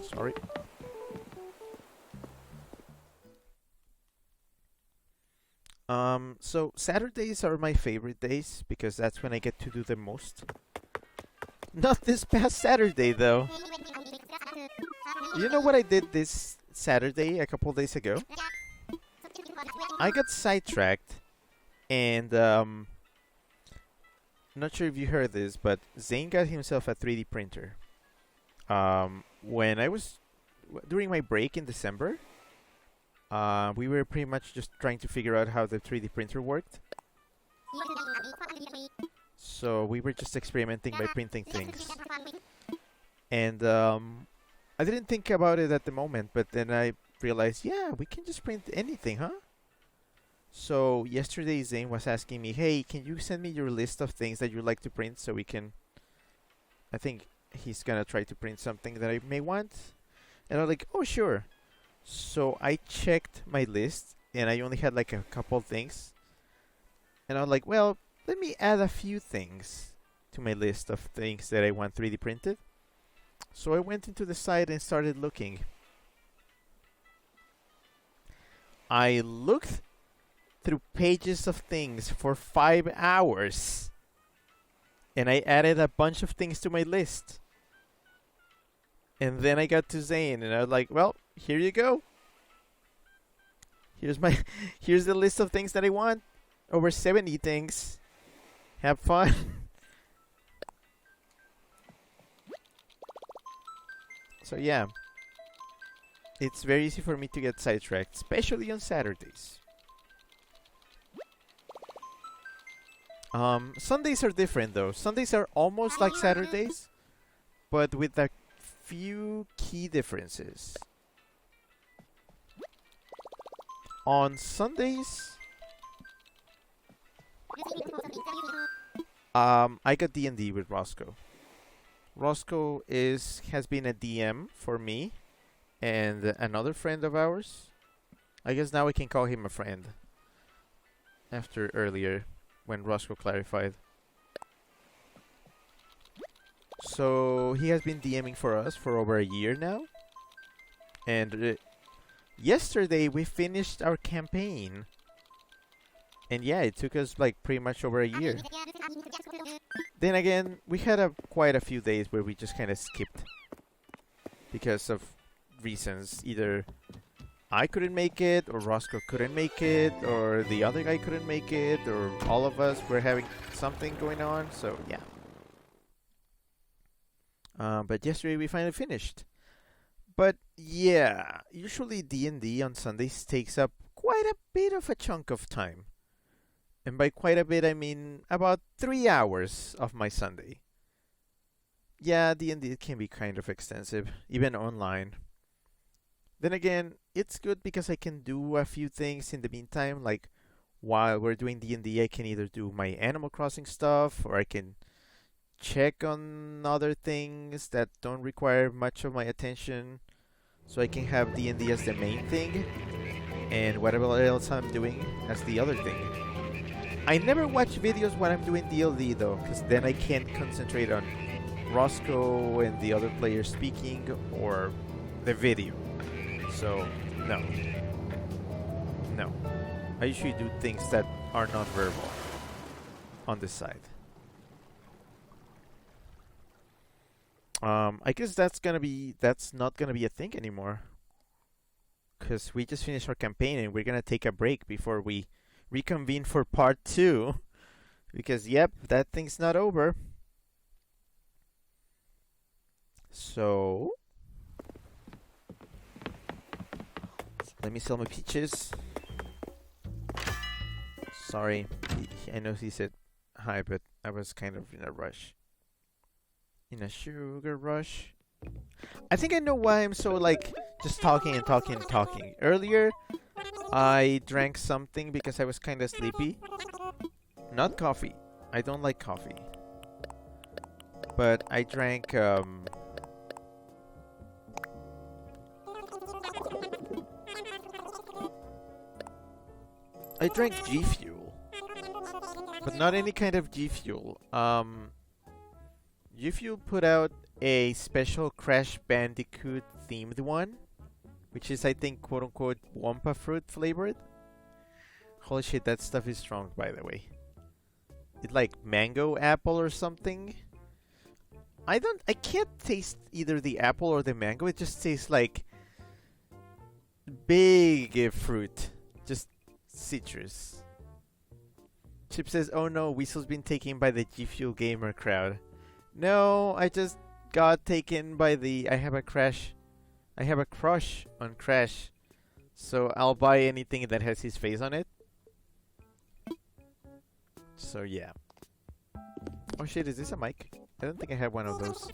Sorry. So Saturdays are my favorite days because that's when I get to do the most. Not this past Saturday though. You know what I did this Saturday a couple days ago? I got sidetracked and not sure if you heard this, but Zane got himself a 3D printer. When I was during my break in December, we were pretty much just trying to figure out how the 3D printer worked. So we were just experimenting by printing things. And I didn't think about it at the moment, but then I realized, yeah, we can just print anything, huh? So yesterday Zane was asking me, hey, can you send me your list of things that you'd like to print so we can... I think he's gonna try to print something that I may want. And I'm like, oh, sure. So I checked my list, and I only had like a couple things. And I'm like, well, let me add a few things to my list of things that I want 3D printed. So I went into the site and started looking. I looked through pages of things for 5 hours. And I added a bunch of things to my list. And then I got to Zane, and I was like, well, here you go. Here's the list of things that I want. Over 70 things. Have fun. So yeah. It's very easy for me to get sidetracked, especially on Saturdays. Sundays are different though. Sundays are almost like Saturdays, but with a few key differences. On Sundays, I got D&D with Roscoe. Roscoe has been a DM for me and another friend of ours. I guess now we can call him a friend. After earlier, when Roscoe clarified. So he has been DMing for us for over a year now. And yesterday we finished our campaign. And yeah, it took us like pretty much over a year. Then again, we had quite a few days where we just kind of skipped. Because of reasons. Either I couldn't make it, or Roscoe couldn't make it, or the other guy couldn't make it, or all of us were having something going on, so yeah. But yesterday we finally finished. But yeah, usually D&D on Sundays takes up quite a bit of a chunk of time. And by quite a bit, I mean about 3 hours of my Sunday. Yeah, D&D can be kind of extensive, even online. Then again, it's good because I can do a few things in the meantime, like while we're doing D&D, I can either do my Animal Crossing stuff, or I can check on other things that don't require much of my attention, so I can have D&D as the main thing, and whatever else I'm doing as the other thing. I never watch videos when I'm doing D&D though, because then I can't concentrate on Roscoe and the other players speaking, or the video. So, no. No. I usually do things that are non-verbal on this side. I guess that's not gonna be a thing anymore. Because we just finished our campaign and we're gonna take a break before we reconvene for part 2. Because, yep, that thing's not over. So, let me sell my peaches. Sorry, I know he said hi, but I was kind of in a rush. In a sugar rush. I think I know why I'm so, like, just talking and talking and talking. Earlier, I drank something because I was kind of sleepy. Not coffee. I don't like coffee. But I drank, I drank G Fuel, but not any kind of G Fuel. G Fuel put out a special Crash Bandicoot themed one, which is, I think, quote unquote Wampa fruit flavored. Holy shit, that stuff is strong, by the way. It's like mango apple or something. I can't taste either the apple or the mango. It just tastes like big fruit, just citrus. Chip says, "Oh no, Weasel's been taken by the G Fuel gamer crowd." No, I just got taken by the. I have a crush on Crash, so I'll buy anything that has his face on it. So yeah. Oh shit, is this a mic? I don't think I have one of those.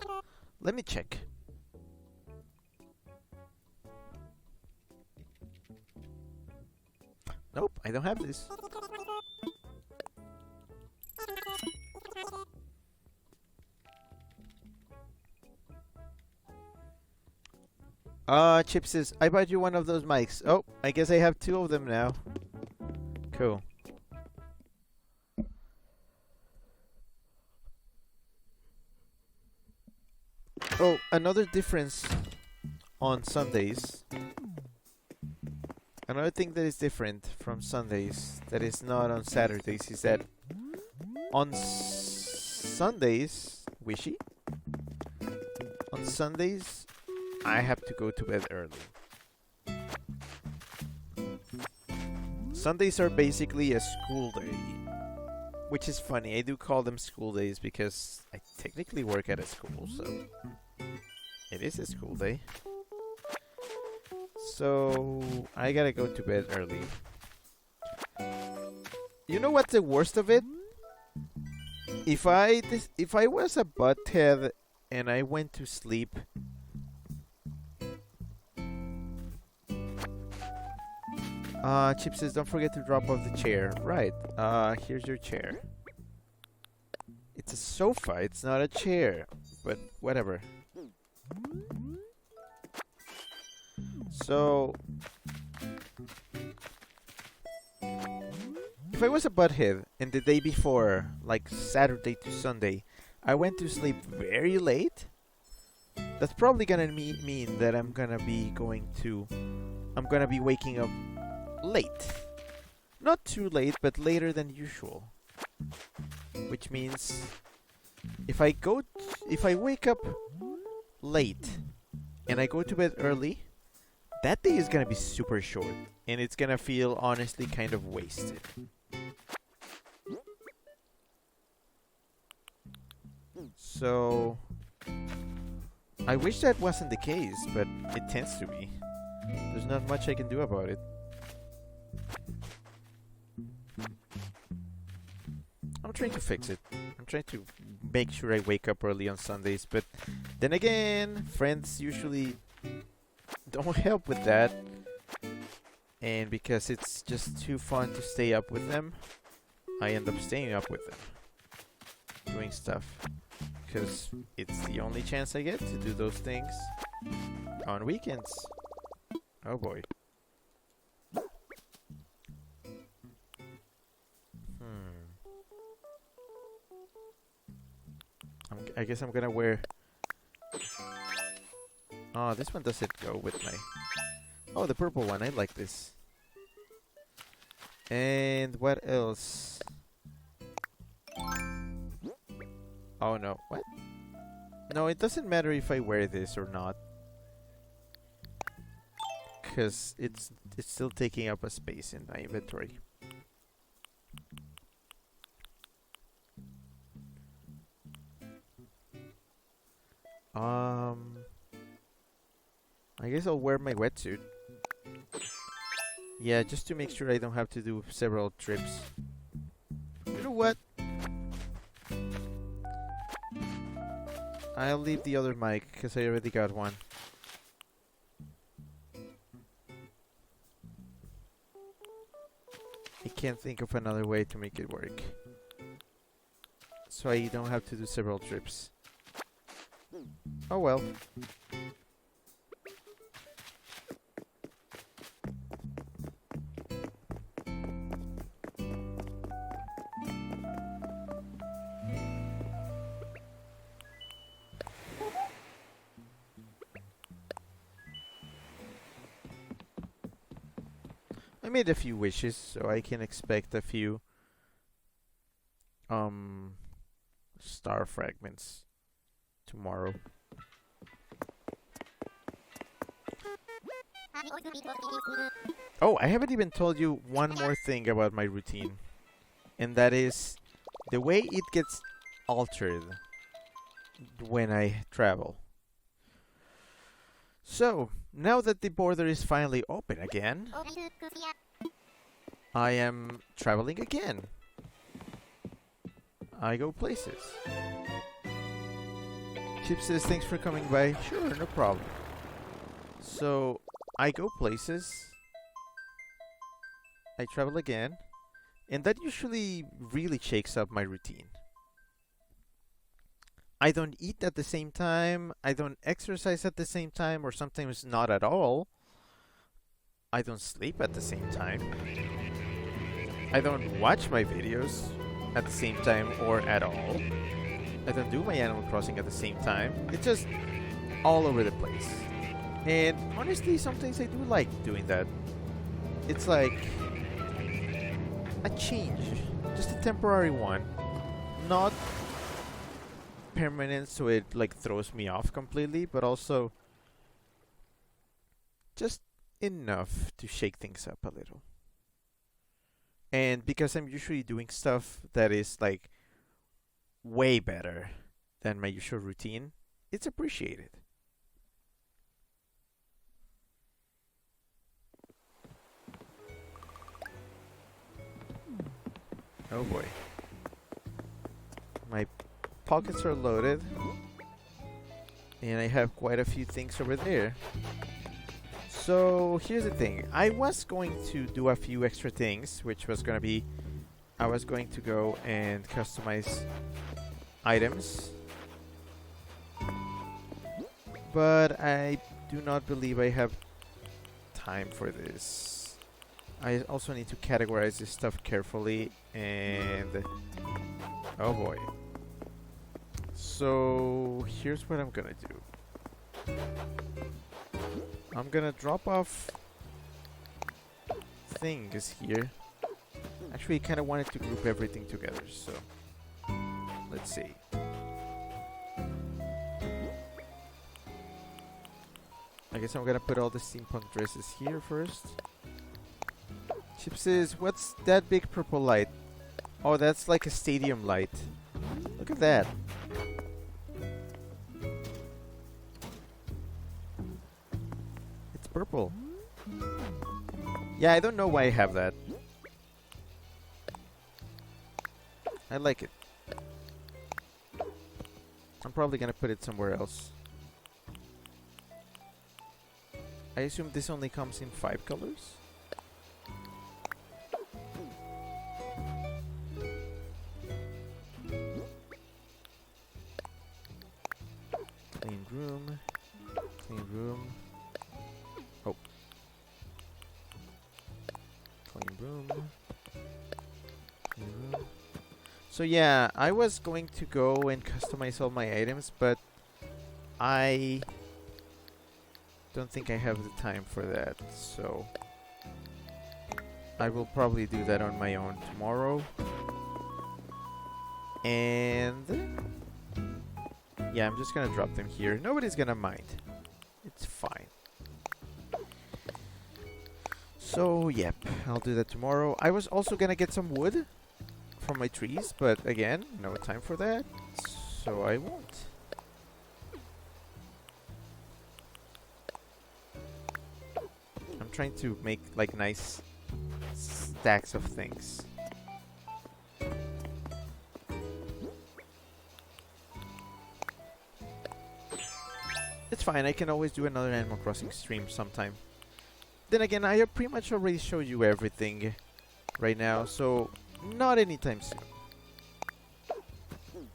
Let me check. Nope, I don't have this. Chip says, I bought you one of those mics. Oh, I guess I have 2 of them now. Cool. Oh, another difference on Sundays. Another thing that is different from Sundays that is not on Saturdays is that on Sundays, Wishy? On Sundays, I have to go to bed early. Sundays are basically a school day, which is funny. I do call them school days because I technically work at a school, so it is a school day. So I gotta go to bed early. You know what's the worst of it? If I was a butthead and I went to sleep Chip says, don't forget to drop off the chair. Right. Here's your chair. It's a sofa, it's not a chair. But whatever. So, if I was a butthead and the day before, like Saturday to Sunday, I went to sleep very late, that's probably gonna mean that I'm gonna be waking up late. Not too late, but later than usual. Which means if I wake up late and I go to bed early, that day is gonna be super short and it's gonna feel honestly kind of wasted. So I wish that wasn't the case, but it tends to be. There's not much I can do about it. I'm trying to fix it. I'm trying to make sure I wake up early on Sundays, but then again, friends usually don't help with that. And because it's just too fun to stay up with them, I end up staying up with them, doing stuff. Because it's the only chance I get to do those things on weekends. Oh boy. I guess I'm gonna wear... Oh, this one doesn't go with my... Oh, the purple one. I like this. And what else? Oh no. What? No, it doesn't matter if I wear this or not. Because it's still taking up a space in my inventory. I guess I'll wear my wetsuit. Yeah, just to make sure I don't have to do several trips. You know what? I'll leave the other mic because I already got one. I can't think of another way to make it work. So I don't have to do several trips. Oh well. I made a few wishes, so I can expect a few star fragments tomorrow. Oh, I haven't even told you one more thing about my routine, and that is the way it gets altered when I travel. So, now that the border is finally open again, I am traveling again. I go places. Chip says, thanks for coming by. Sure, no problem. So, I go places. I travel again. And that usually really shakes up my routine. I don't eat at the same time. I don't exercise at the same time, or sometimes not at all. I don't sleep at the same time. I don't watch my videos at the same time or at all. I don't do my Animal Crossing at the same time. It's just all over the place. And honestly, sometimes I do like doing that. It's like a change, just a temporary one, not permanent so it like throws me off completely, but also just enough to shake things up a little. And because I'm usually doing stuff that is like way better than my usual routine, it's appreciated. Oh boy. My pockets are loaded, and I have quite a few things over there. So here's the thing. I was going to do a few extra things, which was going to be, I was going to go and customize items, but I do not believe I have time for this. I also need to categorize this stuff carefully, and oh boy. So here's what I'm gonna do. I'm gonna drop off things here. Actually, I kind of wanted to group everything together, so let's see. I guess I'm gonna put all the steampunk dresses here first. Chip says, what's that big purple light? Oh, that's like a stadium light. Look at that. purple. Yeah, I don't know why I have that. I like it. I'm probably gonna put it somewhere else. I assume this only comes in 5 colors? Clean room. Clean room. Oh. Clean room. Clean room. So yeah, I was going to go and customize all my items, but I don't think I have the time for that, so I will probably do that on my own tomorrow. And yeah, I'm just gonna drop them here. Nobody's gonna mind. It's fine. So yep, I'll do that tomorrow. I was also gonna get some wood from my trees, but again, no time for that, so I won't. I'm trying to make like nice stacks of things. It's fine, I can always do another Animal Crossing stream sometime. Then again, I have pretty much already showed you everything right now, so not anytime soon.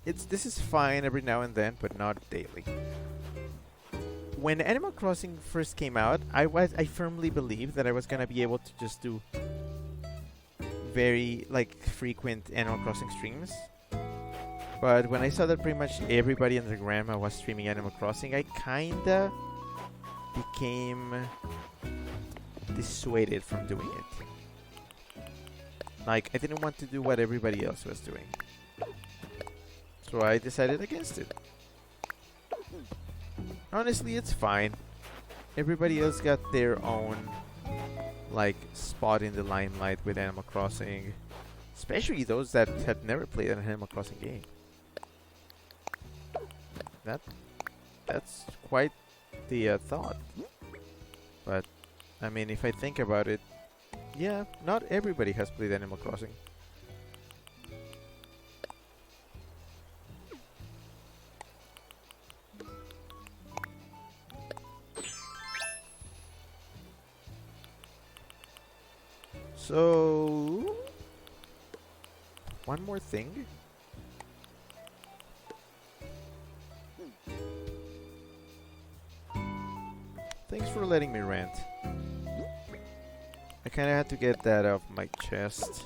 This is fine every now and then, but not daily. When Animal Crossing first came out, I firmly believed that I was gonna be able to just do very frequent Animal Crossing streams. But when I saw that pretty much everybody and their grandma was streaming Animal Crossing, I kinda became dissuaded from doing it. Like, I didn't want to do what everybody else was doing. So I decided against it. Honestly, it's fine. Everybody else got their own, spot in the limelight with Animal Crossing. Especially those that had never played an Animal Crossing game. That's quite the thought. But, I mean, if I think about it, yeah, not everybody has played Animal Crossing. So, one more thing. Thanks for letting me rant. I kinda had to get that off my chest.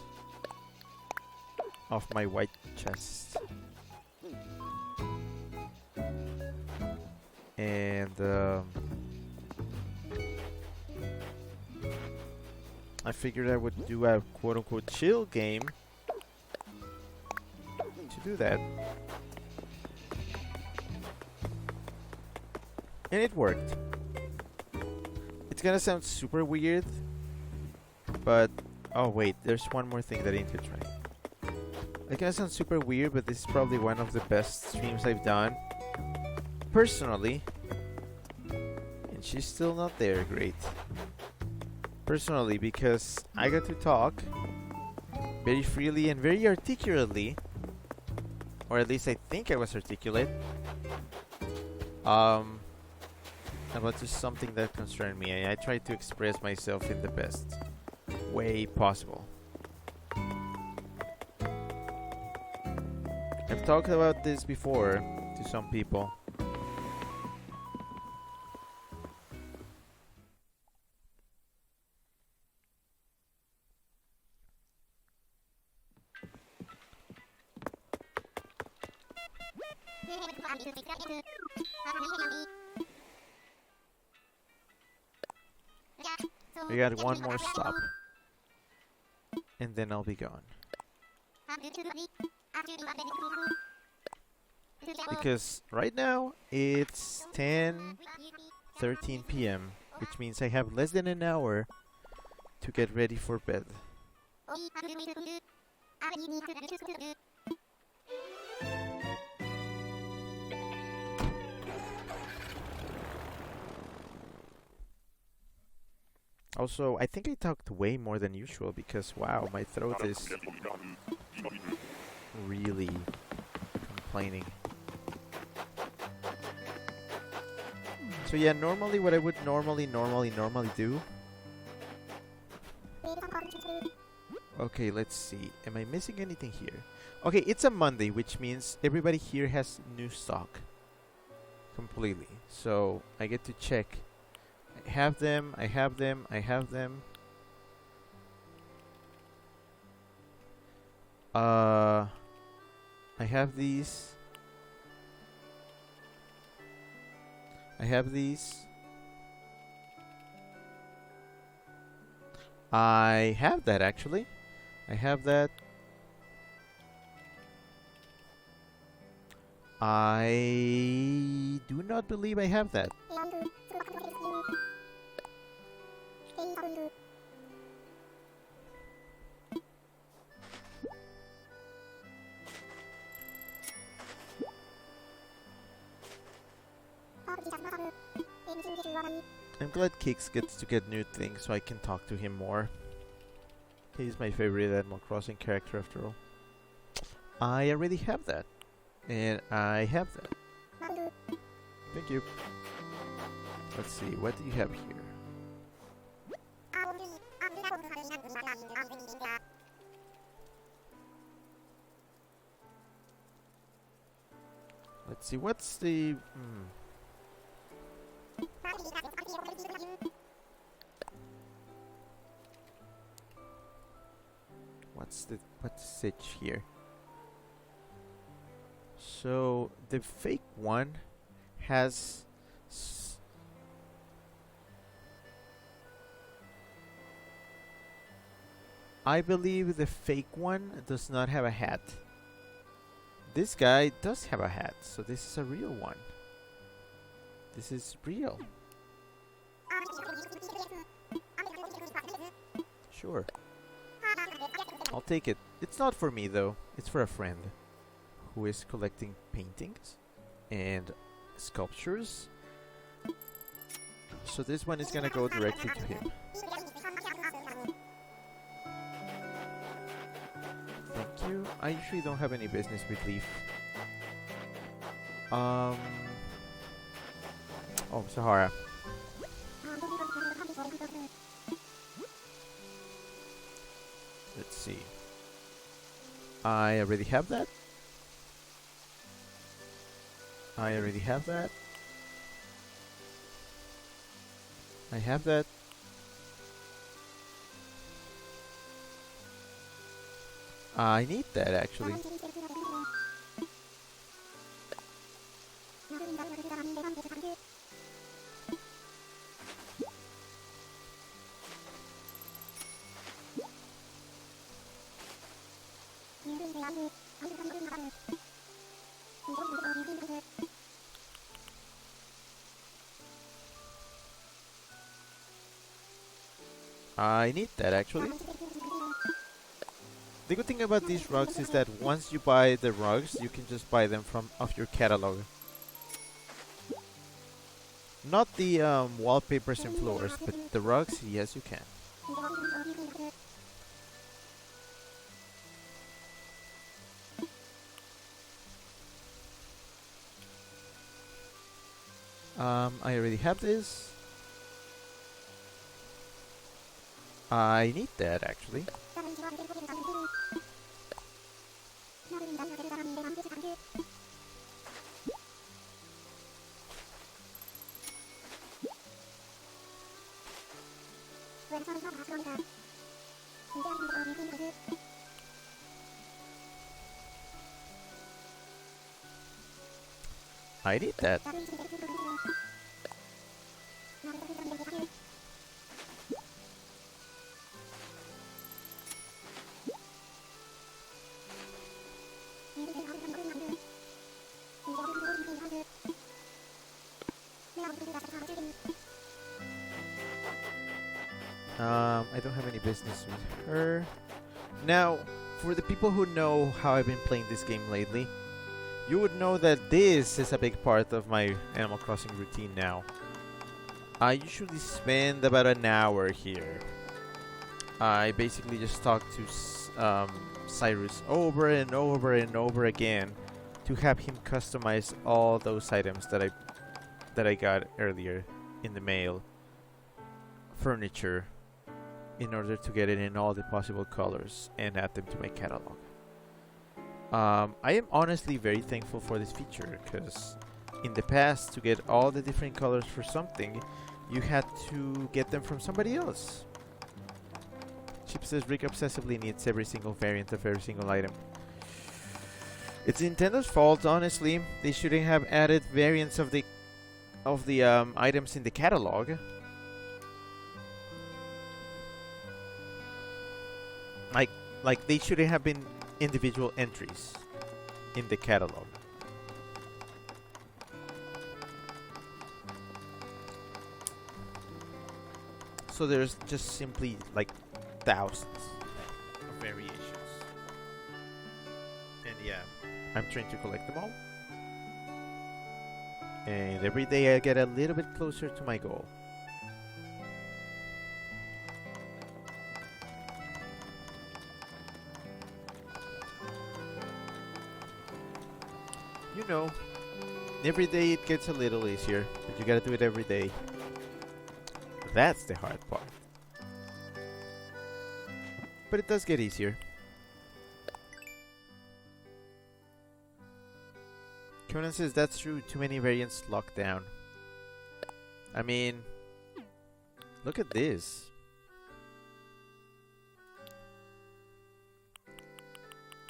Off my white chest. And, I figured I would do a quote-unquote chill game to do that. And it worked. It's gonna sound super weird, but... oh wait, there's one more thing that I need to try. It's gonna sound super weird, but this is probably one of the best streams I've done. Personally. And she's still not there, great. Personally, because I got to talk very freely and very articulately, or at least I think I was articulate, about just something that concerned me, and I tried to express myself in the best way possible. I've talked about this before to some people. We got one more stop, and then I'll be gone. Because right now it's 10:13 p.m., which means I have less than an hour to get ready for bed. Also, I think I talked way more than usual because, wow, my throat is really complaining. So yeah, normally what I would normally do. Okay, let's see. Am I missing anything here? Okay, it's a Monday, which means everybody here has new stock. Completely. So I get to check. I have them. I have them. I have these. I have these. I have that actually. I have that. I do not believe I have that. I'm glad Kix gets to get new things so I can talk to him more. He's my favorite Animal Crossing character after all. I already have that. And I have that. Thank you. Let's see, what do you have here? Let's see, what's the... What's the sitch here? So the fake one has I believe the fake one does not have a hat. This guy does have a hat, so this is a real one. This is real. Sure. I'll take it. It's not for me though. It's for a friend who is collecting paintings and sculptures. So this one is gonna go directly to him. Thank you. I usually don't have any business with Leaf. Oh, Sahara. Let's see. I already have that. I already have that. I have that. I need that actually. I need that actually. The good thing about these rugs is that once you buy the rugs, you can just buy them from off your catalog. Not the wallpapers and floors, but the rugs, yes you can. I already have this. I need that actually. I need that. I don't have any business with her. Now, for the people who know how I've been playing this game lately, you would know that this is a big part of my Animal Crossing routine now. I usually spend about an hour here. I basically just talk to Cyrus over and over and over again to have him customize all those items that I got earlier in the mail. Furniture, in order to get it in all the possible colors and add them to my catalog. I am honestly very thankful for this feature, because in the past, to get all the different colors for something, you had to get them from somebody else. Chip says Rick obsessively needs every single variant of every single item. It's Nintendo's fault, honestly. They shouldn't have added variants of the items in the catalog. Like they shouldn't have been individual entries in the catalog. So there's just simply like thousands of variations. And yeah, I'm trying to collect them all. And every day I get a little bit closer to my goal. You know, every day it gets a little easier, but you gotta do it every day. That's the hard part. But it does get easier. Conan says that's true, too many variants locked down. I mean, look at this.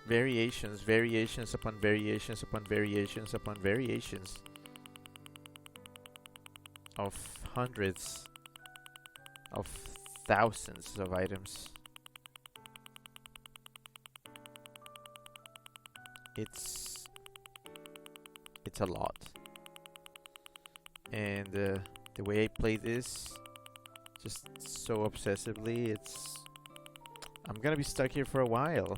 Variations, variations upon variations upon variations upon variations of hundreds of thousands of items. It's a lot. And the way I play this, just so obsessively, I'm gonna be stuck here for a while.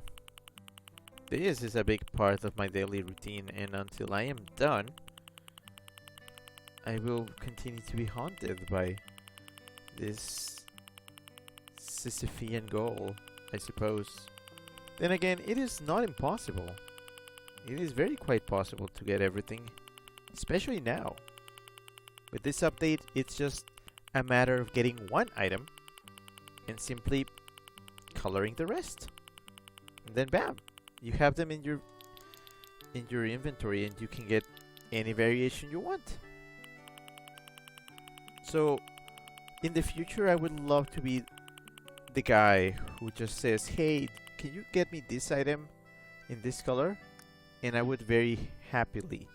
This is a big part of my daily routine, and until I am done, I will continue to be haunted by this Sisyphean goal, I suppose. Then again, it is not impossible. It is very quite possible to get everything, especially now. With this update, it's just a matter of getting one item and simply coloring the rest. And then bam! You have them in your inventory, and you can get any variation you want. So in the future, I would love to be the guy who just says, hey, can you get me this item in this color? And I would very happily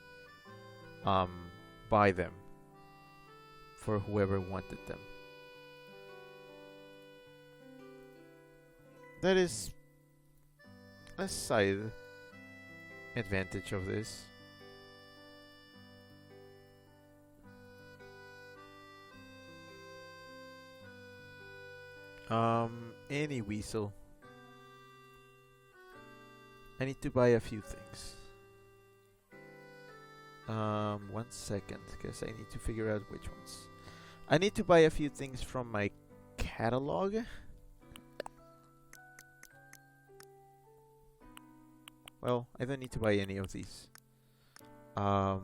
buy them for whoever wanted them. That is a side advantage of this. Any weasel. I need to buy a few things. 1 second, because I need to figure out which ones. I need to buy a few things from my catalog. Well, I don't need to buy any of these. I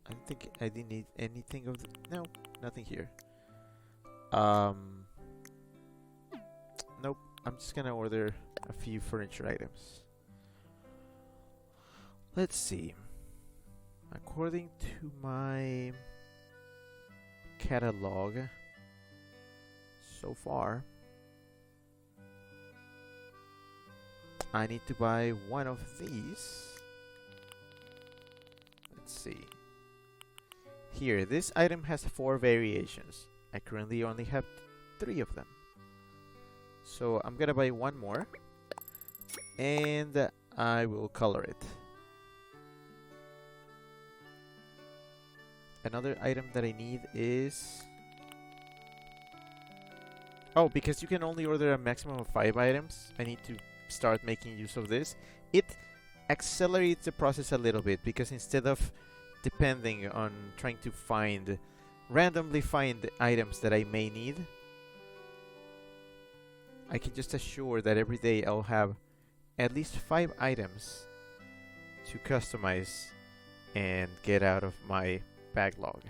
don't think I didn't need anything of no, nothing here. Nope, I'm just gonna order a few furniture items. Let's see. According to my catalog so far, I need to buy one of these. Let's see. Here, this item has 4 variations. I currently only have 3 of them. So I'm gonna buy one more, and I will color it. Another item that I need is... Oh, because you can only order a maximum of 5 items, I need to start making use of this. It accelerates the process a little bit, because instead of depending on trying to randomly find items that I may need, I can just assure that every day I'll have at least 5 items to customize and get out of my backlog.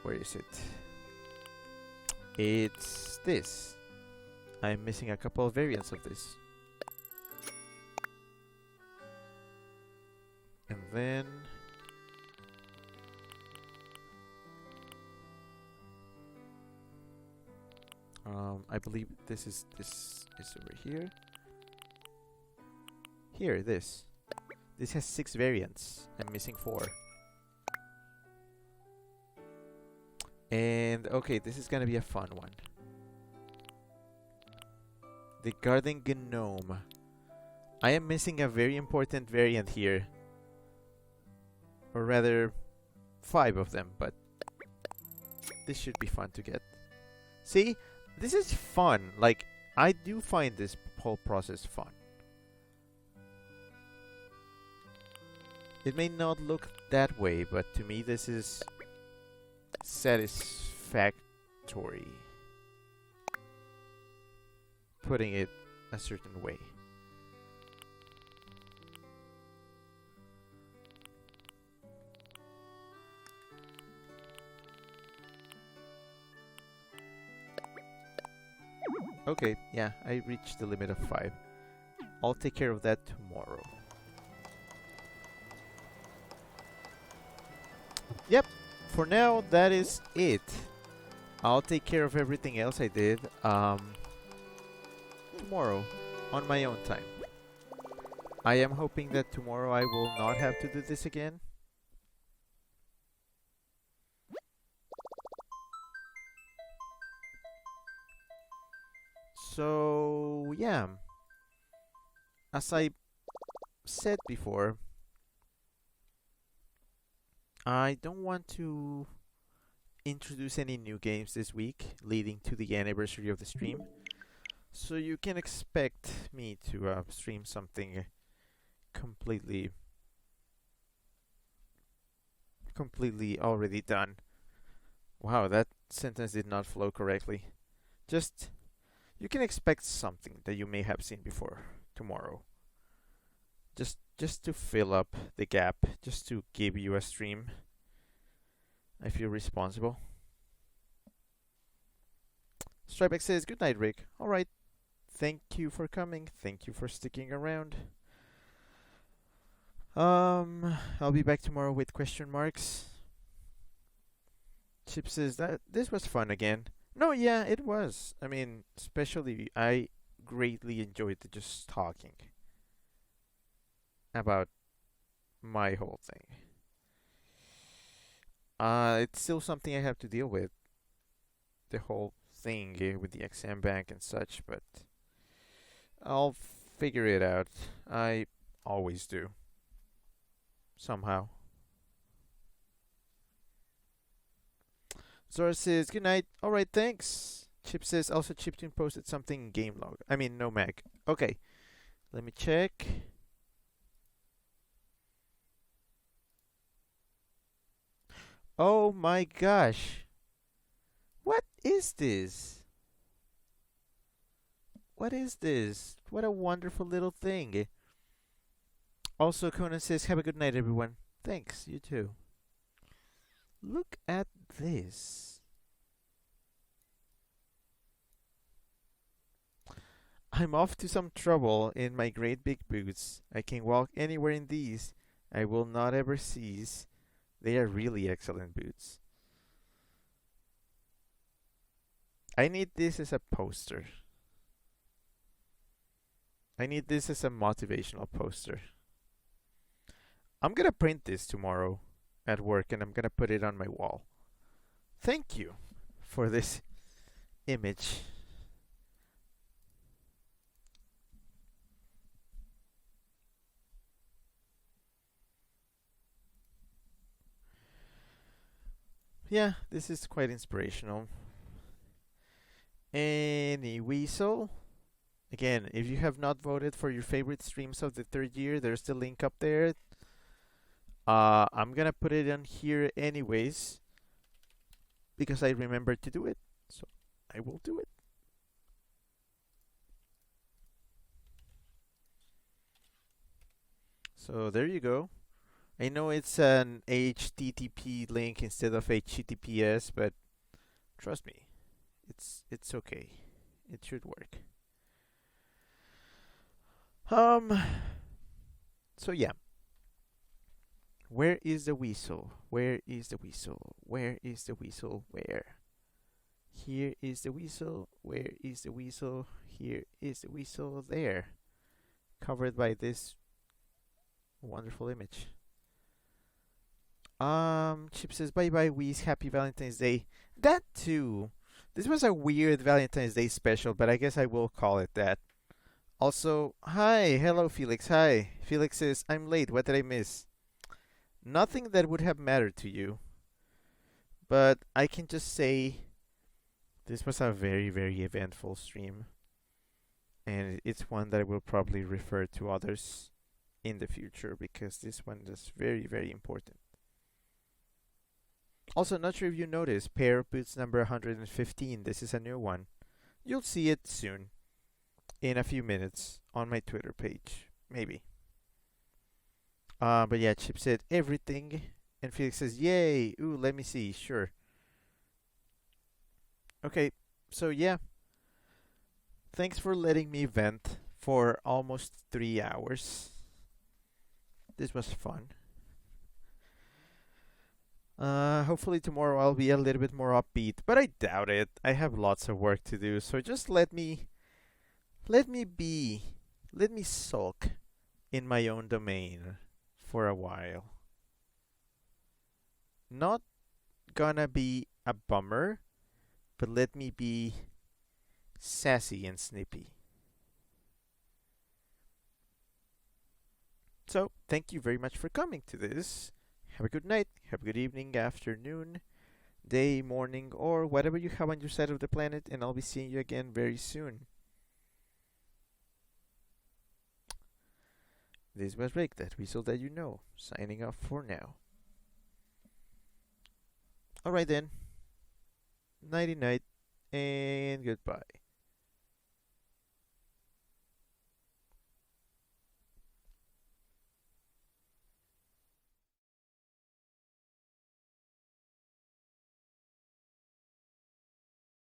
Where is it? It's this. I'm missing a couple of variants of this. And then I believe this is over here. Here, this has 6 variants. I'm missing 4. And okay, this is gonna be a fun one. The Garden Gnome. I am missing a very important variant here. Or rather, 5 of them, but this should be fun to get. See? This is fun. Like, I do find this whole process fun. It may not look that way, but to me this is satisfactory. Putting it a certain way. Okay, yeah, I reached the limit of 5. I'll take care of that tomorrow. Yep, for now that is it. I'll take care of everything else I did tomorrow on my own time. I am hoping that tomorrow I will not have to do this again. So, yeah, as I said before, I don't want to introduce any new games this week leading to the anniversary of the stream. So you can expect me to stream something completely already done. Wow, that sentence did not flow correctly. Just, you can expect something that you may have seen before tomorrow. Just to fill up the gap, just to give you a stream. I feel responsible. Stripex says, good night, Rick. Alright. Thank you for coming. Thank you for sticking around. I'll be back tomorrow with question marks. Chip says that this was fun again. No, yeah, it was. I mean, especially I greatly enjoyed just talking about my whole thing. It's still something I have to deal with. The whole thing with the exam bank and such, but I'll figure it out. I always do. Somehow. Zora says, good night. Alright, thanks. Chip says, also Chiptune posted something in game log. I mean, no Mac. Okay. Let me check. Oh my gosh. What is this? What is this? What a wonderful little thing. Also, Conan says, have a good night, everyone. Thanks, you too. Look at this. I'm off to some trouble in my great big boots. I can walk anywhere in these. I will not ever cease. They are really excellent boots. I need this as a poster. I need this as a motivational poster. I'm gonna print this tomorrow at work and I'm gonna put it on my wall. Thank you for this image. Yeah, this is quite inspirational. Anyway, so again, if you have not voted for your favorite streams of the third year, there's the link up there. I'm gonna put it on here anyways because I remembered to do it. So I will do it. So there you go. I know it's an HTTP link instead of HTTPS, but trust me, it's okay. It should work. So yeah. Where is the weasel? Where is the weasel? Where is the weasel? Where? Here is the weasel. Where is the weasel? Here is the weasel. There. Covered by this wonderful image. Chip says, bye bye, Weez. Happy Valentine's Day. That too. This was a weird Valentine's Day special, but I guess I will call it that. Also, hi. Hello, Felix. Hi. Felix says, I'm late. What did I miss? Nothing that would have mattered to you. But I can just say this was a very, very eventful stream. And it's one that I will probably refer to others in the future because this one is very, very important. Also, not sure if you noticed, pair of boots number 115. This is a new one. You'll see it soon. In a few minutes on my Twitter page. Maybe. But yeah, Chip said everything. And Felix says, yay! Ooh, let me see. Sure. Okay, so yeah. Thanks for letting me vent for almost 3 hours. This was fun. Hopefully tomorrow I'll be a little bit more upbeat, but I doubt it. I have lots of work to do, so just let me sulk in my own domain for a while. Not gonna be a bummer, but let me be sassy and snippy. So, thank you very much for coming to this. Have a good night, have a good evening, afternoon, day, morning, or whatever you have on your side of the planet, and I'll be seeing you again very soon. This was Rick, that weasel that you know, signing off for now. Alright then, nighty night, and goodbye.